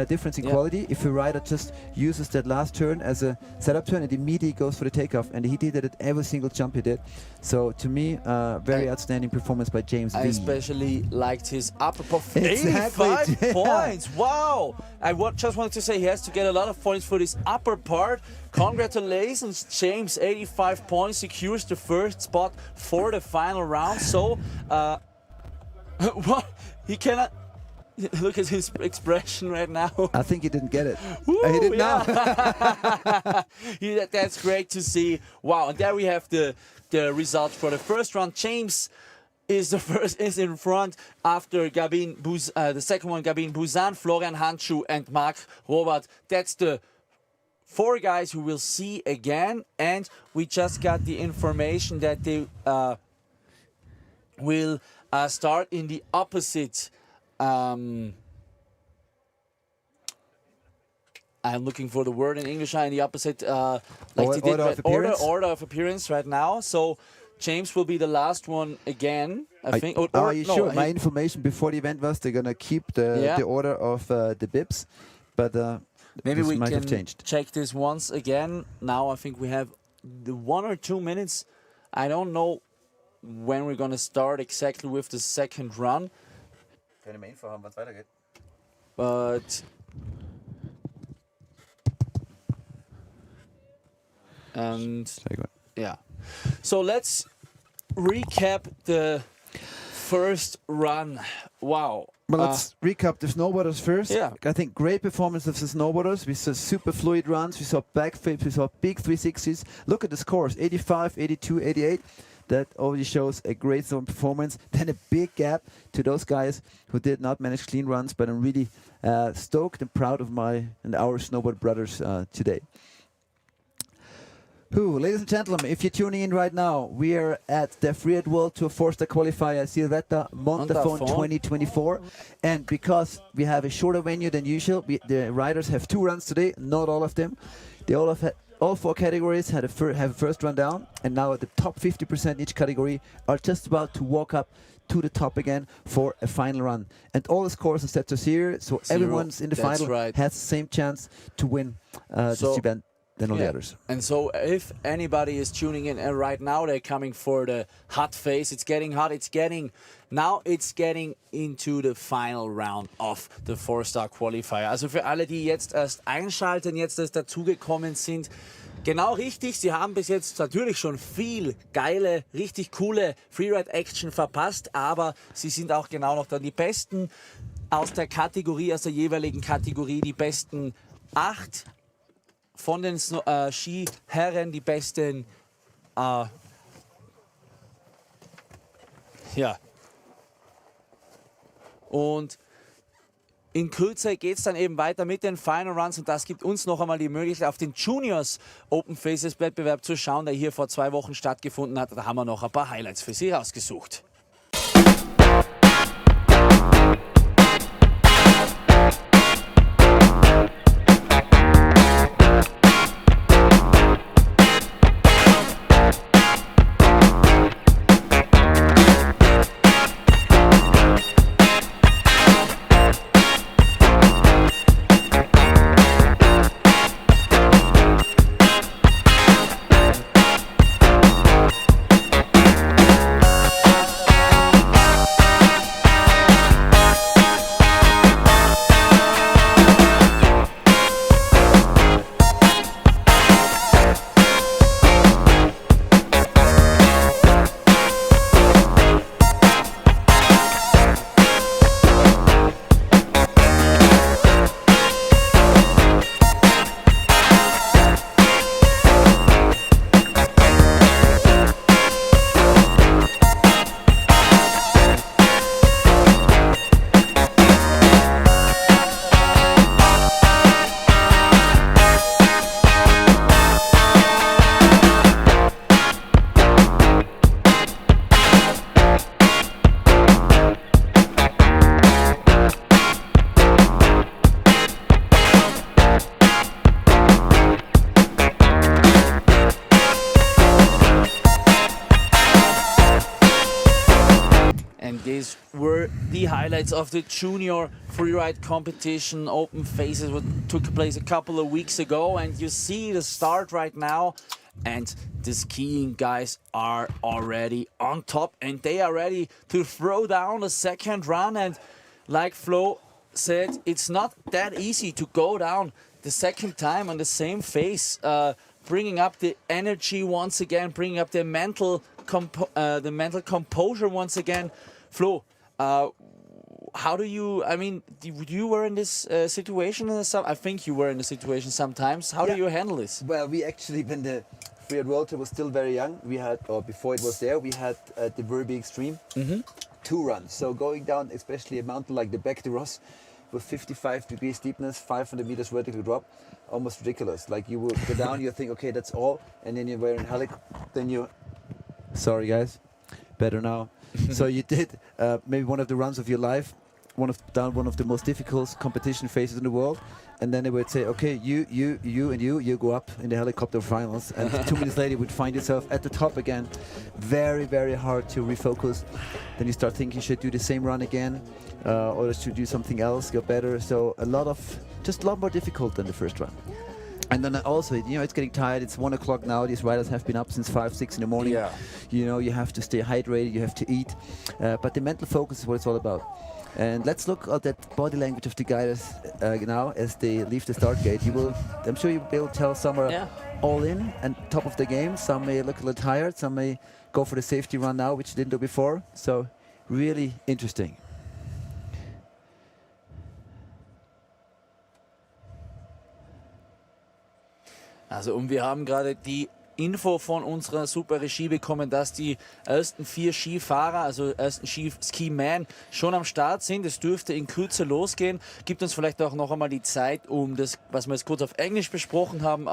difference in quality. If a rider just uses that last turn as a setup turn and immediately goes for the takeoff, and he did that at every single jump he did. So to me, very outstanding performance by James V. I especially liked his upper performance. Exactly. 85 points! Wow! I just wanted to say he has to get a lot of points for this upper part. Congratulations, James. 85 points, secures the first spot for the final round. So, what? He cannot. Look at his expression right now. I think he didn't get it. Woo, He did now. That's great to see. Wow, and there we have the results for the first round. James is in front after the second one, Gabin Buzan, Florian Handschuh, and Marc Robert. That's the 4 guys who we'll see again, and we just got the information that they will start in the opposite. I'm looking for the word in English. In the opposite, order of appearance right now. So James will be the last one again. I think. Are you sure? My information before the event was they're gonna keep the order of the bibs, but. Maybe we might can have changed. check this once again. Now I think we have the 1 or 2 minutes. I don't know when we're going to start exactly with the second run. But yeah. So let's recap the first run. Wow. Well, let's recap the snowboarders first. Yeah. I think great performance of the snowboarders. We saw super fluid runs. We saw backflips. We saw big 360s. Look at the scores, 85, 82, 88. That already shows a great zone performance. Then a big gap to those guys who did not manage clean runs, but I'm really stoked and proud of my and our snowboard brothers today. Ladies and gentlemen, if you're tuning in right now, we are at the Freeride World Tour 4-star qualifier Silvretta-Montafon 2024. And because we have a shorter venue than usual, the riders have 2 runs today, not all of them. They all have all 4 categories have a first run down, and now the top 50% each category are just about to walk up to the top again for a final run. And all the scores are set to 0, so everyone's in the final has the same chance to win this event than all the others. And so if anybody is tuning in and right now they're coming for the hot phase, it's getting hot, it's getting into the final round of the 4-Star Qualifier. Also für alle, die jetzt erst einschalten, jetzt erst dazugekommen sind, genau richtig, sie haben bis jetzt natürlich schon viel geile, richtig coole Freeride-Action verpasst, aber sie sind auch genau noch dann die Besten aus der Kategorie, aus der jeweiligen Kategorie, die besten 8 von den Skiherren, die besten, ja. Und in Kürze geht es dann eben weiter mit den Final Runs und das gibt uns noch einmal die Möglichkeit, auf den Juniors Open Faces Wettbewerb zu schauen, der hier vor 2 Wochen stattgefunden hat. Da haben wir noch ein paar Highlights für Sie rausgesucht. These were the highlights of the junior freeride competition open phases that took place a couple of weeks ago, and you see the start right now, and the skiing guys are already on top and they are ready to throw down the second run. And like Flo said, it's not that easy to go down the second time on the same phase, bringing up the energy once again, bringing up the mental composure once again. Flo, how do you, I mean, you were in this situation, I think you were in the situation sometimes. How do you handle this? Well, we actually, when the Freeride World Tour was still very young, we had, or before it was there, we had the very big extreme 2 runs. So going down, especially a mountain like the Bec de Ros, with 55 degrees steepness, 500 meters vertical drop, almost ridiculous. Like you will go down, you think, okay, that's all, and then you're in helicopter, then you, sorry guys, better now. So you did maybe one of the runs of your life, one of the most difficult competition phases in the world, and then they would say, okay, you go up in the helicopter finals, and 2 minutes later you would find yourself at the top again. Very, very hard to refocus. Then you start thinking, should I do the same run again, or should I do something else, go better? So just a lot more difficult than the first run. And then also, you know, it's getting tired. It's 1 o'clock now. These riders have been up since 5, 6 in the morning. Yeah. You know, you have to stay hydrated. You have to eat. But the mental focus is what it's all about. And let's look at that body language of the guys now as they leave the start gate. I'm sure you'll be able to tell some are all in and top of the game. Some may look a little tired. Some may go for the safety run now, which they didn't do before. So really interesting. Also, und wir haben gerade die Info von unserer Super Regie bekommen, dass die ersten 4 Skifahrer, also ersten Ski-Man, schon am Start sind. Es dürfte in Kürze losgehen. Gibt uns vielleicht auch noch einmal die Zeit, um das, was wir jetzt kurz auf Englisch besprochen haben,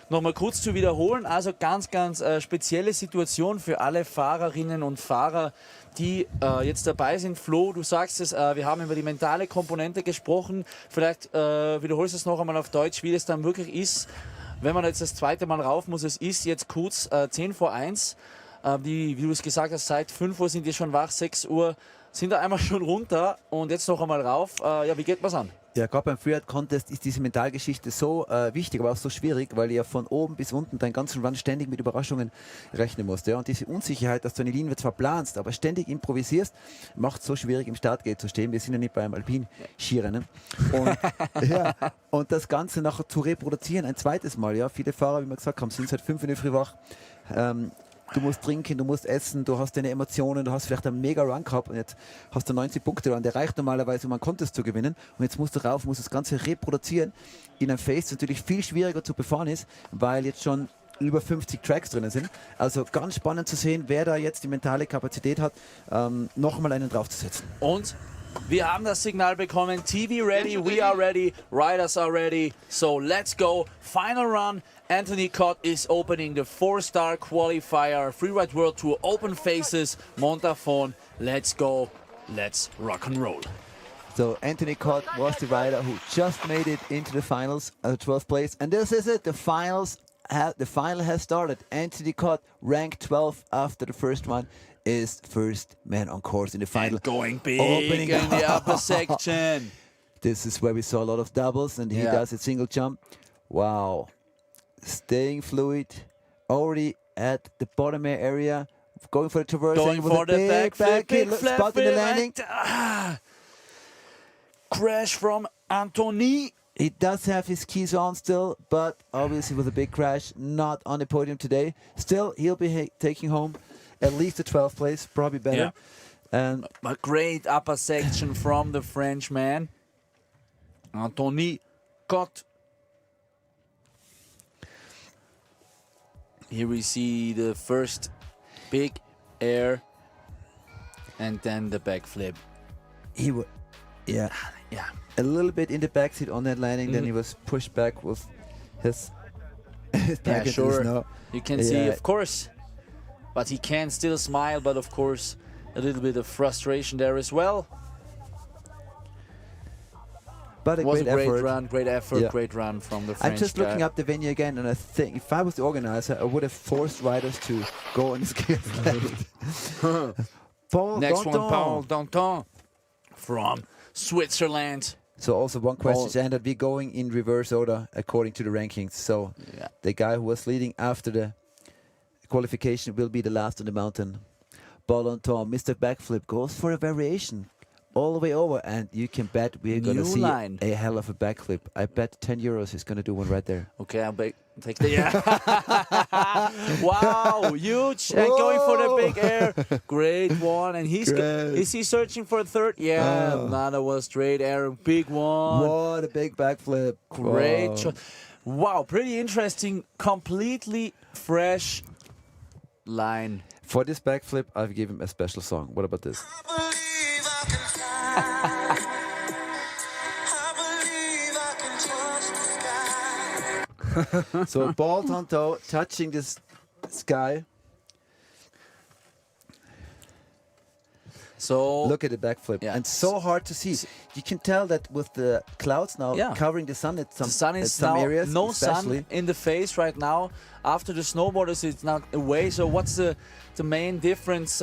noch mal kurz zu wiederholen. Also ganz, ganz spezielle Situation für alle Fahrerinnen und Fahrer, die jetzt dabei sind. Flo, du sagst es, wir haben über die mentale Komponente gesprochen. Vielleicht wiederholst du es noch einmal auf Deutsch, wie das dann wirklich ist. wenn man jetzt das zweite Mal rauf muss, es ist jetzt kurz 10 vor 1. Wie du es gesagt hast, seit 5 Uhr sind die schon wach, 6 Uhr sind da einmal schon runter und jetzt noch einmal rauf. Ja, wie geht man's an? Ja, gerade beim Freeride Contest ist diese Mentalgeschichte so wichtig, aber auch so schwierig, weil du ja von oben bis unten deinen ganzen Run ständig mit Überraschungen rechnen musst. Ja? Und diese Unsicherheit, dass du eine Linie zwar planst, aber ständig improvisierst, macht es so schwierig, im Startgate zu stehen. Wir sind ja nicht beim Alpin-Skirennen. Und, ja, und das Ganze nachher zu reproduzieren, ein zweites Mal. Ja? Viele Fahrer, wie wir gesagt haben, sind seit 5 in der Früh wach. Du musst trinken, du musst essen, du hast deine Emotionen, du hast vielleicht einen mega Run gehabt und jetzt hast du 90 Punkte Run. Der reicht normalerweise, um einen Contest zu gewinnen. Und jetzt musst du rauf, musst das Ganze reproduzieren in einem Face, das natürlich viel schwieriger zu befahren ist, weil jetzt schon über 50 Tracks drinnen sind. Also ganz spannend zu sehen, wer da jetzt die mentale Kapazität hat, nochmal einen draufzusetzen. Und wir haben das Signal bekommen. TV ready, we are ready, riders are ready. So let's go. Final run. Anthony Cott is opening the 4-star qualifier Freeride World Tour Open Faces Montafon. Let's go. Let's rock and roll. So Anthony Cott was the rider who just made it into the finals at the 12th place. And this is it. The final has started. Anthony Cott, ranked 12 after the first one, is first man on course in the final. And going big Opening in the upper section. This is where we saw a lot of doubles, and he does a single jump. Wow. Staying fluid, already at the bottom area, going for the traverse. Going for the back flip, big flip, spot in the landing. Crash from Anthony. He does have his keys on still, but obviously with a big crash, not on the podium today. Still, he'll be taking home at least the 12th place, probably better. Yeah. And a great upper section from the Frenchman, Anthony Cott. Here we see the first big air and then the backflip. he would, yeah, a little bit in the backseat on that landing. Then he was pushed back with his back into the snow. You can see, of course, but he can still smile. But of course, a little bit of frustration there as well. But It was a great effort. run, great effort, Yeah. great run from the French I'm just looking up the venue again, and I think if I was the organizer, I would have forced riders to go on the skate. Paul Next Danton. one, Paul Danton from Switzerland. So also one question is ended. We're going in reverse order according to the rankings. So the guy who was leading after the qualification will be the last on the mountain. Paul Danton, Mr. Backflip, goes for a variation all the way over, and you can bet we're going to see a hell of a backflip. I bet 10 euros he's going to do one right there. Okay, I'll take the wow, huge, and going for the big air. Great one, and is he searching for a third? Yeah, another was straight air, big one. What a big backflip. Great. Wow, pretty interesting, completely fresh line. For this backflip, I've given him a special song. What about this? So ball on toe, touching this sky. So look at the backflip, and so hard to see. You can tell that with the clouds now covering the sun at some, the sun is some now areas. No especially. sun in the face right now. After the Snowboarders, it's not away. So what's the main difference?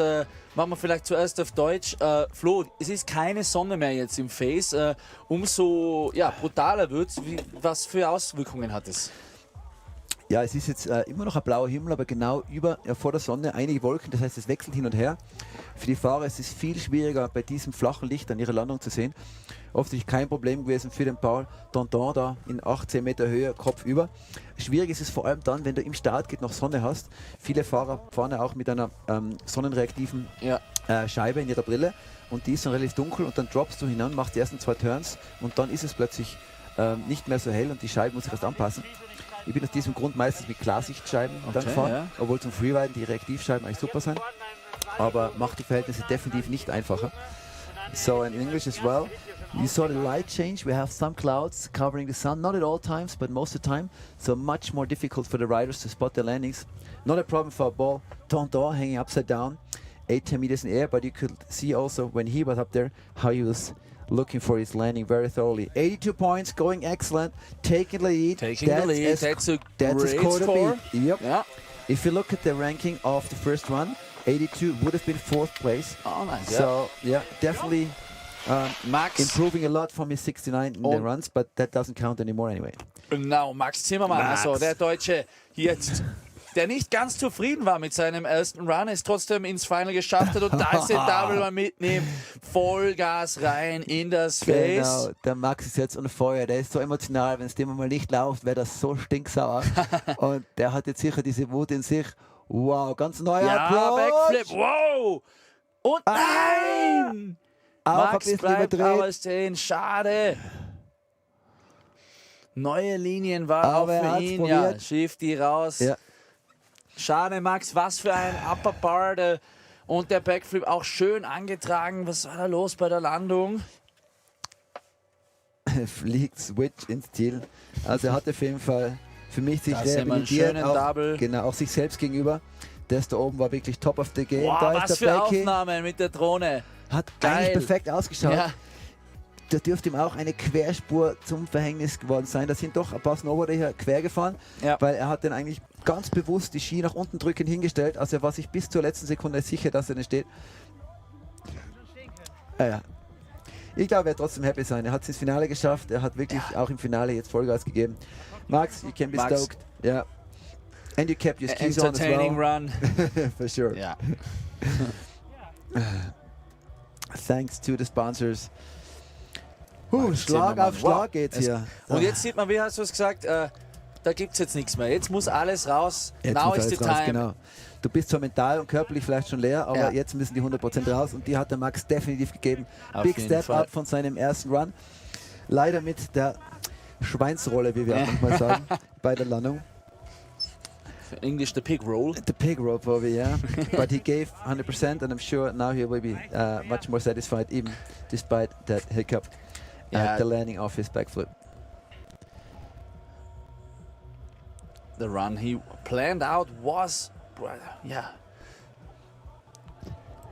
Machen wir vielleicht zuerst auf Deutsch. Flo, es ist keine Sonne mehr jetzt im Face. Umso brutaler wird es. Was für Auswirkungen hat es? Ja, es ist jetzt immer noch ein blauer Himmel, aber genau vor der Sonne einige Wolken, das heißt, es wechselt hin und her. Für die Fahrer ist es viel schwieriger, bei diesem flachen Licht an ihre Landung zu sehen. Offensichtlich kein Problem gewesen für den Paul Danton da in 18 Meter Höhe, Kopf über. Schwierig ist es vor allem dann, wenn du im Start noch Sonne hast. Viele Fahrer fahren ja auch mit einer sonnenreaktiven Scheibe in ihrer Brille und die ist dann relativ dunkel und dann droppst du hinan, machst die ersten 2 Turns und dann ist es plötzlich nicht mehr so hell und die Scheibe muss sich erst anpassen. Ich bin aus diesem Grund meistens mit Klarsichtscheiben dann gefahren, obwohl zum Freeriden die Reaktivscheiben eigentlich super sind, aber macht die Verhältnisse definitiv nicht einfacher. So in English as well, you saw the light change. We have some clouds covering the sun, not at all times, but most of the time. So much more difficult for the riders to spot their landings. Not a problem for a ball. Danton hanging upside down, 8-10 meters in the air, but you could see also when he was up there how he was looking for his landing very thoroughly. 82 points, going excellent, taking the lead. Taking the lead, that's a great score to score. beat. Yep. Yeah. If you look at the ranking of the first run, 82 would have been 4th place. Oh, nice. So, yeah, definitely Max. improving a lot from his 69 in the runs, but that doesn't count anymore anyway. Genau, Max Zimmermann, also der Deutsche jetzt, der nicht ganz zufrieden war mit seinem ersten Run, es trotzdem ins Final geschafft hat und da ist der Double mal mitnehmen, Vollgas rein in das Face. Genau, der Max ist jetzt unter Feuer, der ist so emotional, wenn es dem mal nicht läuft, wäre das so stinksauer. Und der hat jetzt sicher diese Wut in sich. Wow, ganz neuer Approach. Backflip, wow! Und nein! Auch Max ein bisschen bleibt überdreht. aber stehen, schade. Neue Linien war auch Aber er für hat's ihn, ja, probiert. Shifty raus. Ja. Schade, Max, was für ein Upper Bar. Und der Backflip auch schön angetragen. Was war da los bei der Landung? Fliegt Switch ins Ziel. Also er hat auf jeden Fall für mich sich Da sehen wir einen rehabilitiert, schönen auch, Double. genau, auch sich selbst gegenüber. Das da oben war wirklich top of the game. Wow, da was ist der für Becky. Aufnahmen mit der Drohne. Hat Geil. eigentlich perfekt ausgeschaut. Ja. Da dürfte ihm auch eine Querspur zum Verhängnis geworden sein. Da sind doch ein paar Snowboarder hier quer gefahren, Ja. weil er hat dann eigentlich ganz bewusst die Ski nach unten drückend hingestellt. Also er war sich bis zur letzten Sekunde sicher, dass er nicht steht. Ja. Ich glaube, er wird trotzdem happy sein. Er hat es ins Finale geschafft. Er hat wirklich auch im Finale jetzt Vollgas gegeben. Max, you can be Max. stoked. Yeah. And you kept your skis on as Entertaining well. Run. For sure. Ja. Thanks to the sponsors. Max Schlag Zimmermann. auf Schlag Wow. geht's hier. Und jetzt sieht man, wie hast du es gesagt, da gibt es jetzt nichts mehr. Jetzt muss alles raus. Jetzt Now muss is the alles raus, time. genau. Du bist zwar mental und körperlich vielleicht schon leer, aber Ja. jetzt müssen die 100% raus und die hat der Max definitiv gegeben. Auf Big jeden Step Fall. up von seinem ersten Run. Leider mit der Schweinsrolle, wie wir auch manchmal sagen, bei der Landung. English, the pig roll. The pig rope over, yeah. But he gave 100% and I'm sure now he will be much more satisfied even despite that hiccup Yeah. at the landing of his backflip. The run he planned out was, yeah.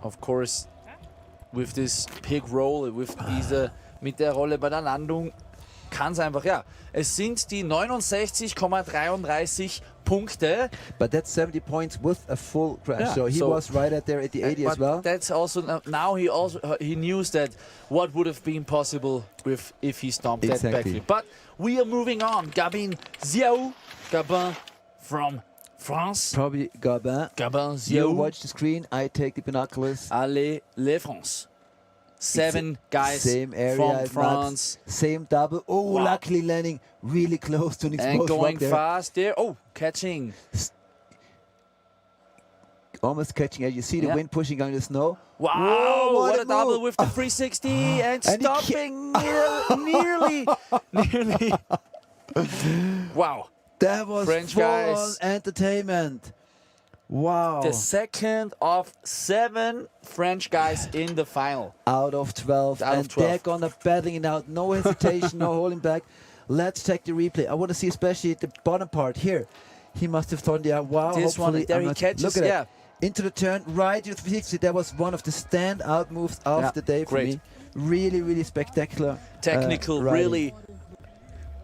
Of course, with this pig roll, with diese, mit der Rolle bei der Landung, kann es einfach, ja. Es sind die 69,33 Punkte. But that's 70 points with a full crash. Yeah, So he so- was right at there at the 80 as But well. that's also now he knew that what would have been possible if he stomped that Exactly. backflip. But we are moving on. Gabin Xiao, Gabin from France. Probably Gabin. Gabin You Xiao. watch the screen, I take the binoculars. Allez, les France. 7 guys Same area from as France. Max. Same double. Oh, Wow. luckily landing really close to an And exposed going rock there. fast there. Oh, catching. Almost catching as you see the Yeah. wind pushing on the snow. Wow, Whoa, what a double move. with the 360 and And he stopping nearly. Wow. That was French full guys. on entertainment. Wow. The second of 7 French guys in the final. Out of 12. Out of and 12. they're gonna battling it out. No hesitation, no holding back. Let's check the replay. I want to see especially the bottom part here. He must have thought, yeah, wow. This one, hopefully there I'm he not- catches, Look at yeah. it. Into the turn, right to the 360. That was one of the standout moves of Yeah, the day for great. me. Really, really spectacular. Technical, riding. really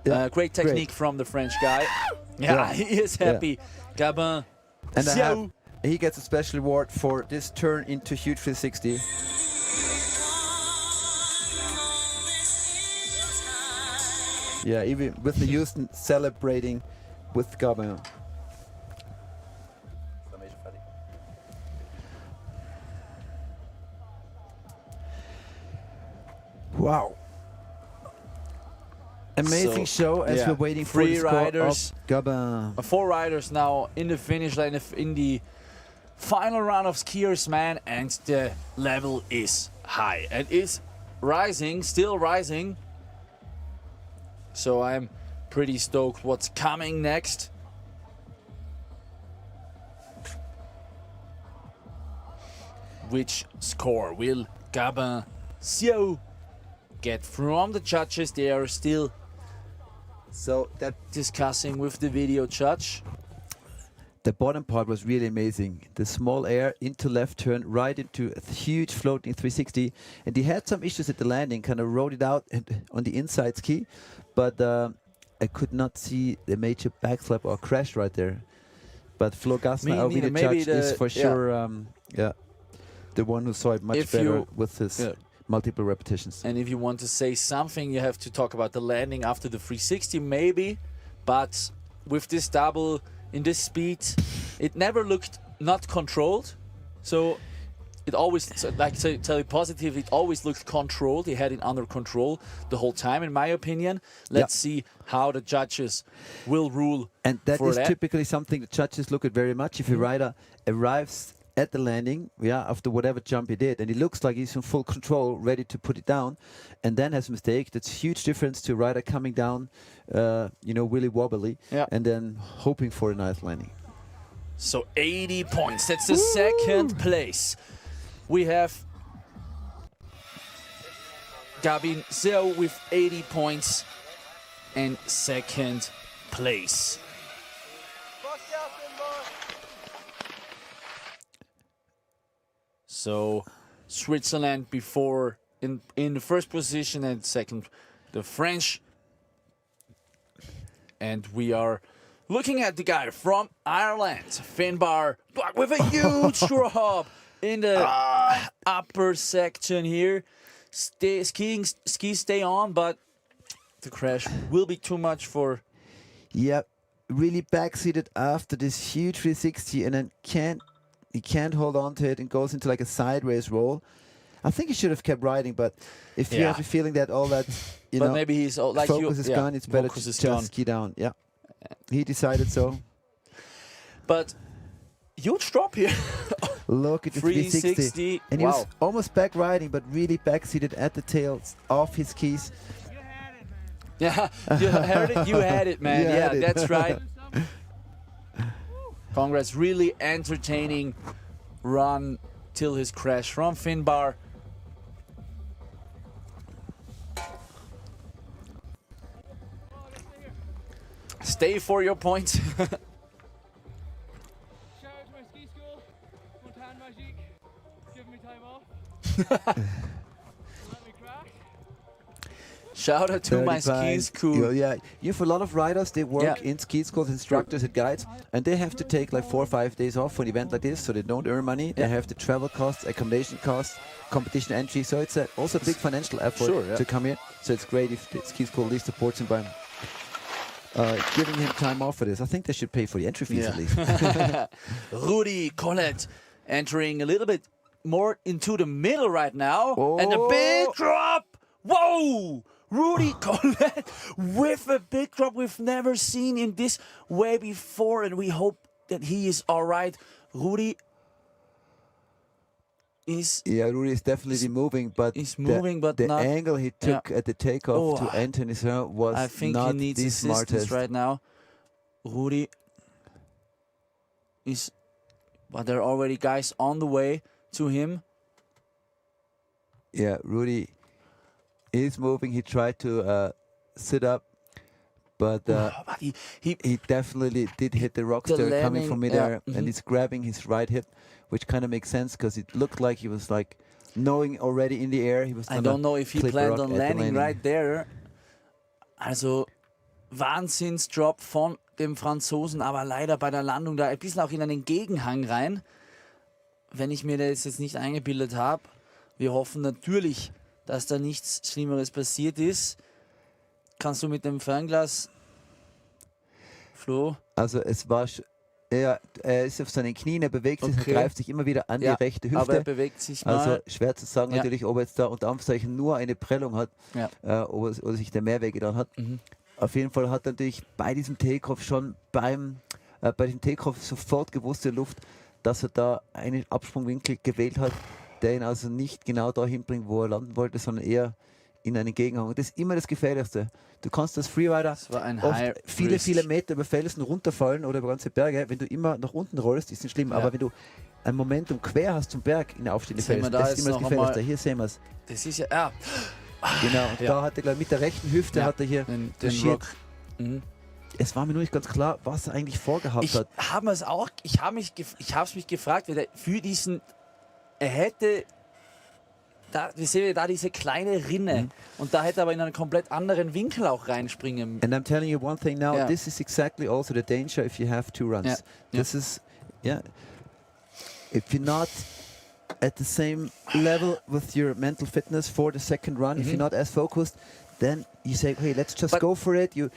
Yeah, great technique from the French guy. Yeah, Yeah. he is happy. Gabin. And I Xiao. have, he gets a special award for this turn into huge 360. Yeah, even with the Houston celebrating with Gabin. Wow. Amazing So, show as yeah, we're waiting for the score Freeriders. of Gabin. 4 riders now in the finish line in the final round of skiers, man, and the level is high and is rising, still rising. So I'm pretty stoked what's coming next. Which score will Gabin Xiao get from the judges? They are still So that discussing with the video judge. the bottom part was really amazing. The small air into left turn, right into a huge floating 360. And he had some issues at the landing, kind of rode it out on the inside ski. But I could not see the major backflip or crash right there. But Flo Gassner, our video judge, is for sure the one who saw it much better with his multiple repetitions. And if you want to say something, you have to talk about the landing after the 360 maybe. But with this double in this speed, it never looked not controlled. So it always, like to tell you positive, it always looked controlled. He had it under control the whole time, in my opinion. Let's see how the judges will rule. And that is typically something the judges look at very much. If a rider arrives at the landing, after whatever jump he did, and he looks like he's in full control, ready to put it down, and then has a mistake, that's a huge difference to a rider coming down, really wobbly, and then hoping for a nice landing. So 80 points, that's the second place. We have Gavin Zell with 80 points and second place. So Switzerland before in the first position, and second the French. And we are looking at the guy from Ireland, Finbar, with a huge drop in the upper section here. Skis stay on, but the crash will be too much for... Yeah, really backseated after this huge 360, and then he can't hold on to it and goes into like a sideways roll. I think he should have kept riding, but if you have a feeling that all that maybe he's like focus is gone, it's better to just ski down. Yeah, he decided so. But huge drop here. Look at the 360, and he was almost back riding, but really backseated at the tails of his skis. Yeah, you heard it. You had it, man. Yeah, that's right. Congrats, really entertaining run till his crash from Finbar. Stay for your point. Shout out to my ski school, Montagne Magique, giving me time off. Let me crack. Shout out to my ski school. Yeah, you have a lot of riders, they work in ski schools, instructors and guides, and they have to take like 4 or 5 days off for an event like this, so they don't earn money. They have the travel costs, accommodation costs, competition entry, so it's also a big financial effort to come here. So it's great if the ski school at least supports him by giving him time off for this. I think they should pay for the entry fees at least. Rudy Collette entering a little bit more into the middle right now. And a big drop. Whoa! Rudy Collette with a big drop we've never seen in this way before, and we hope that he is all right. Rudy is... Yeah, Rudy is definitely moving, but the angle he took at the takeoff to enter his turn was I think not he needs the assistance smartest. right now. Rudy is... But there are already guys on the way to him. Yeah, Rudy is moving. He tried to sit up, but he definitely did hit the rocks there coming from midair, and he's grabbing his right hip, which kind of makes sense because it looked like he was like knowing already in the air. He was. I don't know if he planned on landing right there. Also Wahnsinnsdrop von dem Franzosen, aber leider bei der Landung da ein bisschen auch in einen Gegenhang rein. Wenn ich mir das jetzt nicht eingebildet habe. Wir hoffen natürlich, dass da nichts Schlimmeres passiert ist. Kannst du mit dem Fernglas, Flo? Also es war, er ist auf seinen Knien, er bewegt sich, er greift sich immer wieder an die rechte Hüfte. Aber er bewegt sich mal. Also schwer zu sagen natürlich, ob er jetzt da unter Anführungszeichen nur eine Prellung hat, oder sich der mehr wehgetan hat. Auf jeden Fall hat er natürlich bei diesem Takeoff schon bei dem Takeoff sofort gewusst in der Luft, dass er da einen Absprungwinkel gewählt hat, der ihn also nicht genau dahin bringt, wo er landen wollte, sondern eher in einen Gegenhang. Und das ist immer das Gefährlichste. Du kannst als Freerider oft viele Meter über Felsen runterfallen oder über ganze Berge. Wenn du immer nach unten rollst, ist nicht schlimm. Aber wenn du ein Momentum quer hast zum Berg in aufstehende Felsen, das ist immer das Gefährlichste. Hier sehen wir es. Das ist Genau, und da hat er, glaube ich, mit der rechten Hüfte hat er hier den Rock. es war mir nur nicht ganz klar, was er eigentlich vorgehabt Ich hat. habe es auch, ich habe mich gefragt, weil er für diesen, er hätte, da, wir sehen ja da diese kleine Rinne und da hätte er aber in einen komplett anderen Winkel auch reinspringen. And I'm telling you one thing now, Yeah. this is exactly also the danger if you have two runs. Yeah. This is, if you're not at the same level with your mental fitness for the second run, if you're not as focused, then you say, hey, let's just But- go for it. You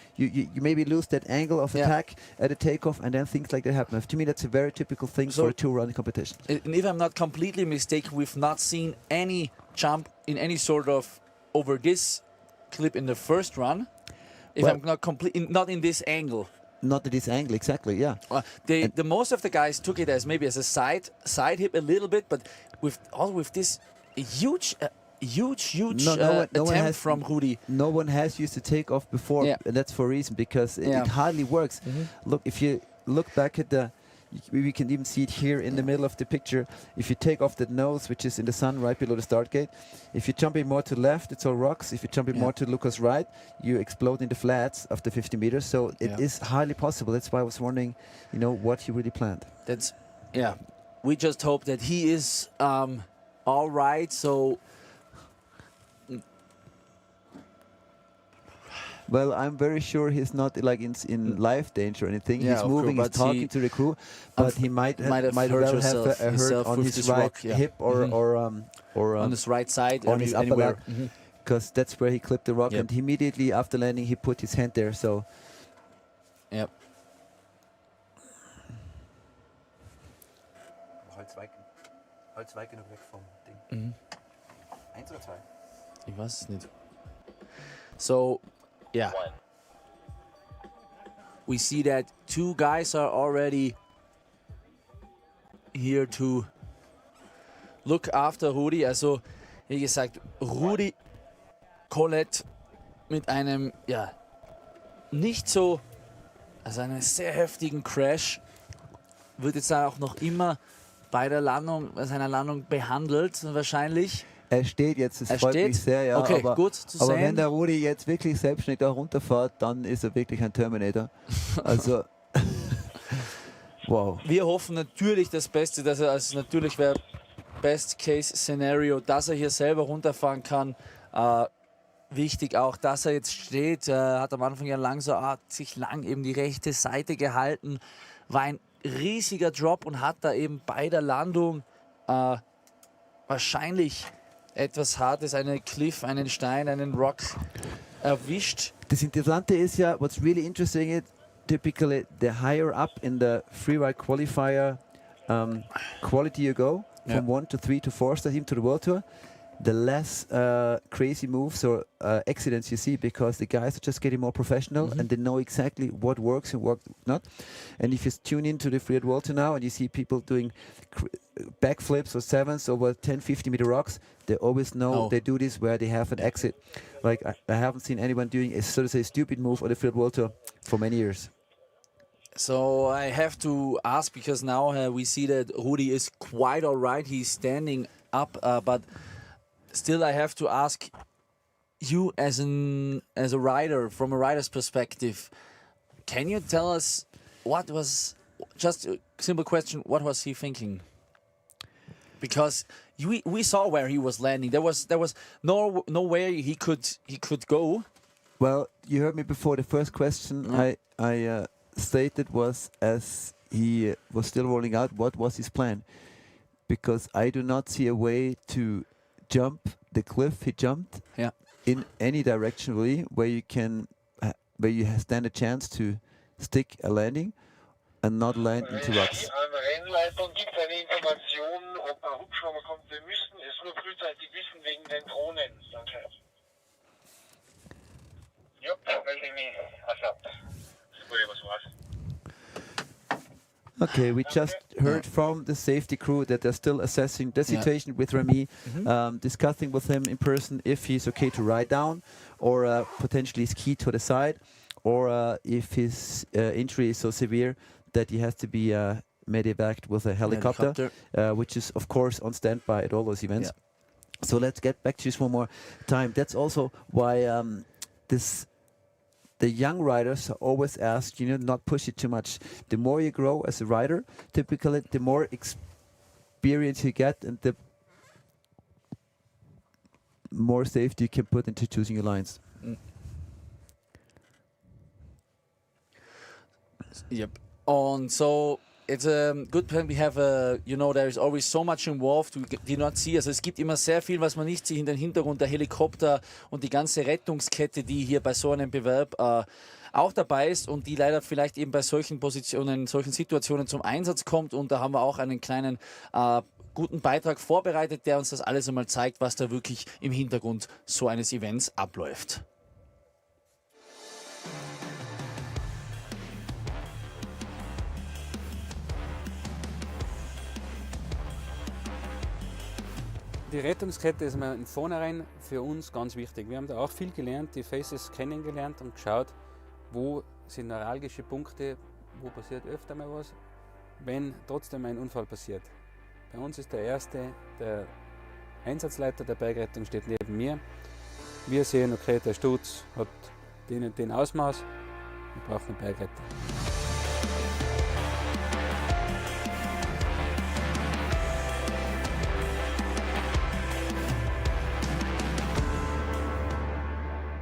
maybe lose that angle of Yeah. attack at a takeoff, and then things like that happen. To me, that's a very typical thing So- for a two-run competition. And if I'm not completely mistaken, we've not seen any jump in any sort of over this clip in the first run. If Well- I'm not not in this angle. Not at this angle, exactly, yeah. The most of the guys took it as maybe as a side hip a little bit, but with this huge No one attempt has- from Rudi. No one has used the takeoff before, Yeah. and that's for a reason, because Yeah. it hardly works. Look, if you look back at we can even see it here in the middle of the picture. If you take off the nose, which is in the sun right below the start gate, if you jump in more to left, it's all rocks. If you jump in more to Lucas right, you explode in the flats after 50 meters. So it is highly possible. That's why I was wondering, what he really planned. We just hope that he is all right. So Well, I'm very sure he's not like in life danger or anything. Yeah, He's of moving, course, he's but talking he to the crew, but he might have well hurt have a hurt himself on with his this right rock, yeah. hip or on his right side, on his upper anywhere. lap, because that's where he clipped the rock, Yep. and immediately after landing he put his hand there. So Yep. Halt weit genug weg vom Ding. Eins oder zwei? Ich weiß es nicht. So, yeah. We see that two guys are already here to look after Rudi. Also, wie gesagt, Rudi Colette mit einem, nicht so, also einem sehr heftigen Crash, wird jetzt auch noch immer bei der Landung, bei seiner Landung behandelt, wahrscheinlich. er steht jetzt, das Er freut steht? mich sehr, ja. Okay, aber gut zu aber sehen. wenn der Rudi jetzt wirklich selbstständig da runterfährt, dann ist er wirklich ein Terminator. Also, wow. Wir hoffen natürlich das Beste, dass er, also natürlich wäre Best-Case-Szenario, dass er hier selber runterfahren kann. Wichtig auch, dass er jetzt steht. Hat am Anfang ja sich lang eben die rechte Seite gehalten. War ein riesiger Drop und hat da eben bei der Landung wahrscheinlich etwas Hartes, einen Cliff, einen Stein, einen Rock erwischt. Das Interessante ist ja, what's really interesting is typically the higher up in the freeride qualifier quality you go, from 1 to 3 to 4 stars, even to the World Tour, the less crazy moves or accidents you see, because the guys are just getting more professional and they know exactly what works and what not. And if you tune into the Freeride World Tour now and you see people doing backflips or sevens over 10-50 meter rocks, they always know they do this where they have an exit. Like I haven't seen anyone doing a so to say stupid move on the Freeride World Tour for many years. So I have to ask, because now we see that Rudi is quite all right. He's standing up, but still I have to ask you as a rider, from a rider's perspective, can you tell us what was, just a simple question, what was he thinking? Because we saw where he was landing. There was nowhere he could go. Well, you heard me before. The first question I stated was, as he was still rolling out, what was his plan? Because I do not see a way to jump the cliff he jumped in any direction really, where you can where you stand a chance to stick a landing and not land into rocks. An Rennleitung gibt es eine Information, ob ein Hubschrauber kommt. Wir müssen es nur frühzeitig wissen wegen den Drohnen. Danke. Ja, melde mich. Also, was war's? Okay, we just heard from the safety crew that they're still assessing the situation with Remy, discussing with him in person if he's okay to ride down, or potentially ski to the side, or if his injury is so severe that he has to be medevaced with a helicopter, which is of course on standby at all those events. So let's get back to this one more time. That's also why this the young riders are always asked, not push it too much. The more you grow as a rider, typically the more experience you get and the more safety you can put into choosing your lines. Yep. And so it's a good point. We have there is always so much involved. We do not see. Also es gibt immer sehr viel, was man nicht sieht in den Hintergrund, der Helikopter und die ganze Rettungskette, die hier bei so einem Bewerb auch dabei ist und die leider vielleicht eben bei solchen Positionen, solchen Situationen zum Einsatz kommt. Und da haben wir auch einen kleinen guten Beitrag vorbereitet, der uns das alles einmal zeigt, was da wirklich im Hintergrund so eines Events abläuft. Die Rettungskette ist mal in vornherein für uns ganz wichtig. Wir haben da auch viel gelernt, die Faces kennengelernt und geschaut, wo sind neuralgische Punkte, wo passiert öfter mal was, wenn trotzdem ein Unfall passiert. Bei uns ist der Einsatzleiter der Bergrettung steht neben mir. Wir sehen, okay, der Sturz hat den und den Ausmaß, wir brauchen einen Bergretter.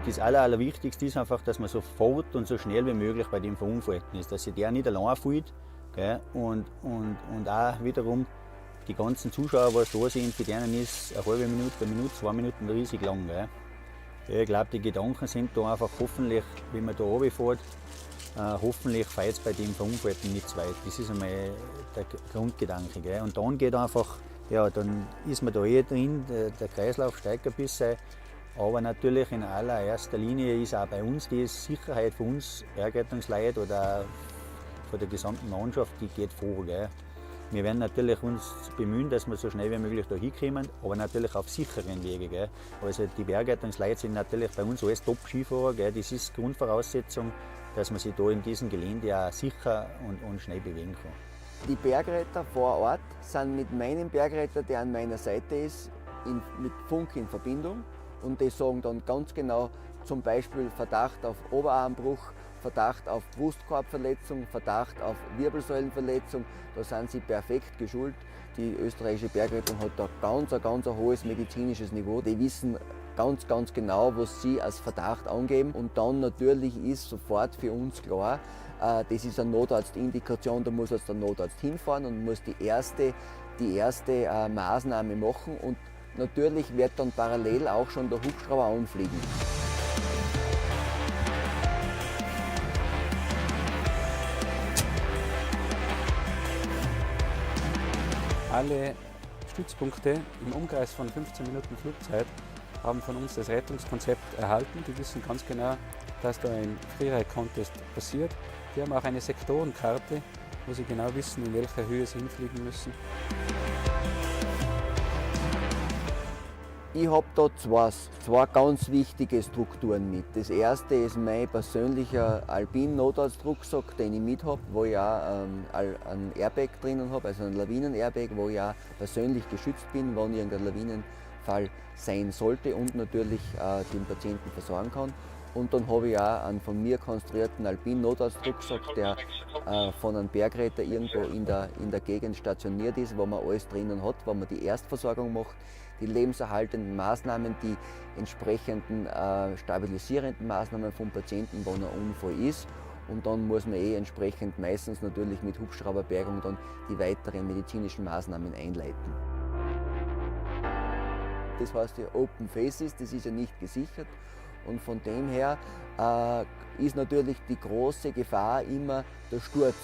Das Allerwichtigste ist einfach, dass man sofort und so schnell wie möglich bei dem verunfallten ist, dass sich der nicht allein fühlt, gell? Und auch wiederum die ganzen Zuschauer, was da sind, für denen ist eine halbe Minute, 2 Minuten riesig lang. Gell? Ich glaube, die Gedanken sind da einfach hoffentlich, wenn man da runterfährt, hoffentlich fällt es bei dem Verunfallten nicht zu weit. Das ist einmal der Grundgedanke. Gell? Und dann geht einfach, ja, dann ist man da drin, der Kreislauf steigt ein bisschen. Aber natürlich in allererster Linie ist auch bei uns die Sicherheit für uns Bergrettungsleute oder von der gesamten Mannschaft, die geht vor. Gell? Wir werden natürlich uns bemühen, dass wir so schnell wie möglich da hinkommen, aber natürlich auf sicheren Wege. Gell? Also die Bergrettungsleute sind natürlich bei uns alles Top-Skifahrer. Gell? Das ist Grundvoraussetzung, dass man sich da in diesem Gelände auch sicher und schnell bewegen kann. Die Bergretter vor Ort sind mit meinem Bergretter, der an meiner Seite ist, mit Funk in Verbindung. Und die sagen dann ganz genau, zum Beispiel Verdacht auf Oberarmbruch, Verdacht auf Brustkorbverletzung, Verdacht auf Wirbelsäulenverletzung. Da sind sie perfekt geschult. Die österreichische Bergrettung hat da ganz ein hohes medizinisches Niveau. Die wissen ganz genau, was sie als Verdacht angeben. Und dann natürlich ist sofort für uns klar, das ist eine Notarztindikation, da muss jetzt der Notarzt hinfahren und muss die erste Maßnahme machen. Und natürlich wird dann parallel auch schon der Hubschrauber anfliegen. Alle Stützpunkte im Umkreis von 15 Minuten Flugzeit haben von uns das Rettungskonzept erhalten. Die wissen ganz genau, dass da ein Freeride-Contest passiert. Die haben auch eine Sektorenkarte, wo sie genau wissen, in welcher Höhe sie hinfliegen müssen. Ich habe da zwei ganz wichtige Strukturen mit. Das erste ist mein persönlicher Alpin-Notarztrucksack, den ich mit habe, wo ich auch ein Airbag drinnen habe, also ein Lawinen-Airbag, wo ich auch persönlich geschützt bin, wenn irgendein Lawinenfall sein sollte und natürlich den Patienten versorgen kann. Und dann habe ich auch einen von mir konstruierten Alpin-Notarztrucksack, der von einem Bergretter irgendwo in der Gegend stationiert ist, wo man alles drinnen hat, wo man die Erstversorgung macht, die lebenserhaltenden Maßnahmen, die entsprechenden stabilisierenden Maßnahmen vom Patienten, wenn ein Unfall ist. Und dann muss man entsprechend meistens natürlich mit Hubschrauberbergung dann die weiteren medizinischen Maßnahmen einleiten. Das heißt ja Open Faces, das ist ja nicht gesichert. Und von dem her ist natürlich die große Gefahr immer der Sturz.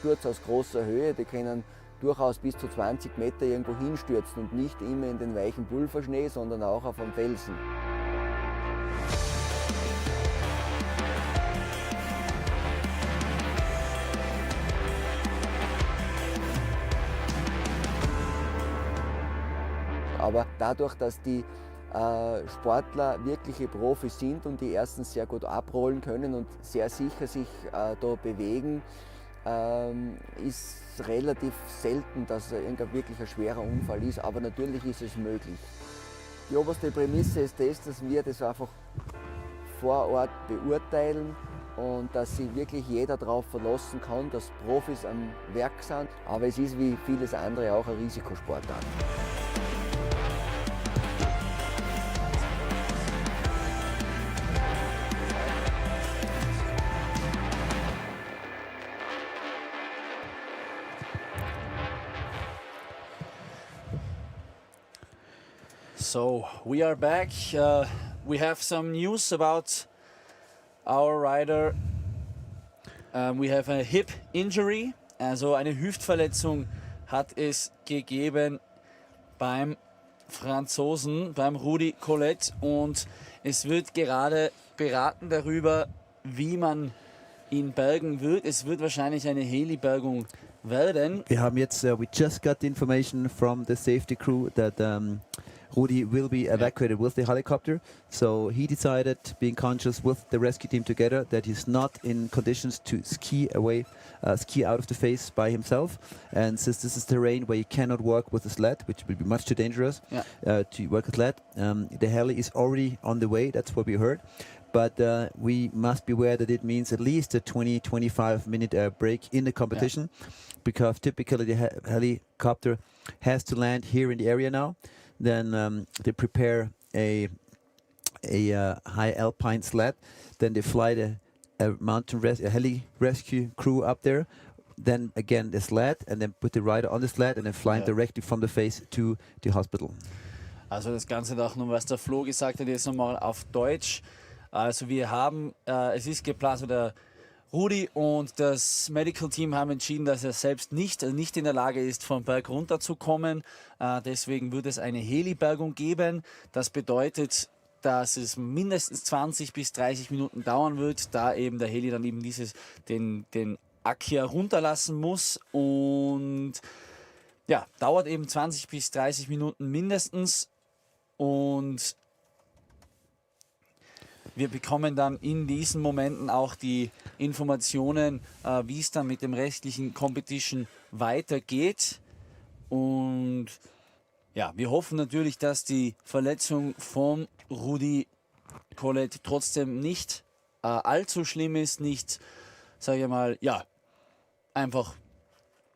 Sturz aus großer Höhe, die können durchaus bis zu 20 Meter irgendwo hinstürzen und nicht immer in den weichen Pulverschnee, sondern auch auf einem Felsen. Aber dadurch, dass die Sportler wirkliche Profis sind und die erstens sehr gut abrollen können und sehr sicher sich da bewegen, ist relativ selten, dass wirklich ein schwerer Unfall ist, aber natürlich ist es möglich. Die oberste Prämisse ist das, dass wir das einfach vor Ort beurteilen und dass sich wirklich jeder darauf verlassen kann, dass Profis am Werk sind. Aber es ist wie vieles andere auch ein Risikosportart. So we are back. We have some news about our rider. We have a hip injury, also eine Hüftverletzung hat es gegeben beim Franzosen, beim Rudi Collet, und es wird gerade beraten darüber, wie man ihn bergen wird. Es wird wahrscheinlich eine Heli-Bergung werden. Wir haben jetzt, we just got the information from the safety crew that Rudi will be evacuated with the helicopter. So he decided, being conscious with the rescue team together, that he's not in conditions to ski out of the face by himself. And since this is terrain where you cannot work with a sled, which will be much too dangerous to work a sled, the heli is already on the way. That's what we heard. But we must be aware that it means at least a 20-25 minute break in the competition, because typically the helicopter has to land here in the area now. Then they prepare a high alpine sled. Then they fly a heli rescue crew up there. Then again the sled, and then put the rider on the sled, and then fly directly from the face to the hospital. Also das Ganze auch nur, was der Flo gesagt hat, jetzt nochmal auf Deutsch. Also wir haben, es ist geplant, der Rudi und das Medical Team haben entschieden, dass er selbst nicht in der Lage ist, vom Berg runterzukommen. Deswegen wird es eine Heli-Bergung geben. Das bedeutet, dass es mindestens 20 bis 30 Minuten dauern wird, da eben der Heli dann eben den Akia runterlassen muss. Und ja, dauert eben 20 bis 30 Minuten mindestens. Und wir bekommen dann in diesen Momenten auch die Informationen, wie es dann mit dem restlichen Competition weitergeht. Und ja, wir hoffen natürlich, dass die Verletzung vom Rudi Collet trotzdem nicht allzu schlimm ist, nicht, sage ich mal, ja, einfach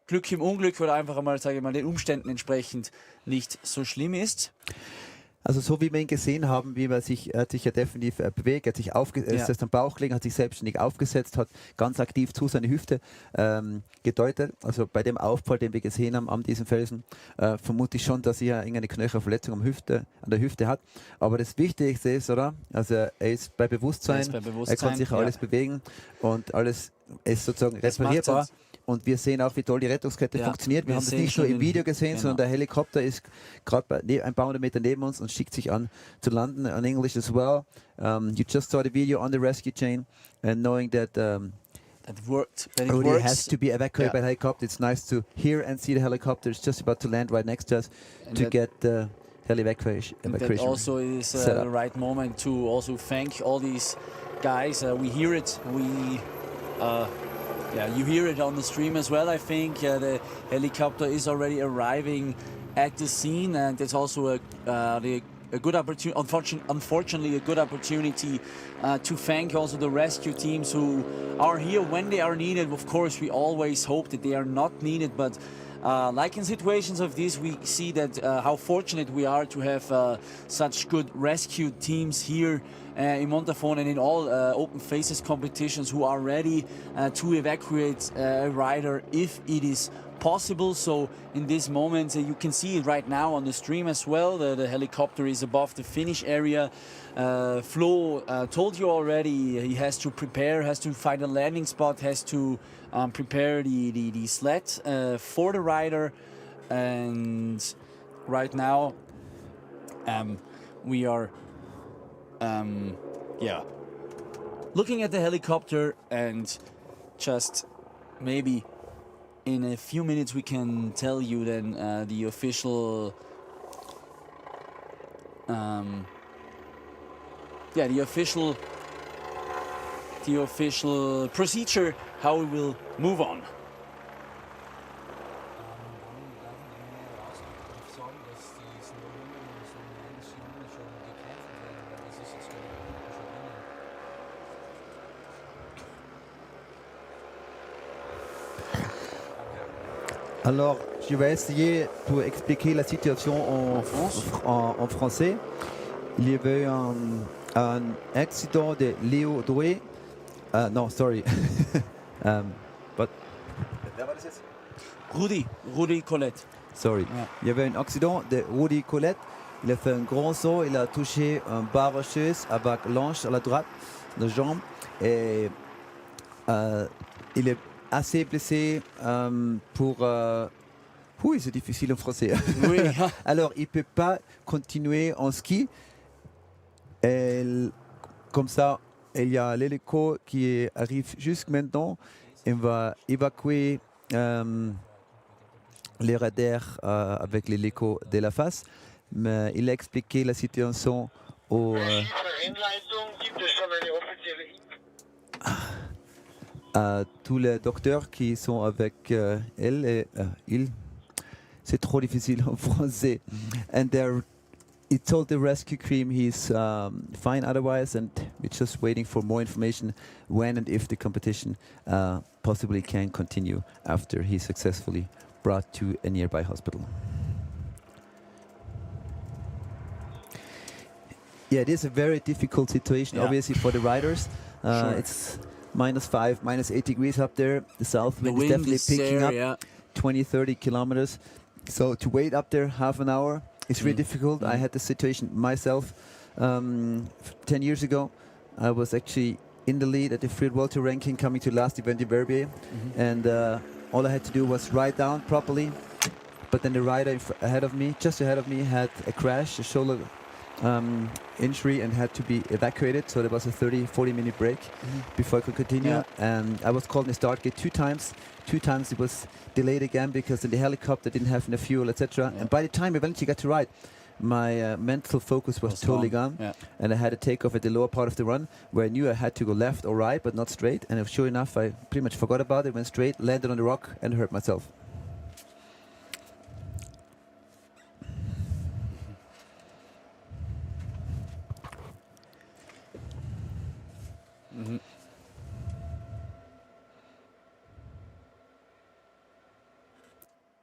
Glück im Unglück oder einfach einmal, sage ich mal, den Umständen entsprechend nicht so schlimm ist. Also so wie wir ihn gesehen haben, hat sich ja definitiv bewegt, hat sich ist am Bauch gelegen, hat sich selbstständig aufgesetzt, hat ganz aktiv zu seiner Hüfte gedeutet. Also bei dem Aufprall, den wir gesehen haben an diesem Felsen, vermute ich schon, dass er irgendeine Knöchelverletzung an der Hüfte hat. Aber das Wichtigste ist, oder? Also er ist bei Bewusstsein, er kann sich alles bewegen und alles ist sozusagen reparierbar. Und wir sehen auch, wie toll die Rettungskette funktioniert. Wir haben das nicht nur im Video gesehen, sondern der Helikopter ist gerade ein paar hundert Meter neben uns und schickt sich an zu landen. In English as well. You just saw the video on the rescue chain, and knowing that Rudi has to be evacuated by the helicopter. It's nice to hear and see the helicopter. It's just about to land right next to us to get the heli evacuation. And that also is the right moment to also thank all these guys. We hear it. Yeah, you hear it on the stream as well, I think. The helicopter is already arriving at the scene, and it's also a good opportunity, unfortunately a good opportunity to thank also the rescue teams who are here when they are needed. Of course, we always hope that they are not needed, but like in situations of this, we see that how fortunate we are to have such good rescue teams here in Montafon and in all open faces competitions who are ready to evacuate a rider if it is possible. So in this moment, you can see it right now on the stream as well. The helicopter is above the finish area. Flo told you already, he has to prepare, has to find a landing spot, has to prepare the sled for the rider. And right now we are looking at the helicopter, and just maybe in a few minutes we can tell you then the official the official procedure, how we will move on. Alors, je vais essayer pour expliquer la situation en français. Il y avait un accident de Léo Doué. Non, sorry. But, wer war das jetzt? Rudi Colette. Sorry. Ja. Il y avait un accident de Rudi Colette. Il a fait un grand saut, il a touché un barre rocheuse avec l'anche à la droite de jambe. Et il est assez blessé pour... oui, c'est difficile en français. Oui. Alors, il ne peut pas continuer en ski. Et comme ça, il y a l'hélico qui arrive juste maintenant. On va évacuer les radars avec l'hélico de la face. Mais il a expliqué la situation au... à tous les docteurs qui sont avec elle et il. C'est trop difficile en français. And he told the rescue cream he's fine otherwise, and we're just waiting for more information when and if the competition possibly can continue after he's successfully brought to a nearby hospital. Yeah, it is a very difficult situation, obviously, for the riders. Sure. It's -5, -8 degrees up there. The south wind is wind definitely is picking there, up, yeah. 20, 30 kilometers. So to wait up there half an hour is really difficult. I had this situation myself 10 years ago. I was actually in the lead at the Freeride World Tour ranking coming to last event in Verbier. And all I had to do was ride down properly. But then the rider just ahead of me, had a crash, a shoulder injury, and had to be evacuated. So there was a 30-40 minute break before I could continue. Yeah. And I was called in the start gate 2 times. 2 times it was delayed again because in the helicopter didn't have enough fuel, etc. And by the time I eventually got to ride, my mental focus was totally gone. Yeah. And I had to take off at the lower part of the run where I knew I had to go left or right, but not straight. And sure enough, I pretty much forgot about it, went straight, landed on the rock, and hurt myself.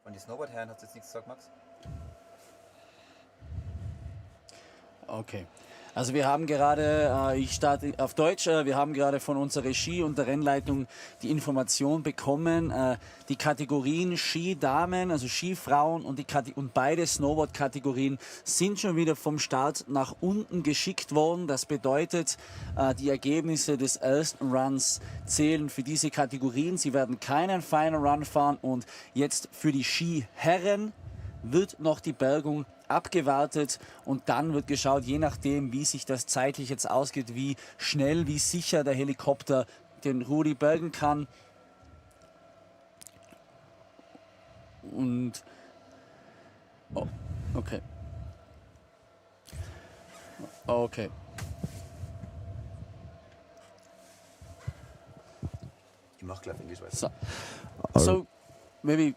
Von den Snowboard-Herren hat es jetzt nichts gesagt, Max? Okay. Also wir haben gerade, ich starte auf Deutsch, wir haben gerade von unserer Regie und der Rennleitung die Information bekommen, die Kategorien Ski-Damen, also Skifrauen und beide Snowboard-Kategorien sind schon wieder vom Start nach unten geschickt worden. Das bedeutet, die Ergebnisse des ersten Runs zählen für diese Kategorien. Sie werden keinen Final Run fahren und jetzt für die Skiherren wird noch die Bergung abgewartet und dann wird geschaut, je nachdem, wie sich das zeitlich jetzt ausgeht, wie schnell, wie sicher der Helikopter den Rudi bergen kann. Und okay. Okay. Ich mach gleich Englisch weiter. So maybe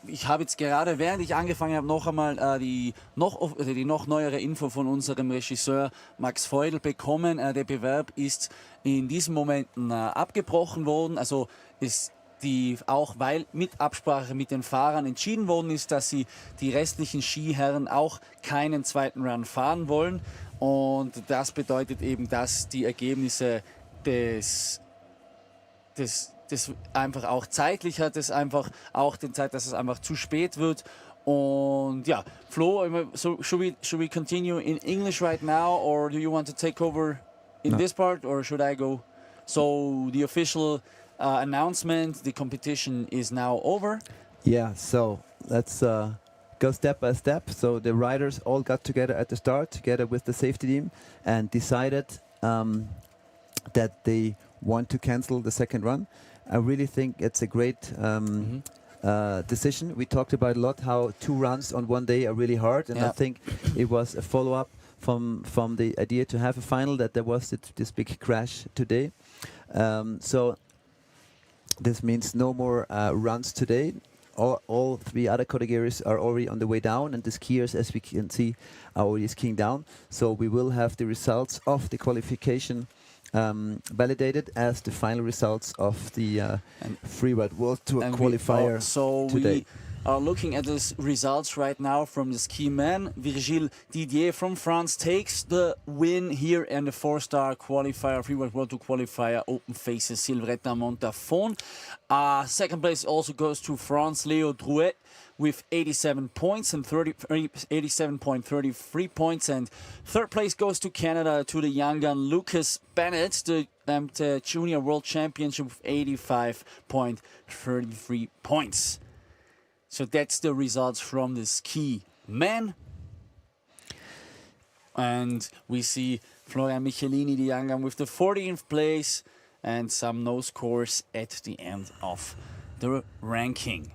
ich habe jetzt gerade, während ich angefangen habe, noch einmal die noch neuere Info von unserem Regisseur Max Feudel bekommen. Der Bewerb ist in diesen Momenten abgebrochen worden. Also ist auch weil mit Absprache mit den Fahrern entschieden worden ist, dass die restlichen Skiherren auch keinen zweiten Run fahren wollen. Und das bedeutet eben, dass die Ergebnisse das einfach auch zeitlich hat, es einfach auch den Zeit, dass es einfach zu spät wird. Und ja, Flo, so should we continue in English right now, or do you want to take over in this part, or should I go? So the official announcement, the competition is now over. Yeah, so let's go step by step. So the riders all got together at the start, together with the safety team, and decided that they want to cancel the second run. I really think it's a great decision. We talked about a lot how 2 runs on one day are really hard, and I think it was a follow-up from the idea to have a final, that there was this big crash today. So this means no more runs today. All 3 other categories are already on the way down, and the skiers, as we can see, are already skiing down. So we will have the results of the qualification validated as the final results of the Freeride World Tour qualifier today. We are looking at the results right now from the ski man. Virgile Didier from France takes the win here in the 4-star qualifier, Freeride World Tour qualifier, open faces Silvretta-Montafon. Second place also goes to France, Leo Drouet, with 87 points and 87.33 points. And third place goes to Canada, to the young gun Lucas Bennett, the Junior World Championship with 85.33 points. So that's the results from the ski men. And we see Florian Michelini, the young gun, with the 14th place and some no scores at the end of the ranking.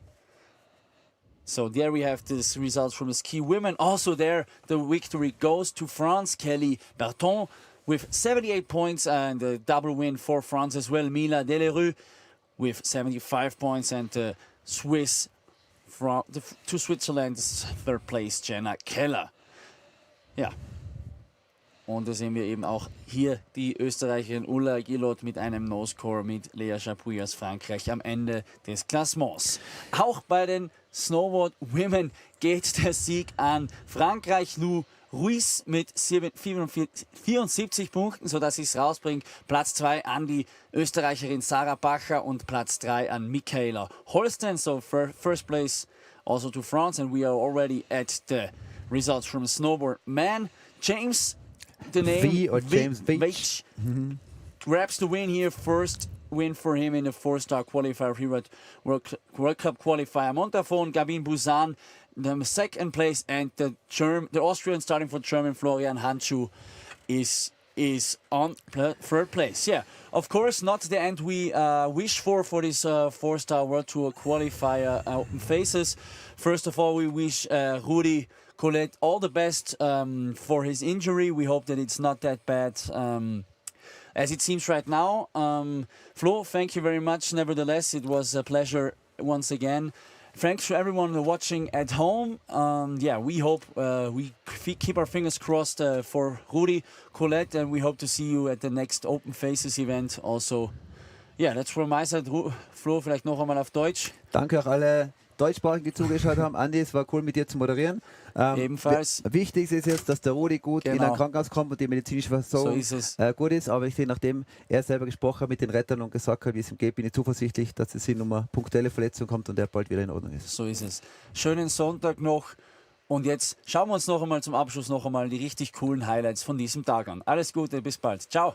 So there we have the results from the ski women. Also there, the victory goes to France, Kelly Berton, with 78 points and a double win for France as well. Mila Delerue with 75 points and the Swiss to Switzerland's third place, Jenna Keller. Ja. Und da sehen wir eben auch hier die Österreicherin Ulla Gillot mit einem No-Score mit Lea Chapuis aus Frankreich am Ende des Klassements. Auch bei den Snowboard Women geht der Sieg an Frankreich. Lou Ruiz mit 74 Punkten, sodass sie es rausbringt. Platz 2 an die Österreicherin Sarah Bacher und Platz 3 an Michaela Holsten. So first place also to France, and we are already at the results from snowboard man. James, the name James Veitch grabs the win here. First win for him in the 4-star qualifier, Freeride World Cup qualifier. Montafon, Gabin Busan, the second place, and the Austrian starting for German Florian Handschuh is on third place. Yeah, of course, not the end we wish for this 4-star World Tour qualifier open faces. First of all, we wish Rudi Colette all the best for his injury. We hope that it's not that bad as it seems right now. Flo, thank you very much. Nevertheless, it was a pleasure once again. Thanks to everyone watching at home. Yeah, we hope we keep our fingers crossed for Rudi Colette, and we hope to see you at the next Open Faces event also. Yeah, that's from my side. Flo, vielleicht noch einmal auf Deutsch. Danke auch alle Deutschsprachigen, die zugeschaut haben. Andi, es war cool mit dir zu moderieren. Ebenfalls. Wichtig ist jetzt, dass der Rudi gut in ein Krankenhaus kommt und die medizinische Versorgung gut ist. Aber ich sehe, nachdem er selber gesprochen hat mit den Rettern und gesagt hat, wie es ihm geht, bin ich zuversichtlich, dass es nur mal punktuelle Verletzung kommt und er bald wieder in Ordnung ist. So ist es. Schönen Sonntag noch. Und jetzt schauen wir uns noch einmal zum Abschluss noch einmal die richtig coolen Highlights von diesem Tag an. Alles Gute, bis bald. Ciao.